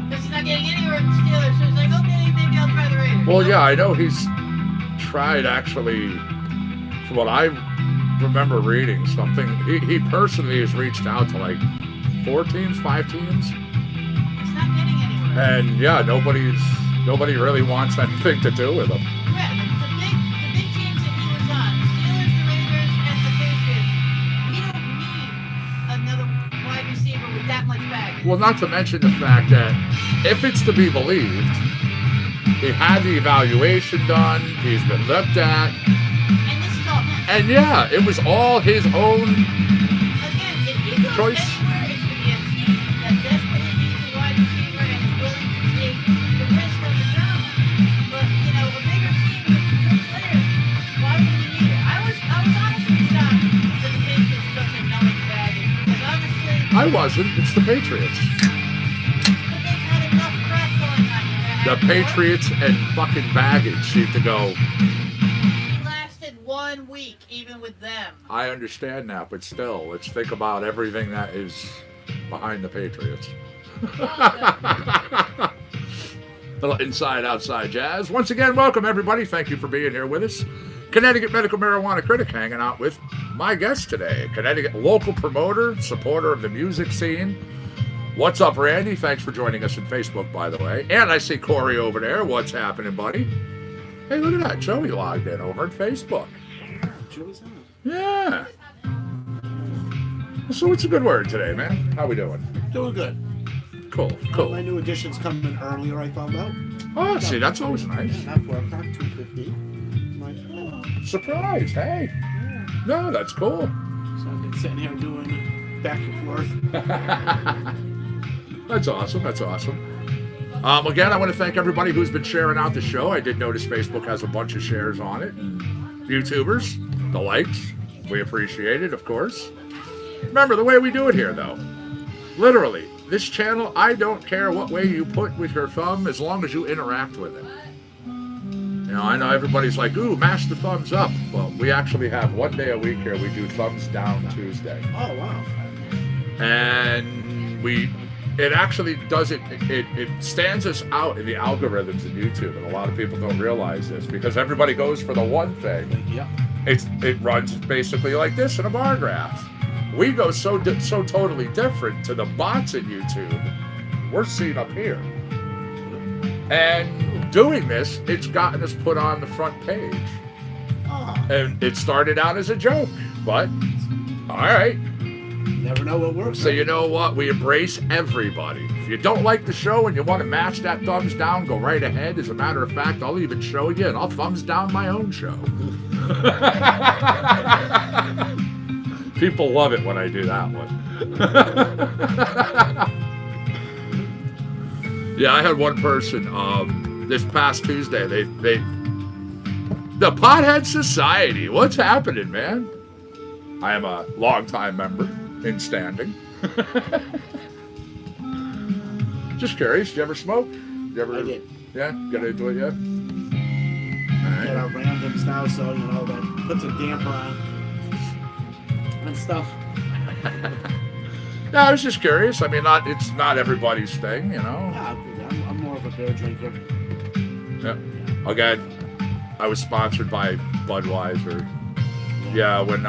Because he's not getting anywhere with the Steelers, so he's like, okay, maybe I'll try the Raiders. Well, yeah, I know he's tried actually, from what I remember reading something, he personally has reached out to like 4 teams, 5 teams. He's not getting anywhere. And yeah, nobody really wants anything to do with him. Yeah, the big teams that he was on, the Steelers, the Raiders, and the Patriots, we don't need another wide receiver with that much baggage. Well, not to mention the fact that if it's to be believed, he had the evaluation done, he's been looked at, And this is all him. and yeah, it was all his own Again, if he goes choice. anywhere, it's to be a team that desperately needs a wide receiver and is willing to take the risk of the drama. But, a bigger team with good players, why would we need it? I was honestly shocked that the Patriots took him knowing the baggage. Because honestly, I wasn't, it's the Patriots. but they've had enough crap going on here. The Patriots and fucking baggage seem to go, He lasted 1 week, even with them. I understand that, but still, let's think about everything that is behind the Patriots. Little inside outside jazz. Once again, welcome everybody. Thank you for being here with us. Connecticut Medical Marijuana Critic hanging out with my guest today. Connecticut local promoter, supporter of the music scene. What's up, Randy? Thanks for joining us on Facebook, by the way. And I see Corey over there. What's happening, buddy? Hey, look at that. Joey logged in over on Facebook. Joey's on. Yeah. So what's a good word today, man? How we doing? Doing good. Cool, cool. My new edition's coming earlier, I found out. Oh, see, that's always nice. Not 4 o'clock, 2:15. I'm like, oh. Surprise, hey. Yeah. No, that's cool. So I've been sitting here doing back and forth. That's awesome, that's awesome. Again, I want to thank everybody who's been sharing out the show. I did notice Facebook has a bunch of shares on it. YouTubers, the likes, we appreciate it, of course. Remember, the way we do it here, though, literally, this channel, I don't care what way you put with your thumb as long as you interact with it. I know everybody's like, ooh, mash the thumbs up. Well, we actually have 1 day a week here. We do Thumbs Down Tuesday. Oh, wow. And it actually does it stands us out in the algorithms in YouTube, and a lot of people don't realize this because everybody goes for the one thing. Yeah. It runs basically like this in a bar graph. We go so totally different to the bots in YouTube. We're seen up here. And doing this, it's gotten us put on the front page. Oh. And it started out as a joke, but all right. Never know what works. So you know what? We embrace everybody. If you don't like the show and you want to match that thumbs down, go right ahead. As a matter of fact, I'll even show you, and I'll thumbs down my own show. People love it when I do that one. Yeah, I had one person this past Tuesday. The Pothead Society. What's happening, man? I am a longtime member in standing. Just curious. Did you ever smoke? I did. Yeah, get into it yet? Get our randoms now, so that puts a damper on and stuff. No, I was just curious. I mean, it's not everybody's thing, Yeah, I'm more of a beer drinker. Yeah. Again, I was sponsored by Budweiser. Yeah, when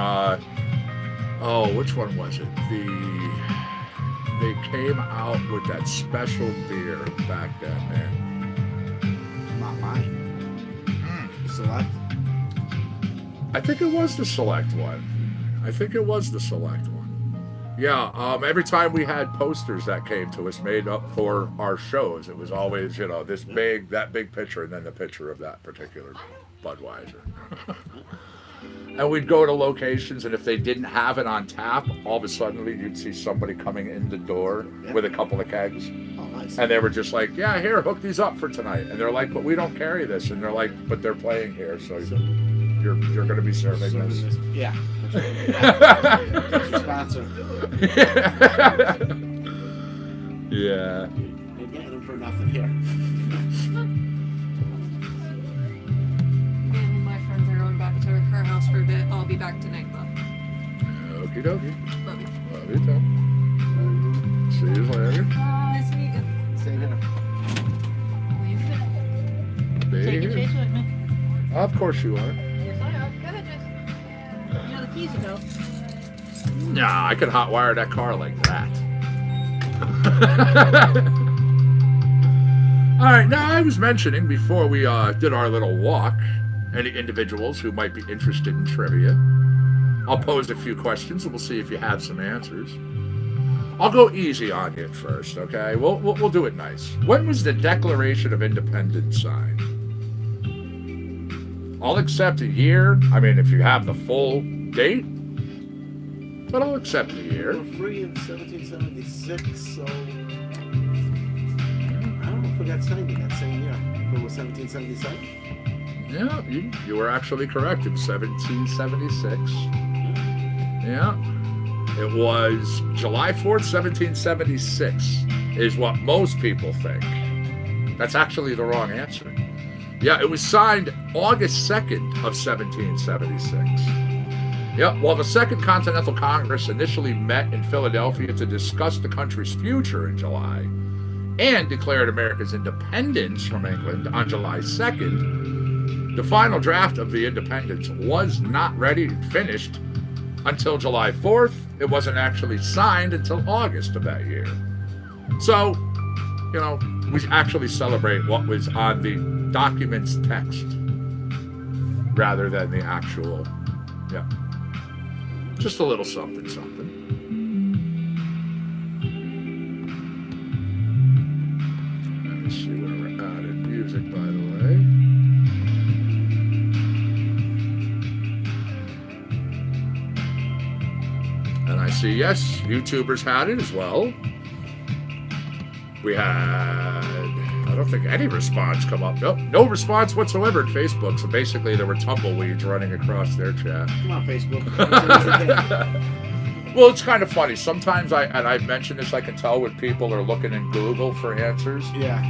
which one was it? They came out with that special beer back then, man. Not mine. Select. I think it was the Select one. Yeah, every time we had posters that came to us made up for our shows, it was always, that big picture and then the picture of that particular Budweiser. And we'd go to locations, and if they didn't have it on tap, all of a sudden you'd see somebody coming in the door with a couple of kegs. Oh, nice. And they were just like, yeah, here, hook these up for tonight. And they're like, but we don't carry this. And they're like, but they're playing here, so you're going to be serving this. Yeah. That's your sponsor. Yeah. You're getting them for nothing here. My friends are going back to her house for a bit. I'll be back tonight, though. Okie dokie. Love you. Love you, Tom. See you later. Nice to meet you. Stay dinner. Take your chase with me. Of course you are. Yes, I am. Go ahead, Jason. You know the keys ago. Nah, I could hotwire that car like that. All right, now I was mentioning before we did our little walk, any individuals who might be interested in trivia. I'll pose a few questions and we'll see if you have some answers. I'll go easy on you at first, okay? We'll do it nice. When was the Declaration of Independence signed? I'll accept a year. I mean, if you have the full date, but I'll accept a year. We're free in 1776, so I don't know if we got signed in that same year. If it was 1777. Yeah, you were actually correct. In 1776. Yeah. It was July 4th, 1776 is what most people think. That's actually the wrong answer. Yeah, it was signed August 2nd of 1776. Yep, while the Second Continental Congress initially met in Philadelphia to discuss the country's future in July and declared America's independence from England on July 2nd, the final draft of the independence was not ready and finished until July 4th. It wasn't actually signed until August of that year. So, we actually celebrate what was on the document's text rather than the actual, just a little something. Let me see where we're at in music, by the way. And I see, yes, YouTubers had it as well. We had, I don't think any response come up. Nope, no response whatsoever at Facebook. So basically there were tumbleweeds running across their chat. Come on, Facebook. Well, it's kind of funny. Sometimes I've mentioned this, I can tell when people are looking in Google for answers. Yeah.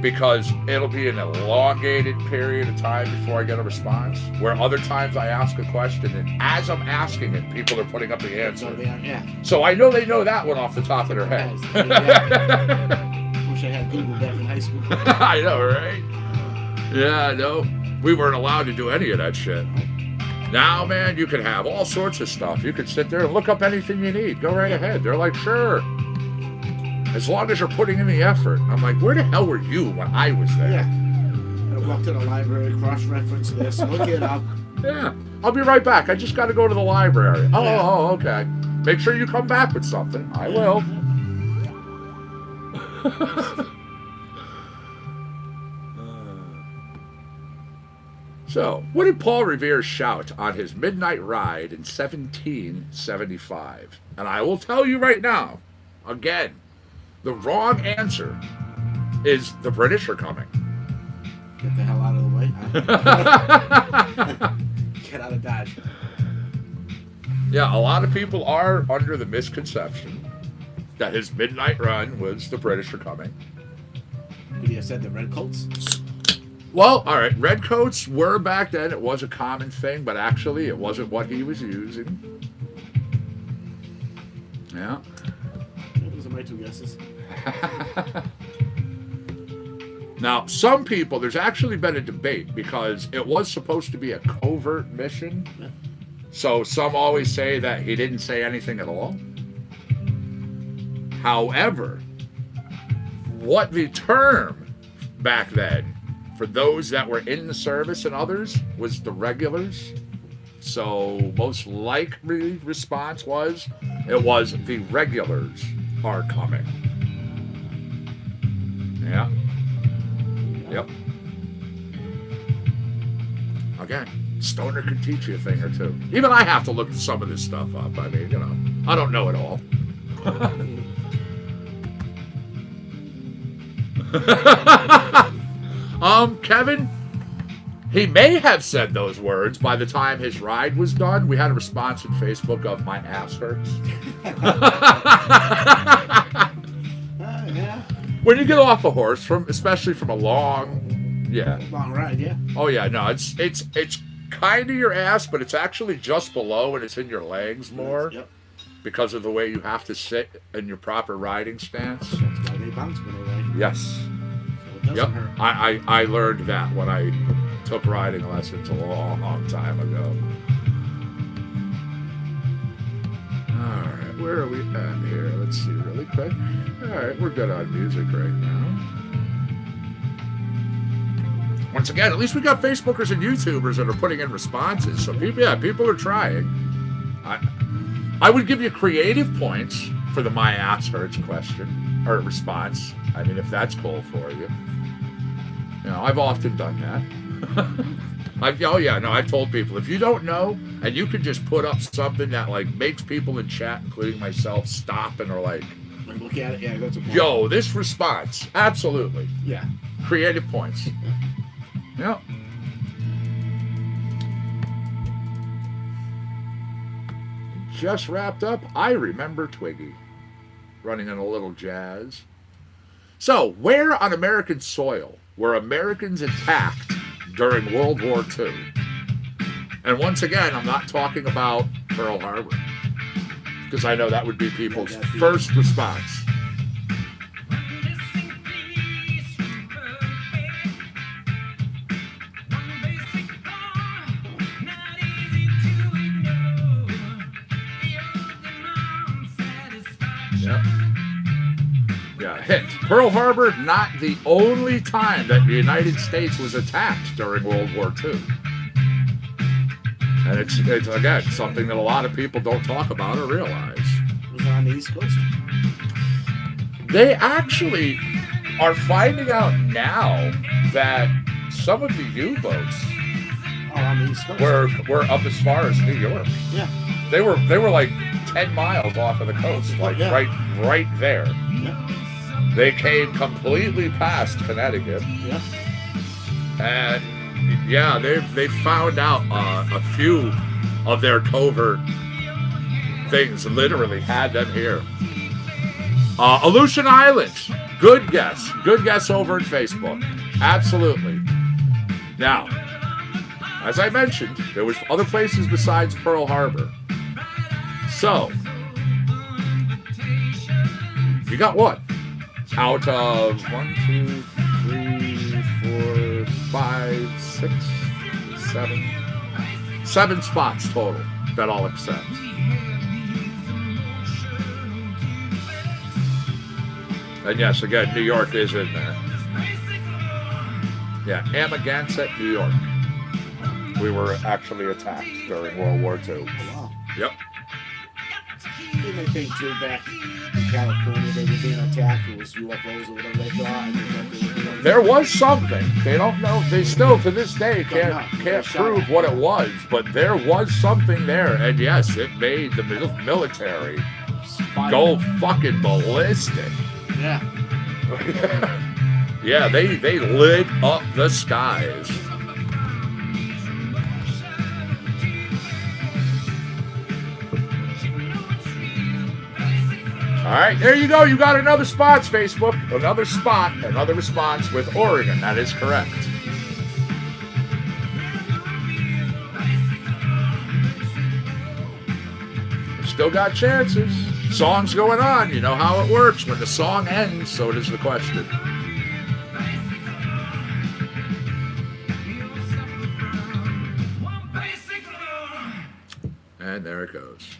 Because it'll be an elongated period of time before I get a response. Where other times I ask a question, and as I'm asking it, people are putting up the answer. Yeah. So I know they know that one off the top of their head. Wish I had Google back in high school. I know, right? Yeah, no. We weren't allowed to do any of that shit. Now, man, you can have all sorts of stuff. You can sit there and look up anything you need. Go right ahead. They're like, sure. As long as you're putting in the effort. I'm like, where the hell were you when I was there? Yeah. I walked to the library, cross-reference this, look it up. Yeah. I'll be right back. I just got to go to the library. Oh, okay. Make sure you come back with something. I will. So, what did Paul Revere shout on his midnight ride in 1775? And I will tell you right now, again, the wrong answer is the British are coming. Get the hell out of the way. Get out of Dodge. Yeah, a lot of people are under the misconception that his midnight run was the British are coming. Could he have said the Redcoats? Well, all right, redcoats were back then. It was a common thing, but actually it wasn't what he was using. Yeah. Those are my two guesses. Now, some people, there's actually been a debate because it was supposed to be a covert mission. So some always say that he didn't say anything at all. However, what the term back then for those that were in the service and others was the regulars. So most likely response was, it was the regulars are coming. Yeah. Yep. Again, Stoner could teach you a thing or two. Even I have to look some of this stuff up. I mean, you know, I don't know it all. Kevin, he may have said those words by the time his ride was done. We had a response on Facebook of my ass hurts. Yeah. When you get off a horse, especially from a long ride, yeah. Oh yeah, no, it's kind of your ass, but it's actually just below and it's in your legs more. Yep. Because of the way you have to sit in your proper riding stance. That's why they bounce when they ride. Yes. So it doesn't hurt. I learned that when I took riding lessons a long time ago. Alright, where are we at here? Let's see really quick. Alright, we're good on music right now. Once again, at least we got Facebookers and YouTubers that are putting in responses. So people are trying. I would give you creative points for the my ass hurts question or response. I mean, if that's cool for you. You know, I've often done that. I've told people, if you don't know and you can just put up something that like makes people in chat, including myself, stop and are like, look at it, yeah, that's a point. Yo, this response, absolutely. Yeah. Creative points. Yep. Just wrapped up. I remember Twiggy running in a little jazz. So, where on American soil were Americans attacked during World War II? And once again, I'm not talking about Pearl Harbor, because I know that would be people's first response. Yep. Yeah, hit. Pearl Harbor, not the only time that the United States was attacked during World War II. And it's again, something that a lot of people don't talk about or realize. Was it on the East Coast? They actually are finding out now that some of the U-boats on the East Coast were up as far as New York. Yeah. They were like 10 miles off of the coast, like right there. Yeah. They came completely past Connecticut. Yeah. And yeah, they've found out a few of their covert things. Literally had them here. Aleutian Islands. Good guess. Good guess over at Facebook. Absolutely. Now, as I mentioned, there was other places besides Pearl Harbor. So, you got what? Out of 1, 2, 3, 4, 5, 6, 7. 7 spots total that I'll accept. And yes, again, New York is in there. Yeah, Amagansett, New York. We were actually attacked during World War II. Oh, wow. Yep. You may think too, back in California, they were being attacked. It was UFOs or whatever they thought, and they thought they were being there was something. They don't know. They still to this day Don't know. can't prove what it was, but there was something there, and yes, it made the military go fucking ballistic. Yeah. Yeah, they lit up the skies. All right, there you go. You got another spot, Facebook. Another spot, another response with Oregon. That is correct. Still got chances. Song's going on. You know how it works. When the song ends, so does the question. And there it goes.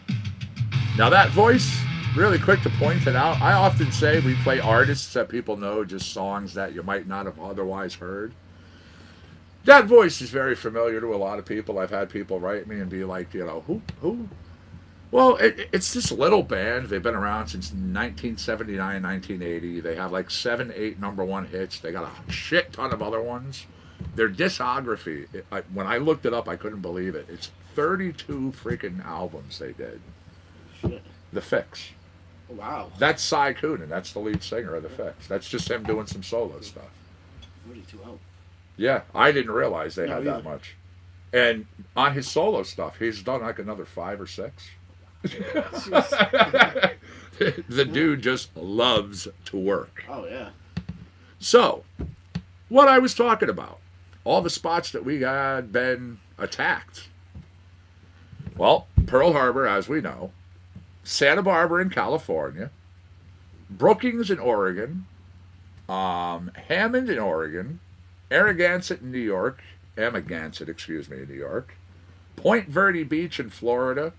Now that voice, really quick to point it out, I often say we play artists that people know, just songs that you might not have otherwise heard. That voice is very familiar to a lot of people. I've had people write me and be like, you know, who? Well, it's this little band. They've been around since 1979, 1980. They have like 7, 8 number one hits. They got a shit ton of other ones. Their discography, when I looked it up, I couldn't believe it. It's 32 freaking albums they did. Shit. The Fix. Wow. That's Cy Coonan. That's the lead singer of The Fix. That's just him doing some solo stuff. 42 out. Yeah, I didn't realize they No, had either. that much. And on his solo stuff, he's done like another 5 or 6. The dude just loves to work. Oh, yeah. So, what I was talking about, all the spots that we had been attacked. Well, Pearl Harbor, as we know, Santa Barbara in California, Brookings in Oregon, Hammond in Oregon, Amagansett in New York, in New York, Point Verde Beach in Florida,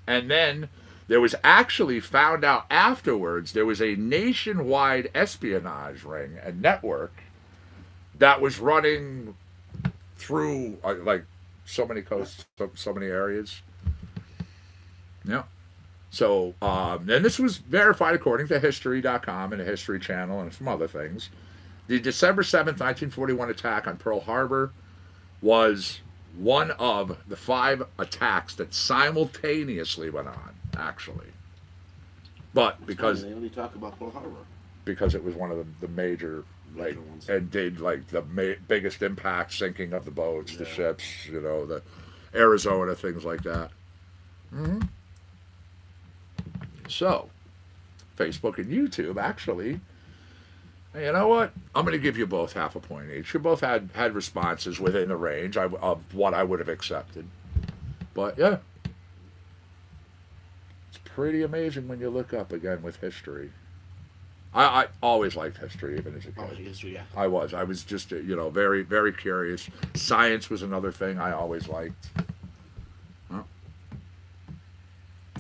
and then there was actually found out afterwards there was a nationwide espionage ring and network that was running through like so many coasts, so many areas. Yeah. So, and this was verified according to History.com and the History Channel and some other things. The December 7th, 1941 attack on Pearl Harbor was one of the 5 attacks that simultaneously went on, actually. But because they only talk about Pearl Harbor. Because it was one of the major, like, Major ones. and did like the biggest impact, sinking of the boats, the Yeah. ships, you know, the Arizona, things like that. Mm-hmm. So, Facebook and YouTube actually. You know what? I'm going to give you both half a point each. You both had responses within the range of what I would have accepted. But yeah, it's pretty amazing when you look up again with history. I always liked history, even as a kid. Oh, history, yeah. I was just, very, very curious. Science was another thing I always liked. Huh.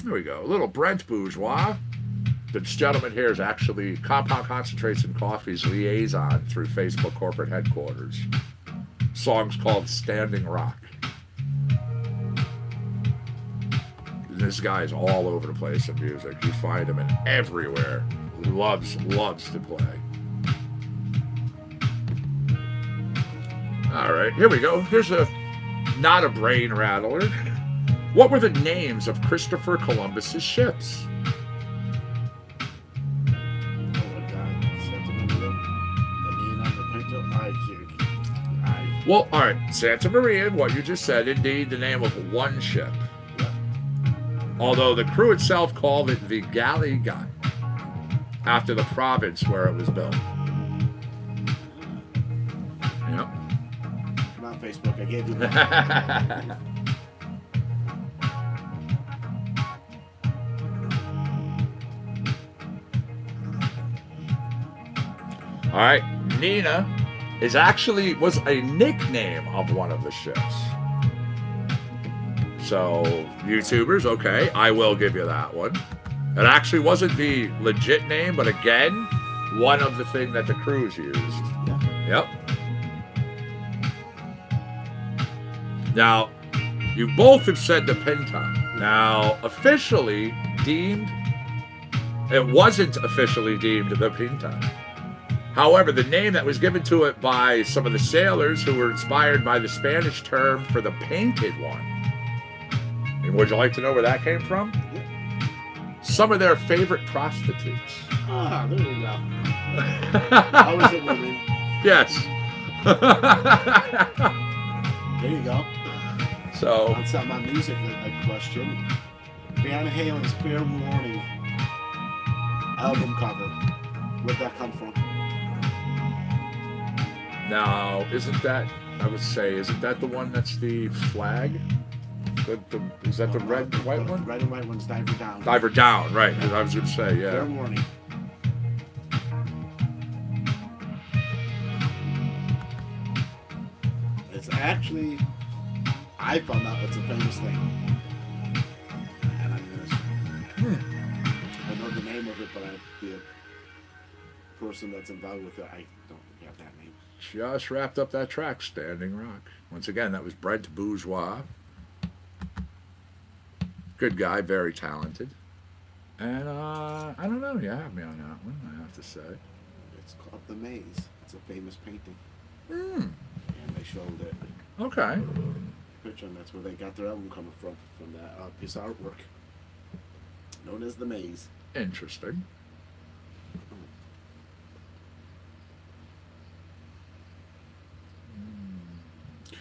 There we go. A little Brent Bourgeois. This gentleman here is actually Compound Concentrates and Coffee's liaison through Facebook corporate headquarters. Song's called Standing Rock. This guy's all over the place in music. You find him in everywhere. Loves to play. All right, here we go. Here's not a brain rattler. What were the names of Christopher Columbus's ships? Well, all right, Santa Maria, what you just said, indeed the name of one ship. Although the crew itself called it the Galligan, after the province where it was built. Yep. Come on, Facebook, I gave you one. All right, Nina was a nickname of one of the ships. So, YouTubers, okay, I will give you that one. It actually wasn't the legit name, but again, one of the thing that the crews used. Yep. Now, you both have said the Pinta. Now, it wasn't officially deemed the Pinta. However, the name that was given to it by some of the sailors who were inspired by the Spanish term for the painted one. And would you like to know where that came from? Yeah. Some of their favorite prostitutes. Ah, there you go. Always a woman. Yes. There you go. So, On something on music, a question. Van Halen's Fair Warning album cover. Where'd that come from? now, isn't that, I would say, isn't that the one that's the flag? Is that the red and white one? Red and white one's Diver Down. Diver Down, right. I was going to say, Fair yeah. Warning. It's actually, I found out it's a famous thing. And I'm gonna, I know the name of it, but the person that's involved with it, I don't have that name. Just wrapped up that track, Standing Rock. Once again, that was Brent Bourgeois. Good guy, very talented. And I don't know, you have me on that one, I have to say. It's called The Maze. It's a famous painting. Hmm. And they showed it. Okay. Picture, and that's where they got their album coming from that piece of artwork. Known as The Maze. Interesting. Okay,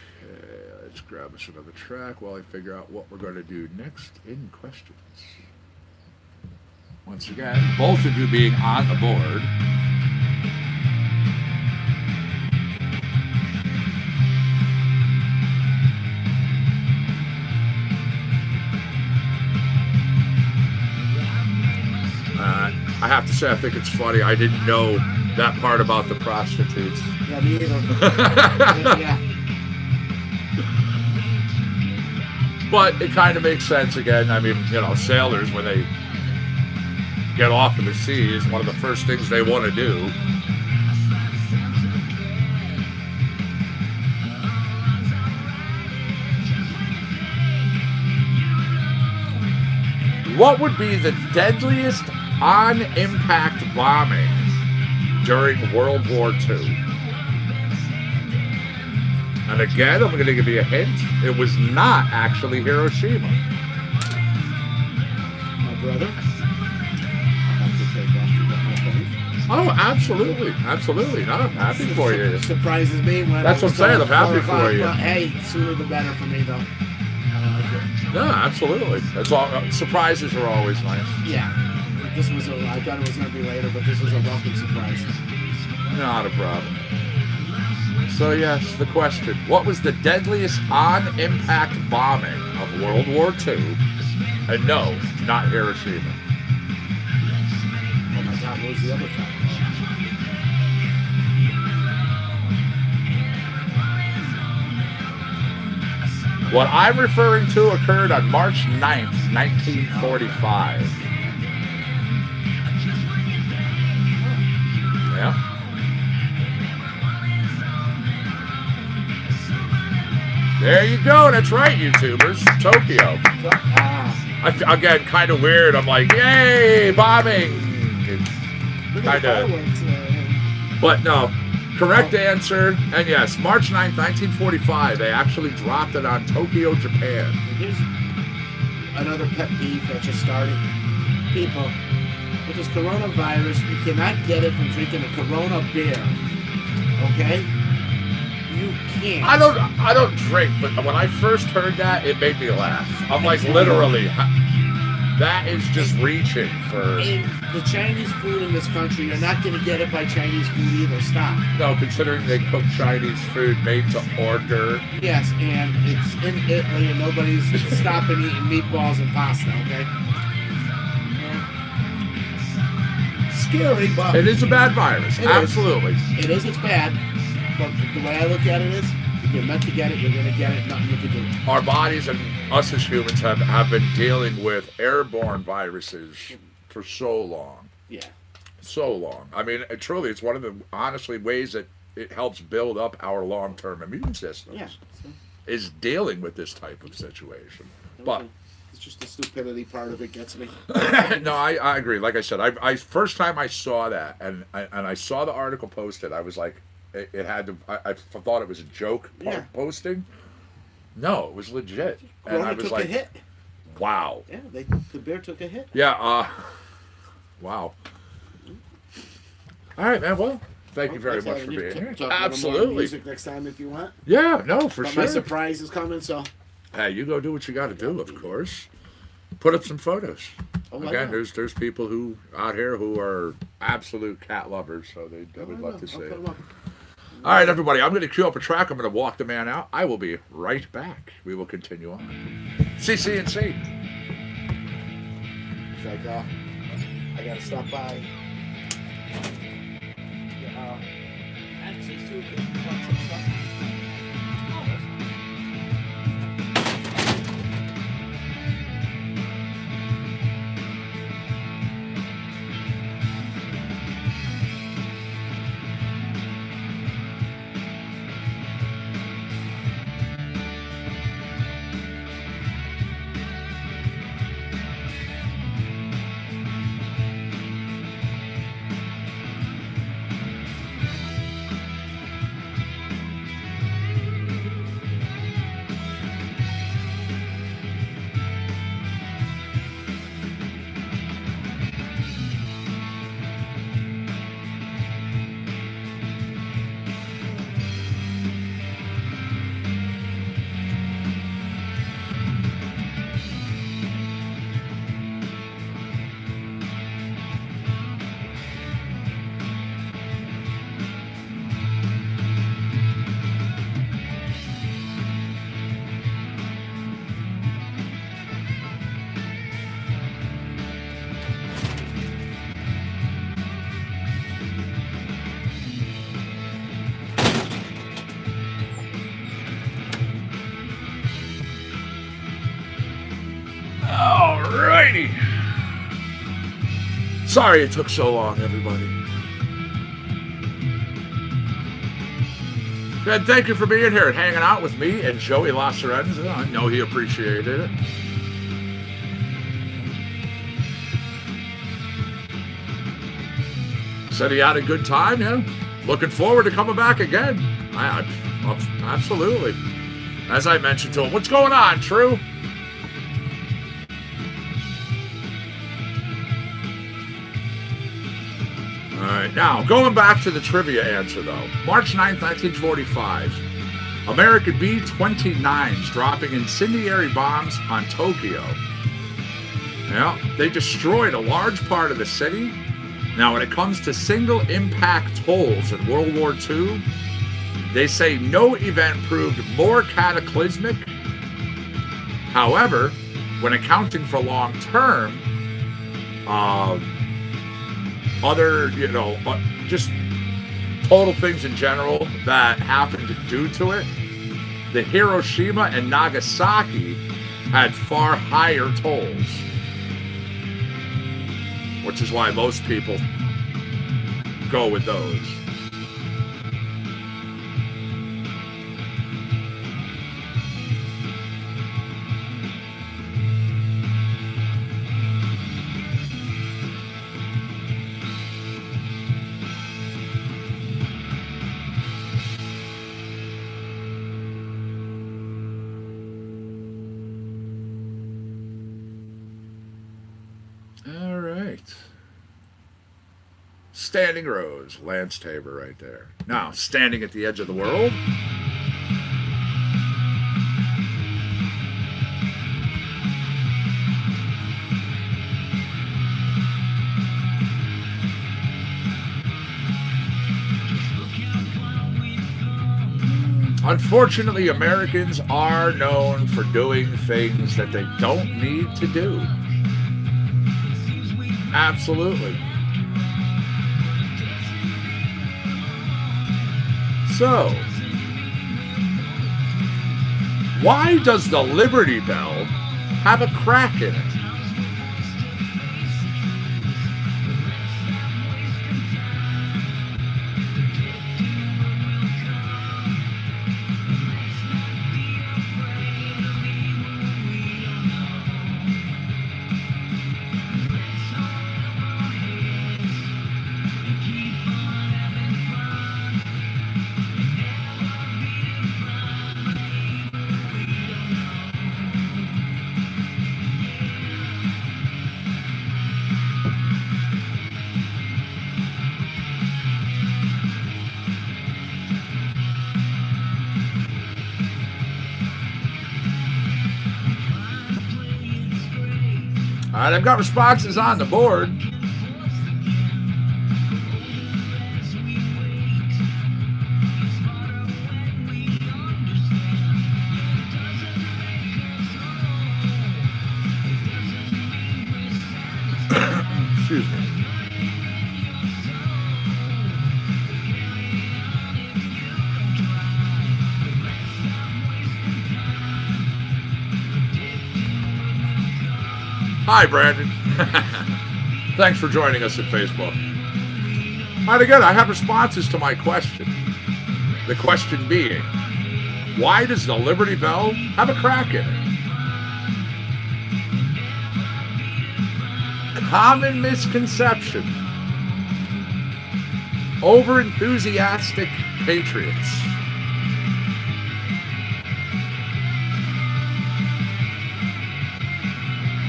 let's grab us another track while I figure out what we're going to do next in questions. Once again, both of you being on the board. I have to say, I think it's funny. I didn't know that part about the prostitutes. Yeah, me either. Yeah. But it kind of makes sense again. I mean, you know, sailors, when they get off of the seas, one of the first things they want to do what would be the deadliest on-impact bombing during World War II? And again, I'm going to give you a hint. It was not actually Hiroshima. My brother. I have to take after my phone. Oh, absolutely. Absolutely. No, I'm happy for you. Surprises me when That's what I'm saying. I'm happy for you. But hey, sooner the better for me, though. No, absolutely. That's all. Surprises are always nice. Yeah. This was I thought it was going to be later, but this was a welcome surprise. Not a problem. So yes, the question. What was the deadliest on-impact bombing of World War II? And no, not Hiroshima. Oh my God, what was the other time? What I'm referring to occurred on March 9th, 1945. Yeah. There you go. That's right, YouTubers. Tokyo. Again, kind of weird. I'm like, yay, bombing. Look at the fireworks. But no, correct answer. And yes, March 9th, 1945. They actually dropped it on Tokyo, Japan. Here's another pet peeve that just started. People, with this coronavirus, you cannot get it from drinking a Corona beer. Okay? You can't. I don't drink, but when I first heard that, it made me laugh. I'm like, literally, that is just reaching for. And the Chinese food in this country, you're not going to get it by Chinese food either. Stop. No, considering they cook Chinese food made to order. Yes, and it's in Italy, and nobody's stopping eating meatballs and pasta. Okay. Scary, but It is a bad virus. It is. Absolutely. It is. It's bad. But the way I look at it is, if you're meant to get it, you're going to get it. Nothing you can do. Our bodies and us as humans have been dealing with airborne viruses for so long. Yeah. So long. I mean, truly, it's one of the, honestly, ways that it helps build up our long-term immune systems. Yeah. So, Is dealing with this type of situation. But It's just the stupidity part of it gets me. No, I agree. Like I said, I first time I saw that and I saw the article posted, I was like, it had to. I thought it was a joke posting. No, it was legit, and Corona I was took like, a hit. wow. Yeah, the bear took a hit. Yeah. Wow. All right, man. Well, thank you very much for being here. Absolutely. Music next time if you want. Yeah. No, for But sure. my surprise is coming, so. Hey, you go do what you got to do, of course. Put up some photos. Oh, Again, there's people who out here who are absolute cat lovers, so they would love to see it. All right, everybody, I'm going to cue up a track. I'm going to walk the man out. I will be right back. We will continue on. CC&C. It's like, I got to stop by. Access to stuff. Alrighty. Sorry it took so long, everybody. And thank you for being here and hanging out with me and Joey Lacerenza. I know he appreciated it. Said he had a good time, yeah. Looking forward to coming back again. Absolutely. As I mentioned to him, what's going on, True? All right, now, going back to the trivia answer, though. March 9th, 1945. American B-29s dropping incendiary bombs on Tokyo. Yeah, they destroyed a large part of the city. Now, when it comes to single-impact holes in World War II, they say no event proved more cataclysmic. However, when accounting for long-term, other, just total things in general that happened due to it, the Hiroshima and Nagasaki had far higher tolls, which is why most people go with those. All right. Standing rows, Lance Tabor right there. Now, standing at the edge of the world. Unfortunately, Americans are known for doing things that they don't need to do. Absolutely. So, why does the Liberty Bell have a crack in it? right, I've got responses on the board. Excuse me. Hi, Brandon. Thanks for joining us at Facebook. All right, again, I have responses to my question. The question being, why does the Liberty Bell have a crack in it? Common misconception. Over-enthusiastic patriots.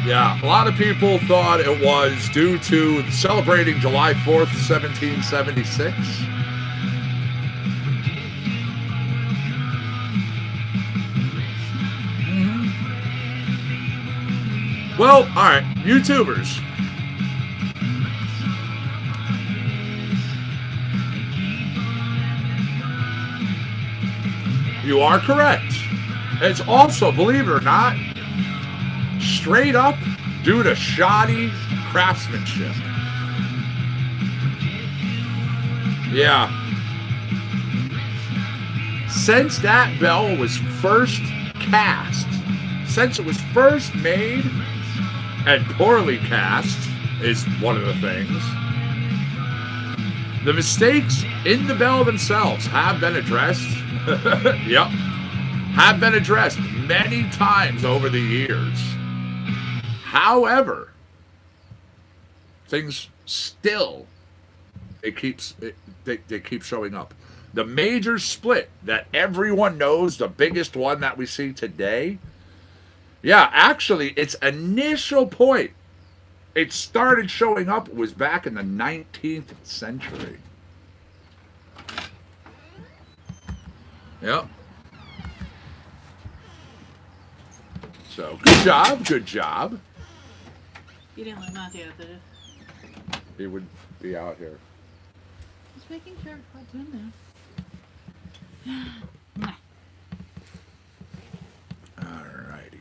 Yeah, a lot of people thought it was due to celebrating July 4th, 1776. Well, all right, YouTubers. You are correct. It's also, believe it or not, straight up due to shoddy craftsmanship. Yeah. Since that bell was first cast, since it was first made and poorly cast, is one of the things, the mistakes in the bell themselves have been addressed. Yep. Have been addressed many times over the years. However, things still, they keep showing up. The major split that everyone knows, the biggest one that we see today, yeah, actually, its initial point, it started showing up, was back in the 19th century. Yep. So, good job, good job. You didn't let Matthew out, did you? He would be out here. Just making sure what's in there. Alrighty.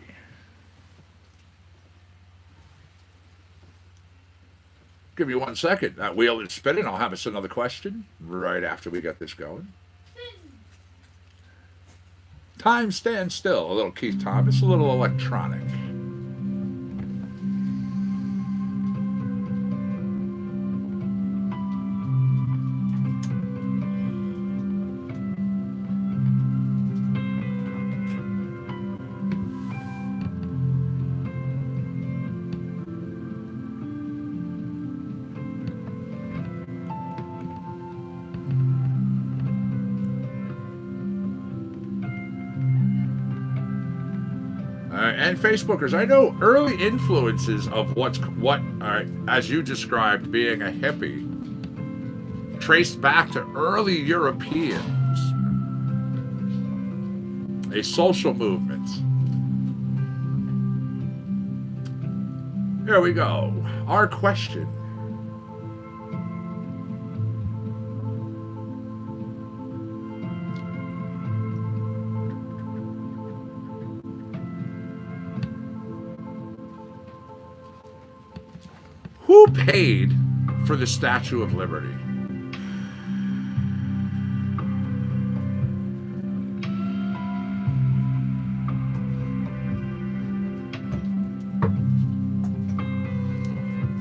Give me 1 second. That wheel is spinning. I'll have us another question right after we get this going. Time stands still. A little Keith Thomas, a little electronic. And Facebookers, I know early influences of what as you described, being a hippie, traced back to early Europeans, a social movement. Here we go. Our question. Who paid for the Statue of Liberty?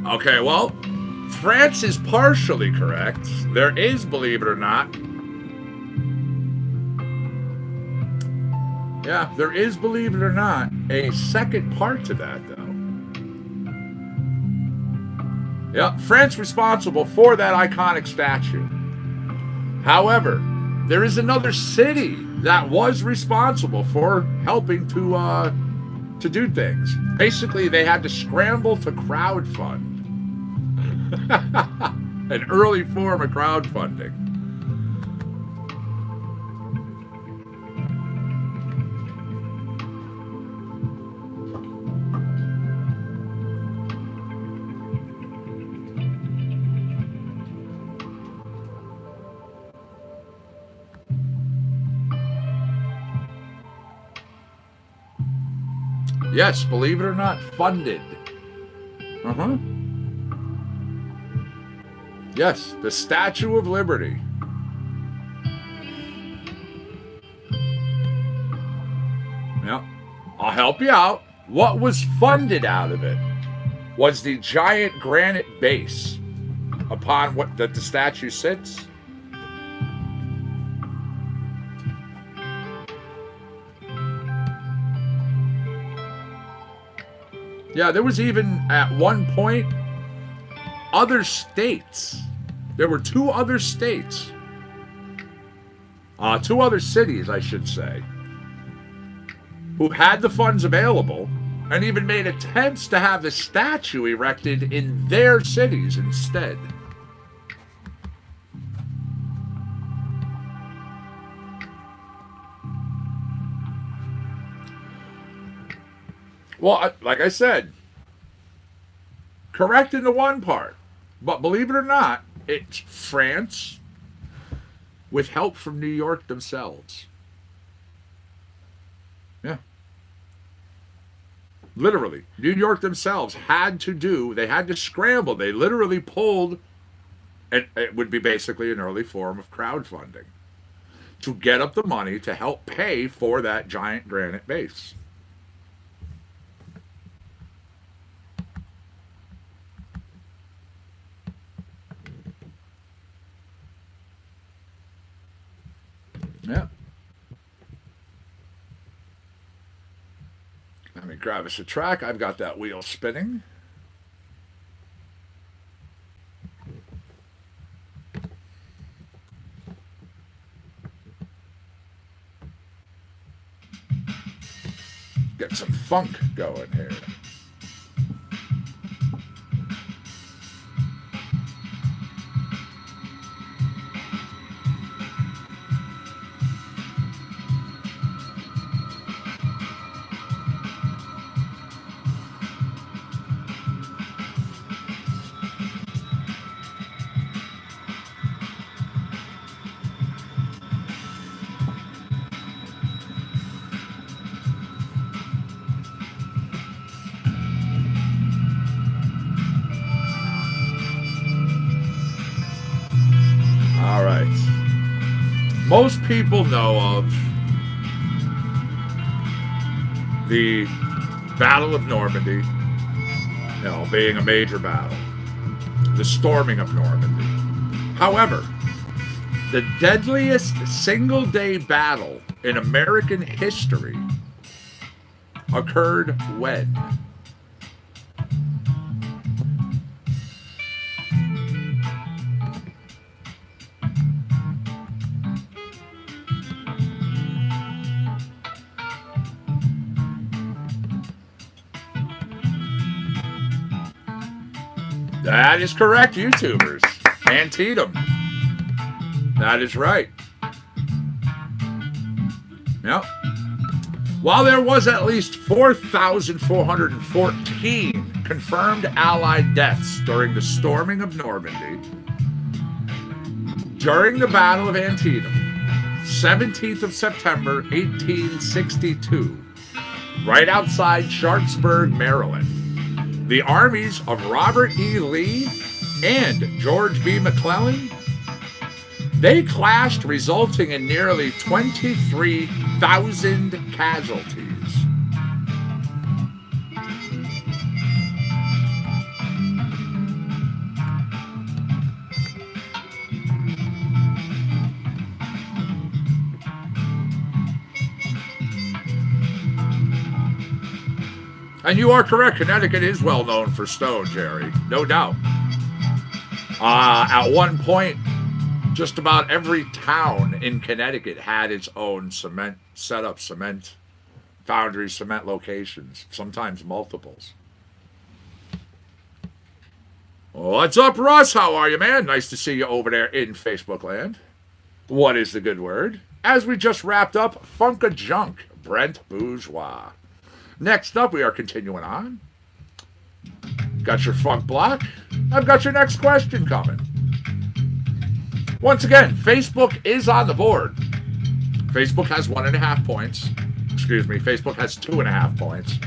Okay, well, France is partially correct. There is, believe it or not, yeah, there is, believe it or not, a second part to that, though. Yeah, France responsible for that iconic statue. However, there is another city that was responsible for helping to do things. Basically, they had to scramble to crowdfund. An early form of crowdfunding. Yes, believe it or not, funded. Uh-huh. Yes, the Statue of Liberty. Yeah, I'll help you out. What was funded out of it was the giant granite base upon what that the statue sits. Yeah, there was even at one point other states. There were two other states. Two other cities, I should say, who had the funds available and even made attempts to have the statue erected in their cities instead. Well, like I said, correct in the one part, but believe it or not, it's France with help from New York themselves. Yeah. Literally, New York themselves had to scramble. They literally pulled, and it would be basically an early form of crowdfunding, to get up the money to help pay for that giant granite base. Yeah. Let me grab us a track. I've got that wheel spinning. Get some funk going here. All right. Most people know of the Battle of Normandy, being a major battle, the storming of Normandy. However, the deadliest single-day battle in American history occurred when? That is correct, YouTubers. Antietam. That is right. Yep. While there was at least 4,414 confirmed Allied deaths during the storming of Normandy, during the Battle of Antietam, 17th of September, 1862, right outside Sharpsburg, Maryland, the armies of Robert E. Lee and George B. McClellan, they clashed, resulting in nearly 23,000 casualties. And you are correct, Connecticut is well known for stone, Jerry. No doubt. At one point, just about every town in Connecticut had its own cement foundry, cement locations, sometimes multiples. What's up, Russ? How are you, man? Nice to see you over there in Facebook land. What is the good word? As we just wrapped up Funka Junk, Brent Bourgeois. Next up, we are continuing on. Got your funk block. I've got your next question coming. Once again, Facebook is on the board. Facebook has 1.5 points. Facebook has 2.5 points.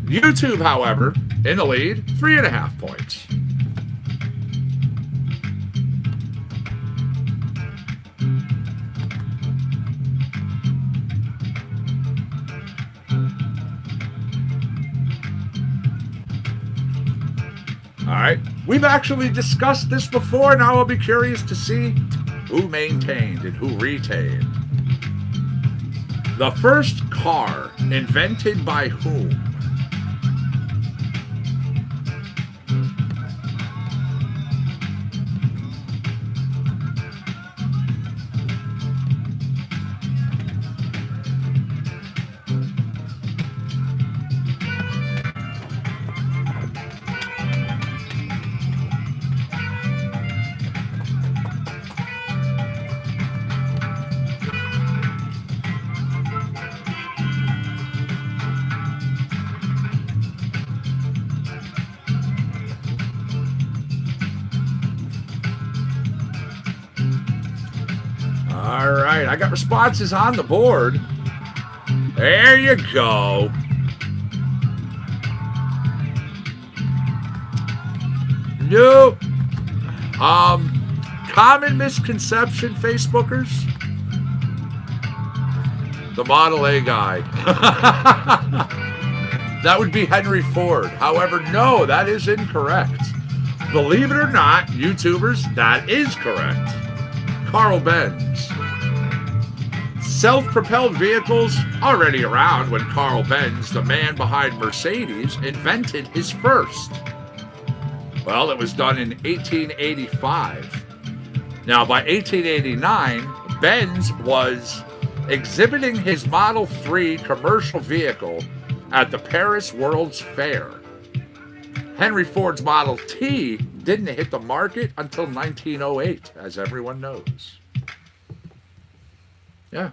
YouTube, however, in the lead, 3.5 points. All right. We've actually discussed this before. Now I'll be curious to see who maintained and who retained. The first car invented by whom? All right, I got responses on the board. There you go. Nope. Common misconception, Facebookers. The Model A guy. That would be Henry Ford. However, no, that is incorrect. Believe it or not, YouTubers, that is correct. Carl Benz. Self-propelled vehicles already around when Carl Benz, the man behind Mercedes, invented his first. Well, it was done in 1885. Now, by 1889, Benz was exhibiting his Model 3 commercial vehicle at the Paris World's Fair. Henry Ford's Model T didn't hit the market until 1908, as everyone knows. Yeah.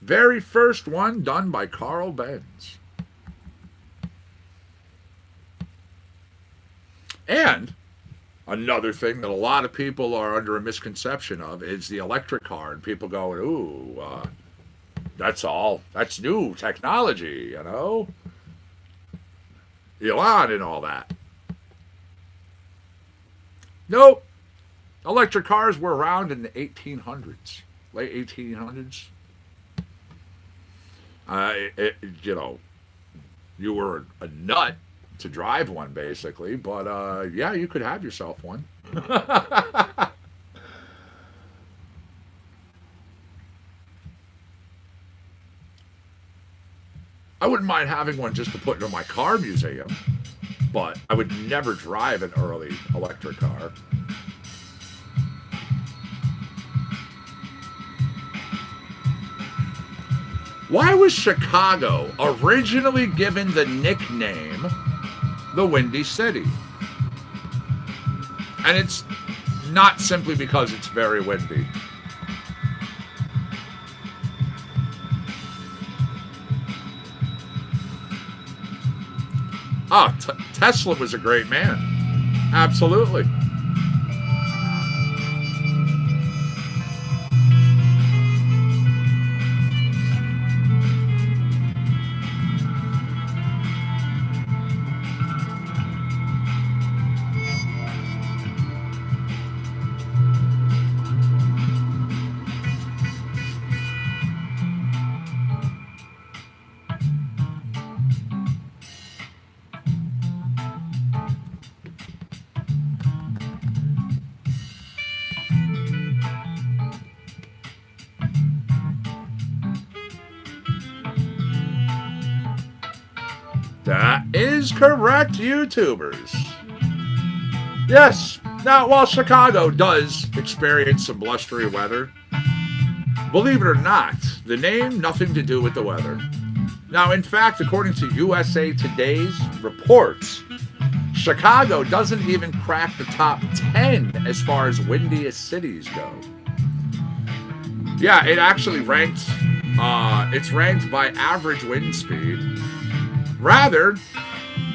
Very first one done by Carl Benz. And another thing that a lot of people are under a misconception of is the electric car. And people go, ooh, that's new technology, you know? Elon and all that. Nope. Electric cars were around in the 1800s, late 1800s. You were a nut to drive one, basically, but yeah, you could have yourself one. I wouldn't mind having one just to put into my car museum, but I would never drive an early electric car. Why was Chicago originally given the nickname the Windy City? And it's not simply because it's very windy. Tesla was a great man. Absolutely. That is correct, YouTubers. Yes, now while Chicago does experience some blustery weather, believe it or not, the name nothing to do with the weather. Now, in fact, according to USA Today's reports, Chicago doesn't even crack the top 10 as far as windiest cities go. Yeah, it actually ranks, it's ranked by average wind speed. Rather,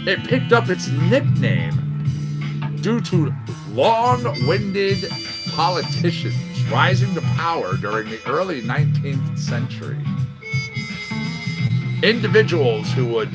it picked up its nickname due to long-winded politicians rising to power during the early 19th century. Individuals who would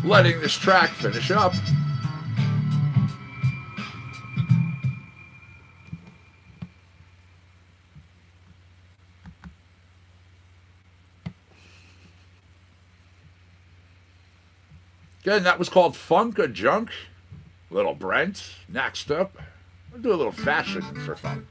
Letting this track finish up. Again, that was called Funk a Junk. Little Brent. Next up, we'll do a little fashion for funk.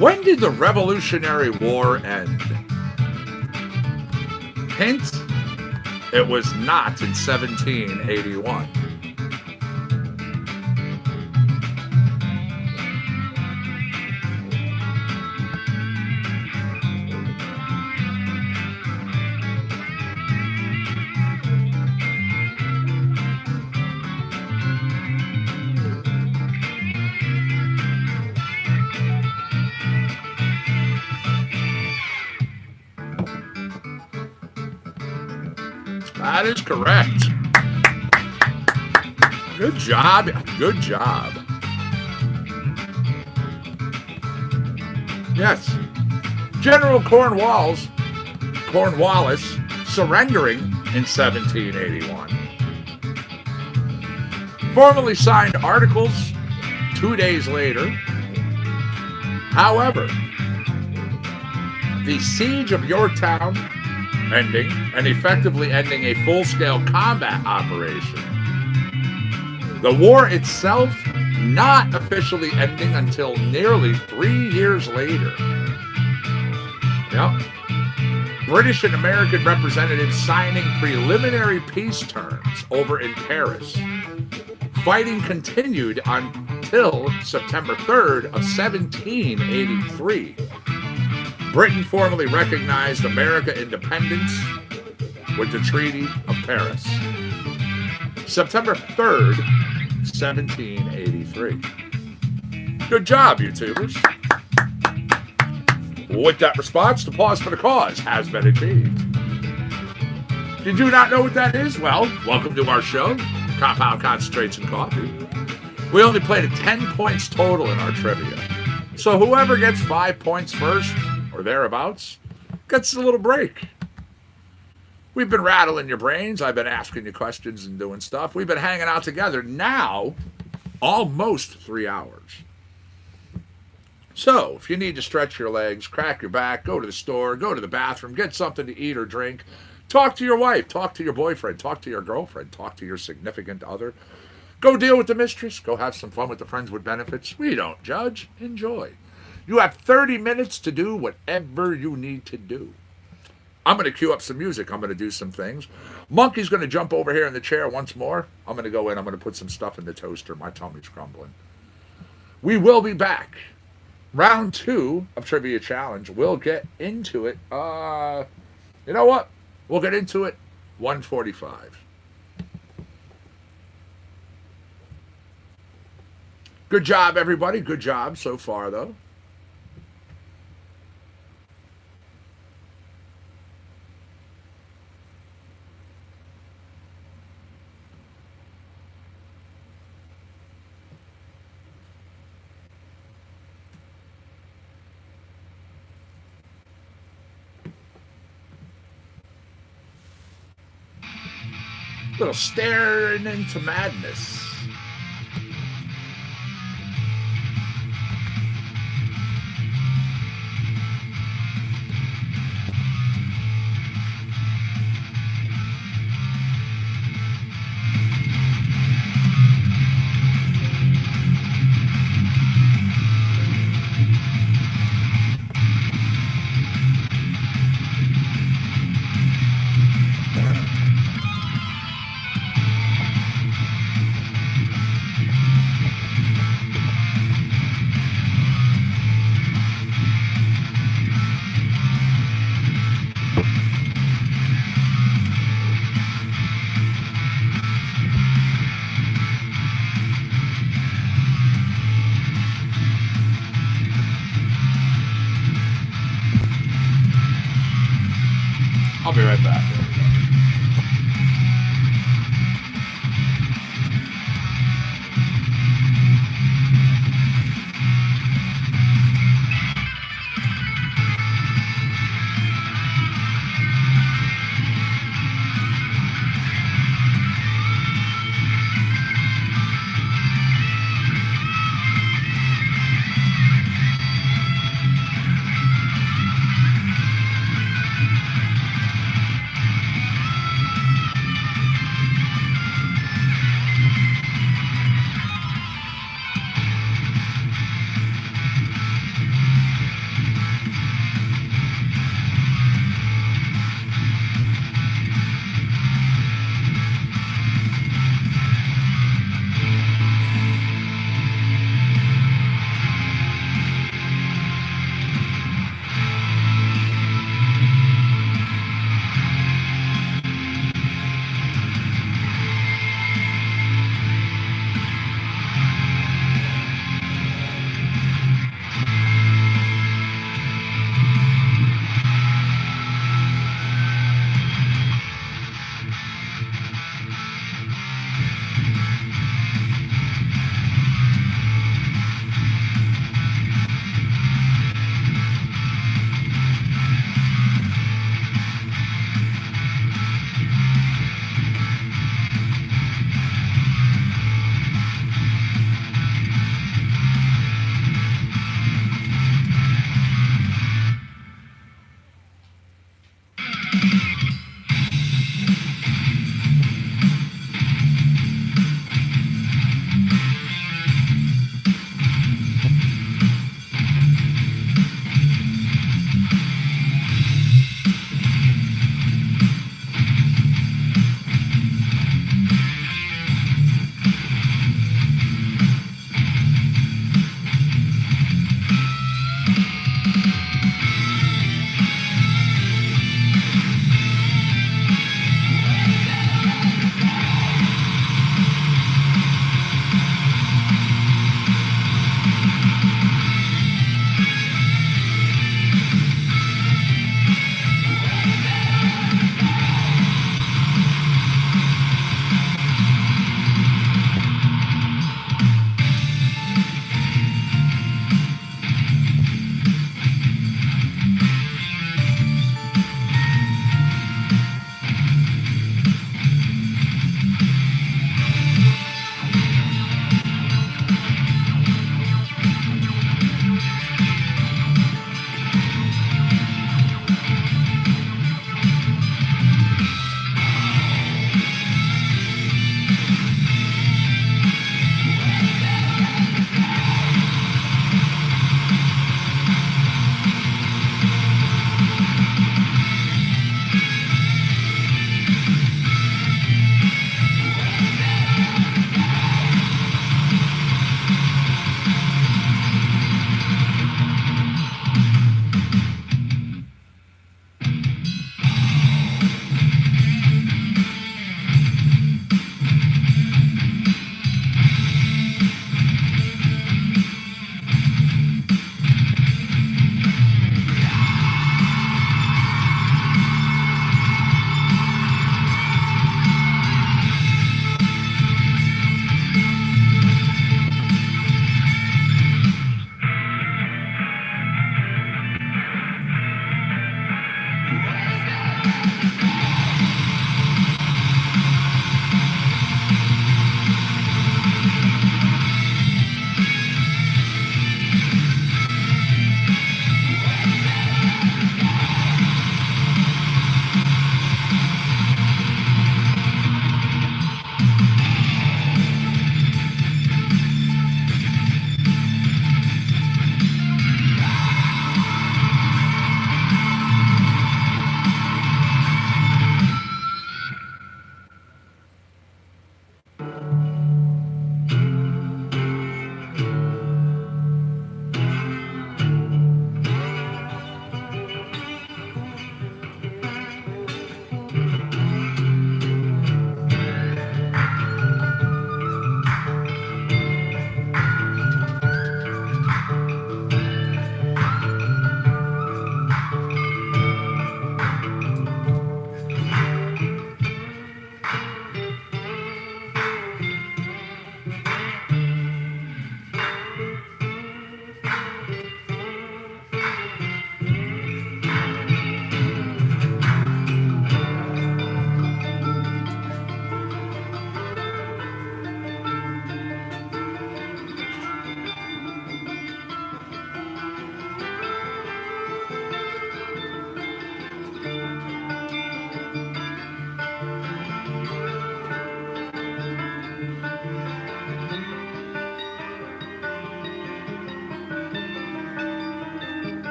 When did the Revolutionary War end? Hint, it was not in 1781. That is correct. Good job. Good job. Yes. General Cornwallis surrendering in 1781. Formally signed articles 2 days later. However, the siege of Yorktown ending and effectively ending a full-scale combat operation. The war itself not officially ending until nearly 3 years later. Yep. British and American representatives signing preliminary peace terms over in Paris. Fighting continued until September 3rd of 1783. Britain formally recognized American independence with the Treaty of Paris. September 3rd, 1783. Good job, YouTubers. With that response, the pause for the cause has been achieved. Did you not know what that is? Well, welcome to our show, Compound Concentrates and Coffee. We only played at 10 points total in our trivia. So whoever gets 5 points first, or thereabouts, gets a little break. We've been rattling your brains. I've been asking you questions and doing stuff. We've been hanging out together now almost 3 hours. So, if you need to stretch your legs, crack your back, go to the store, go to the bathroom, get something to eat or drink, talk to your wife, talk to your boyfriend, talk to your girlfriend, talk to your significant other, go deal with the mistress, go have some fun with the friends with benefits. We don't judge. Enjoy. You have 30 minutes to do whatever you need to do. I'm going to cue up some music. I'm going to do some things. Monkey's going to jump over here in the chair once more. I'm going to go in. I'm going to put some stuff in the toaster. My tummy's grumbling. We will be back. Round 2 of Trivia Challenge. We'll get into it. You know what? We'll get into it 1:45. Good job, everybody. Good job so far, though. Little staring into madness. I'll be right back.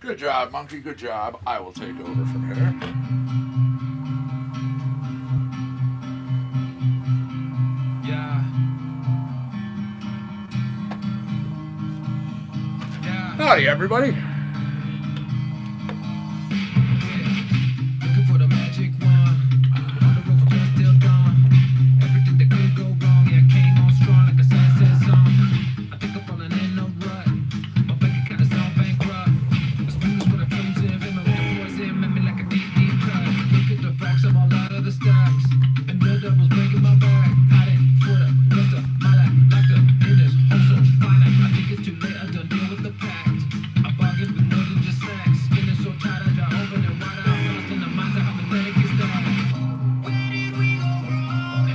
Good job, Monkey. Good job. I will take over from here. Yeah. Howdy, everybody. Looking for the magic wand. On the road from dusk till dawn. Everything that could go wrong, yeah, came on strong like a sunset song. I think I'm falling in a rut. My bank account is all bankrupt. The spooners with the flames in, with the poison, met me like a deep, deep cut. Look at the facts, I'm all out of the stacks. And the devil's breaking my back. Hide it for the rest of my life. Like the in this whole so finite. I think it's too late, I done deal with the pact. I bargained with more than just snacks. Spinning so tight, I draw open and wide out. Lost in the minds of how pathetic is that. Where did we go wrong?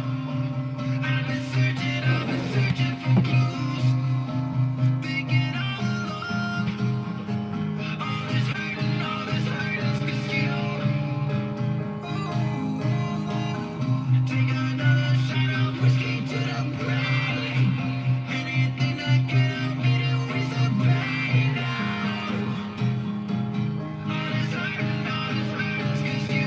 I've been searching for clues. Thinking all along. All this hurt is 'cause you. Take another shot of whiskey to the brain. Anything that can help me to erase the pain now. All this hurt is 'cause you.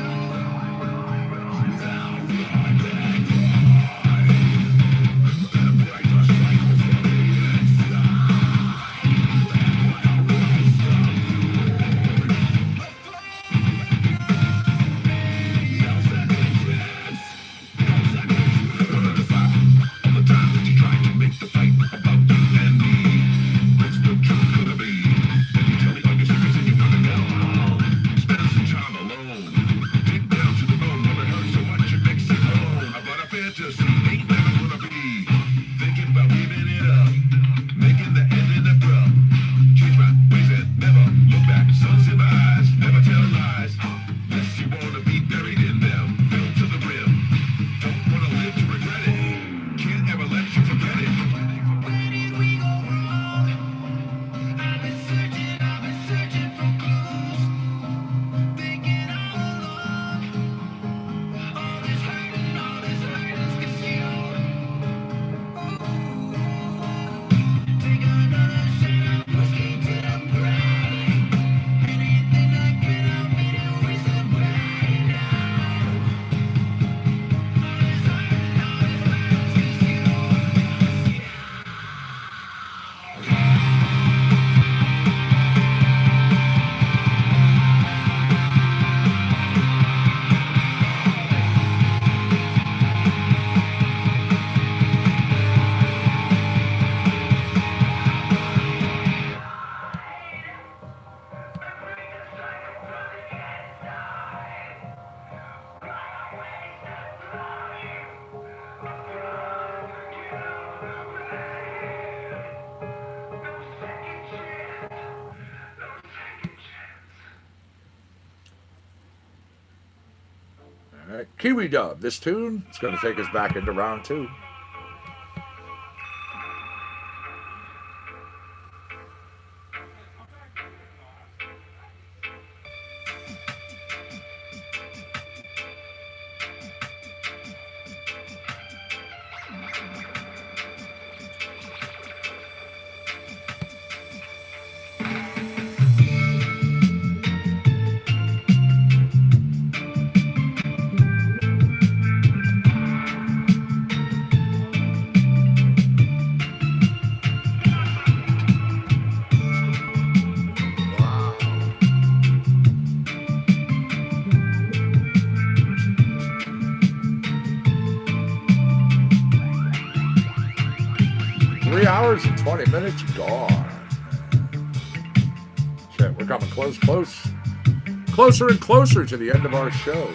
I've been searching for clues. Thinking all along. All this hurt is 'cause you. Take another shot of whiskey to the brain. Anything that can help me to erase the pain now. All this hurt is 'cause you. All right. Kiwi Dub. This tune is going to take us back into round 2. Wow. 3 hours and 20 minutes gone. Shit, we're coming closer and closer to the end of our show.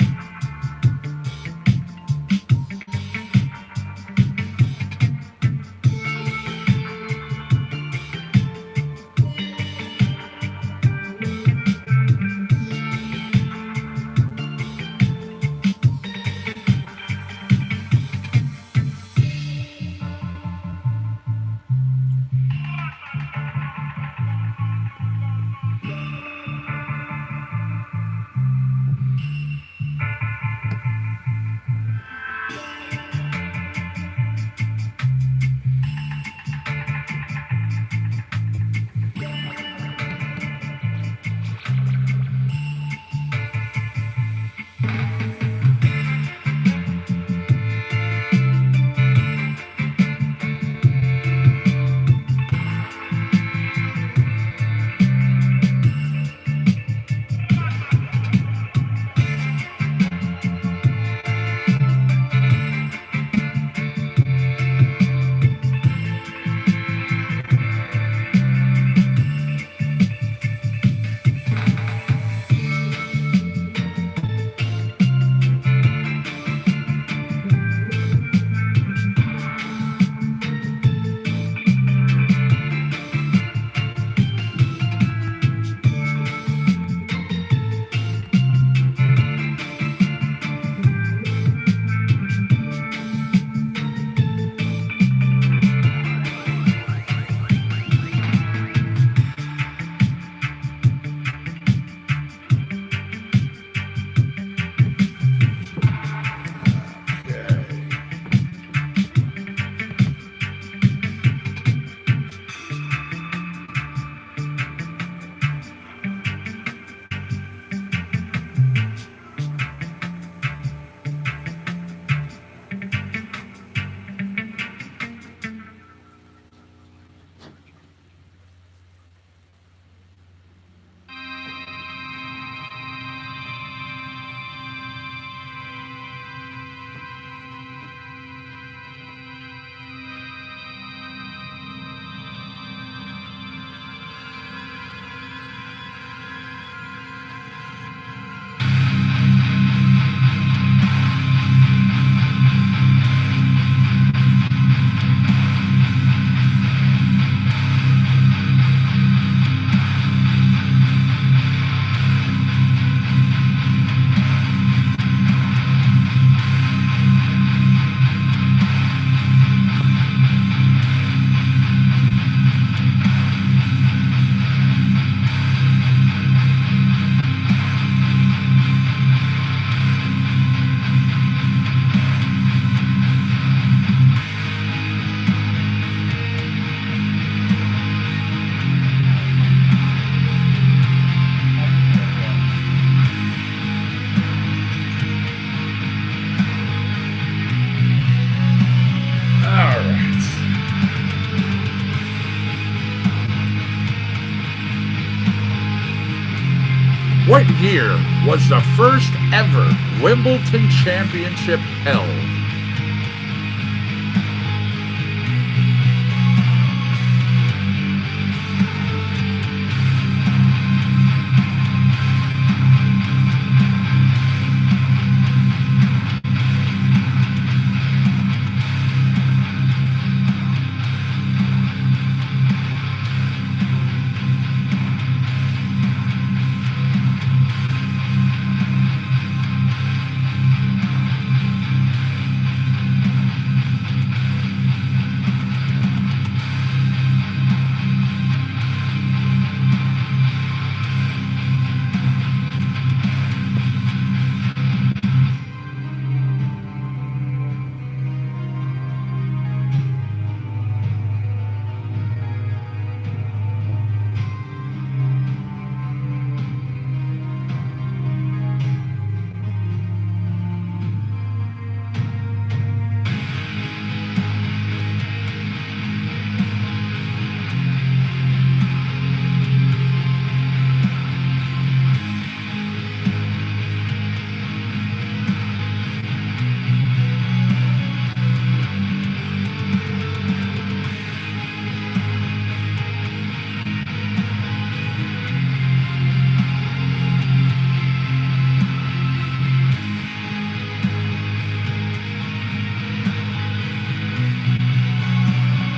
what year was the first ever Wimbledon Championship held?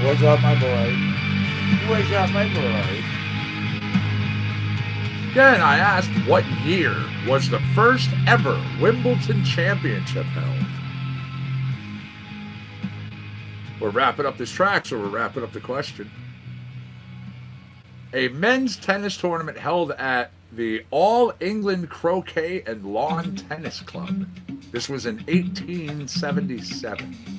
What's up, my boy? What's up, my boy? Again, I asked what year was the first ever Wimbledon Championship held? We're wrapping up this track, so we're wrapping up the question. A men's tennis tournament held at the All England Croquet and Lawn Tennis Club. This was in 1877.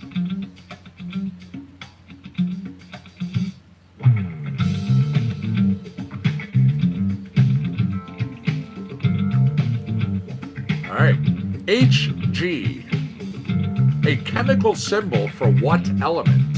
All right. Hg. A chemical symbol for what element?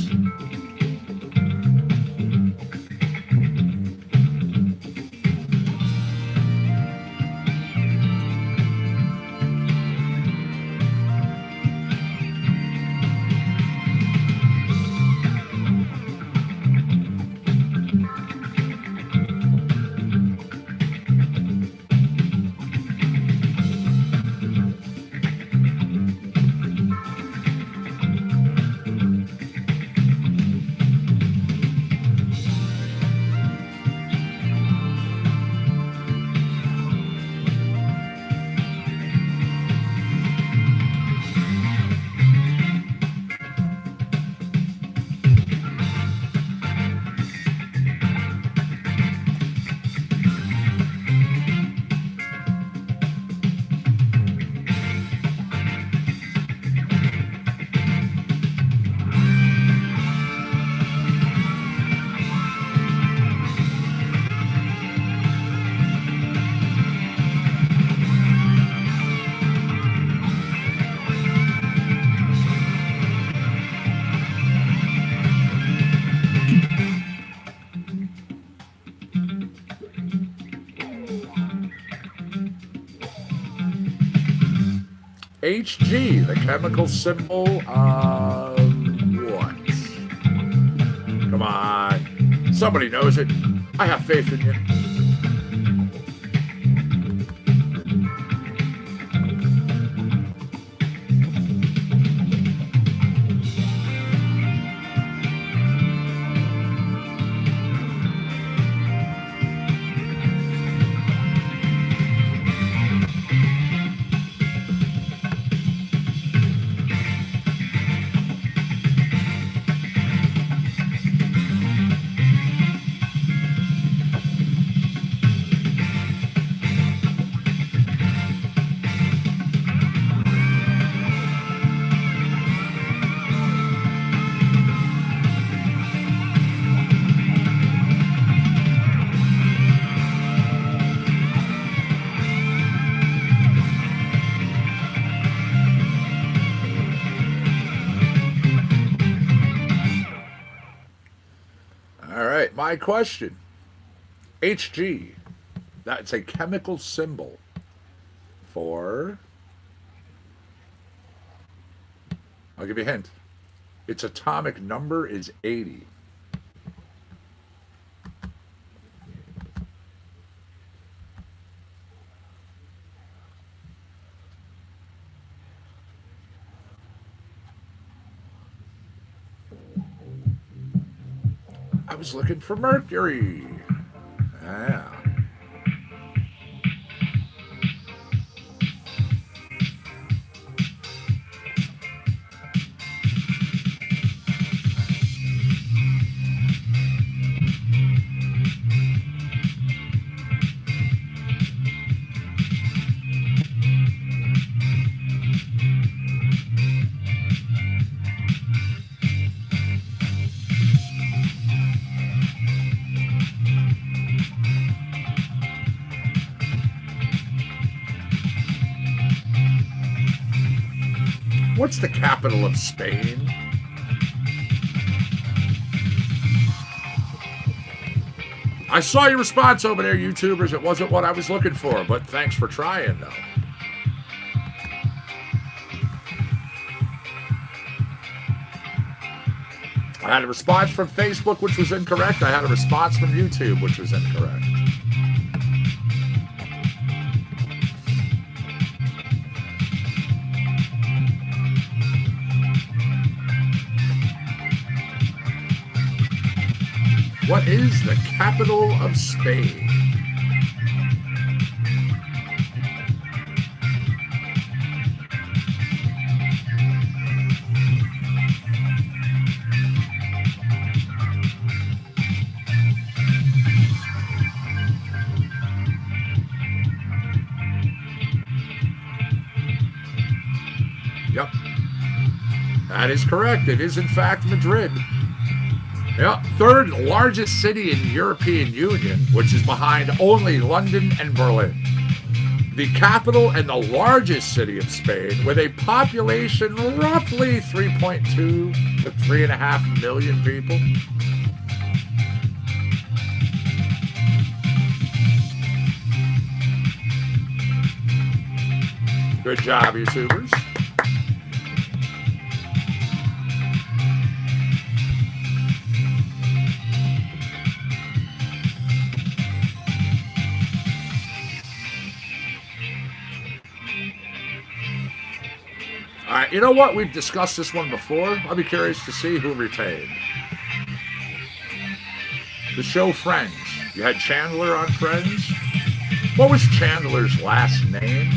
Hg, the chemical symbol of what? Come on. Somebody knows it. I have faith in you. My question. Hg, that's a chemical symbol 4. I'll give you a hint. Its atomic number is 80. I was looking for Mercury. Yeah. What's the capital of Spain? I saw your response over there, YouTubers. It wasn't what I was looking for, but thanks for trying, though. I had a response from Facebook, which was incorrect. I had a response from YouTube, which was incorrect. What is the capital of Spain? Yep. That is correct. It is, in fact, Madrid. Yeah, third largest city in the European Union, which is behind only London and Berlin. The capital and the largest city of Spain, with a population roughly 3.2 to 3.5 million people. Good job, YouTubers. All right, you know what? We've discussed this one before. I'll be curious to see who retained. The show Friends. You had Chandler on Friends. What was Chandler's last name?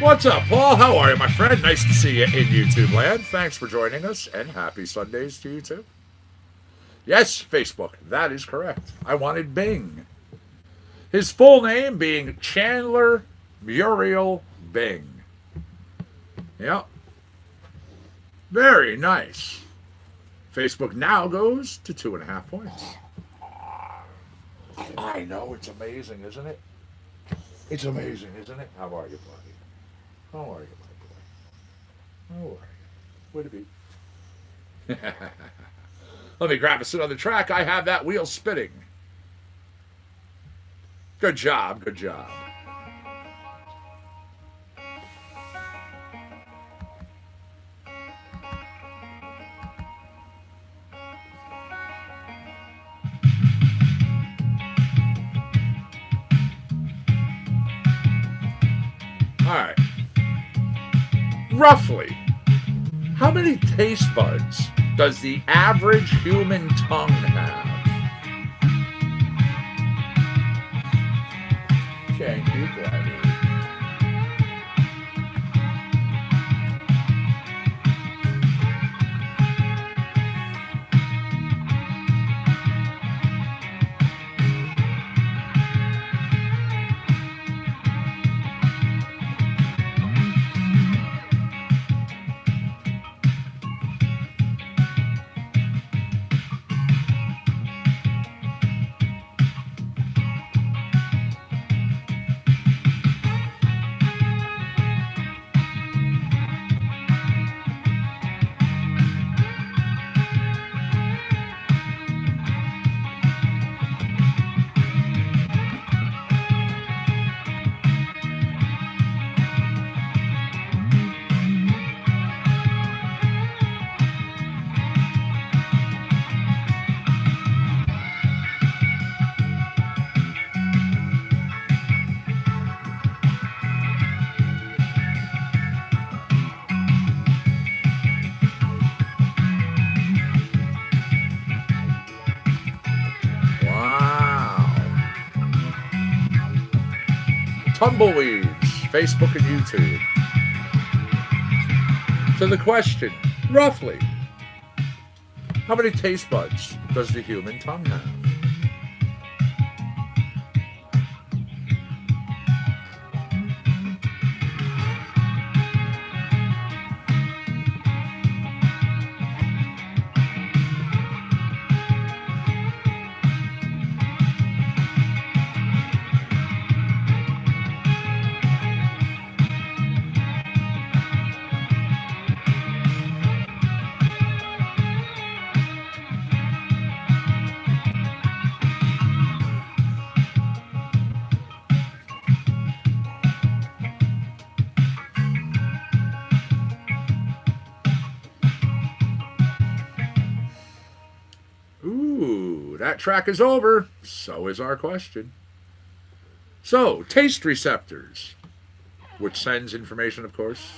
What's up, Paul? How are you, my friend? Nice to see you in YouTube land. Thanks for joining us, and happy SunDaze to you, too. Yes, Facebook. That is correct. I wanted Bing. His full name being Chandler Muriel Bing. Yep. Very nice. Facebook now goes to 2.5 points. I know, it's amazing, isn't it? It's amazing, isn't it? How are you, buddy? How are you, my boy? How are you? Where to be? Let me grab us another track. I have that wheel spinning. Good job, good job. All right. Roughly, how many taste buds does the average human tongue have? Thank you, Gladys. Tumbleweeds, Facebook and YouTube. To the question, roughly, how many taste buds does the human tongue have? That track is over. So is our question. So, taste receptors, which sends information, of course,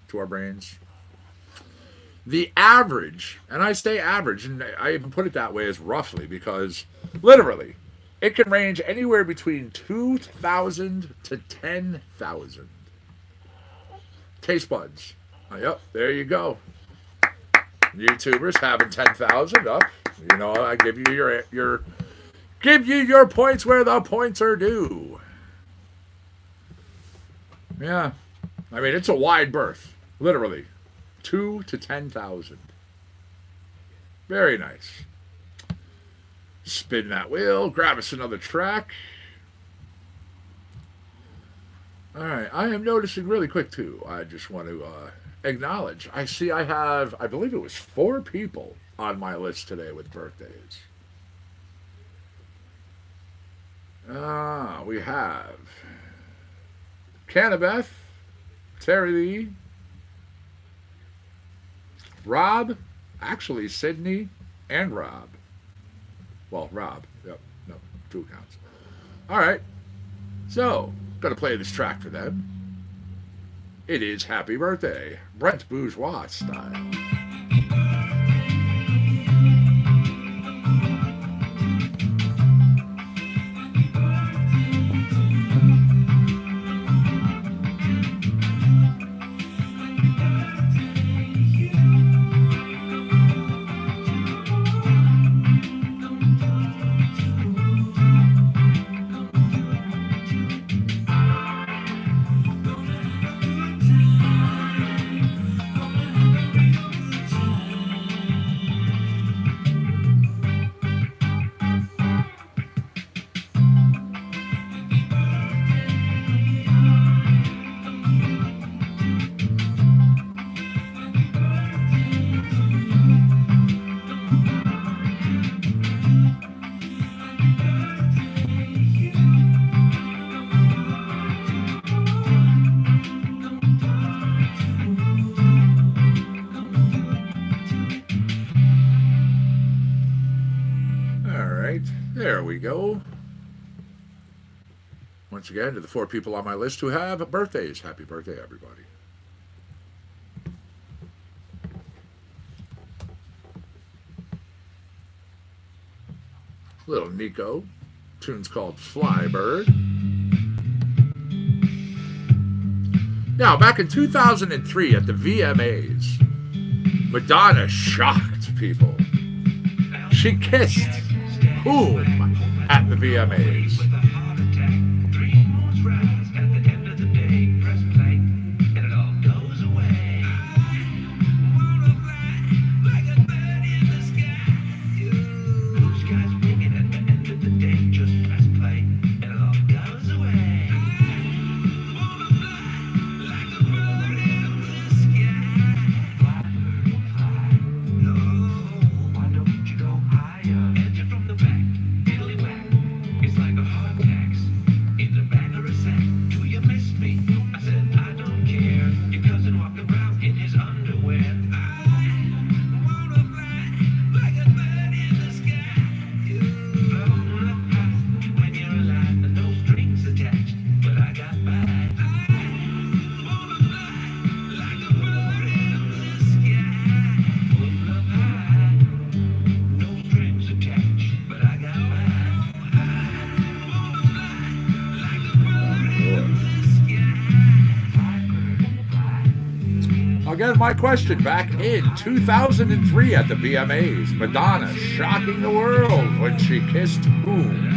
to our brains. The average, and I say average, and I even put it that way as roughly because literally, it can range anywhere between 2,000 to 10,000 taste buds. Yep, there you go. YouTubers having 10,000 up. You know, I give you your points where the points are due. Yeah, I mean it's a wide berth, literally, 2 to 10,000. Very nice. Spin that wheel. Grab us another track. All right, I am noticing really quick too. I just want to acknowledge. I see I have, I believe it was 4 people on my list today with birthdays. We have Cannabeth, Terry Lee, Rob, actually Sydney, and Rob. Well, Rob. Yep. No, 2 accounts. All right. So, going to play this track for them. It is Happy Birthday, Brent Bourgeois style. There we go. Once again, to the 4 people on my list who have birthdays, happy birthday, everybody. Little Nico. Tune's called Flybird. Now, back in 2003 at the VMAs, Madonna shocked people. She kissed whom at the VMAs? It's like a hurricane. again, my question, back in 2003 at the VMAs, Madonna shocking the world when she kissed whom?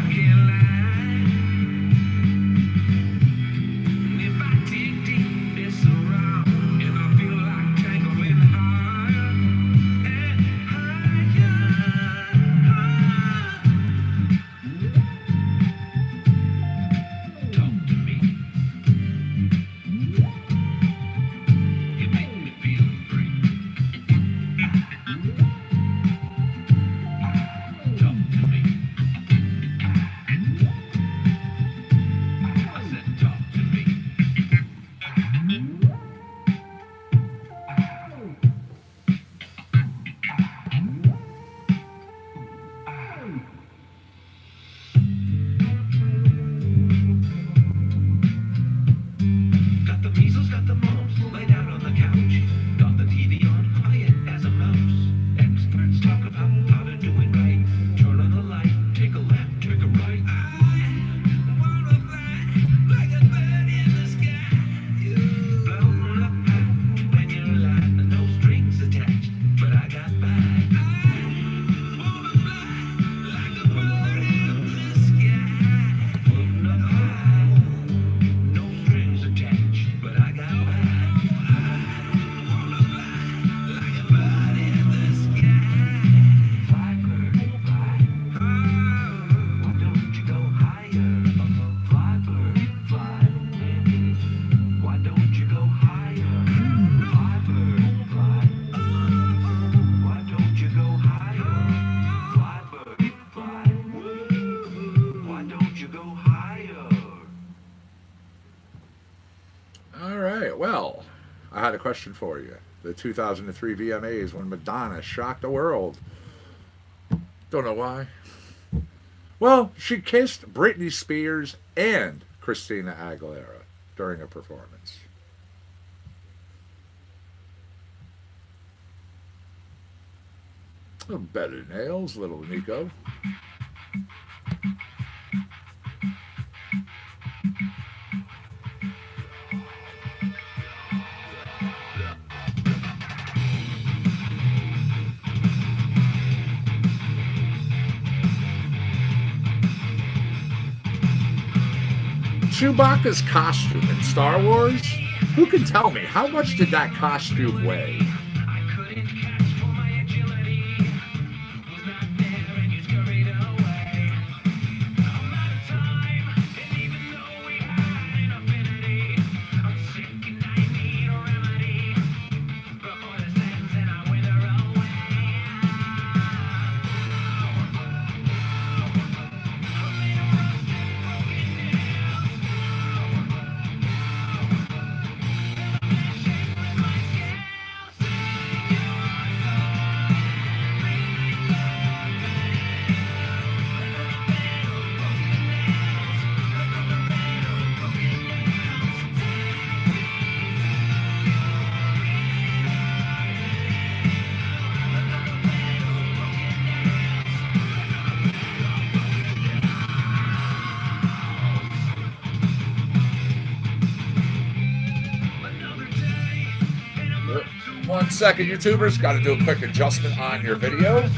Well, I had a question for you. The 2003 VMAs when Madonna shocked the world. Don't know why. Well, she kissed Britney Spears and Christina Aguilera during a performance. Oh, better nails, little Nico. Chewbacca's costume in Star Wars? Who can tell me, how much did that costume weigh? One second, YouTubers. Got to do a quick adjustment on your video.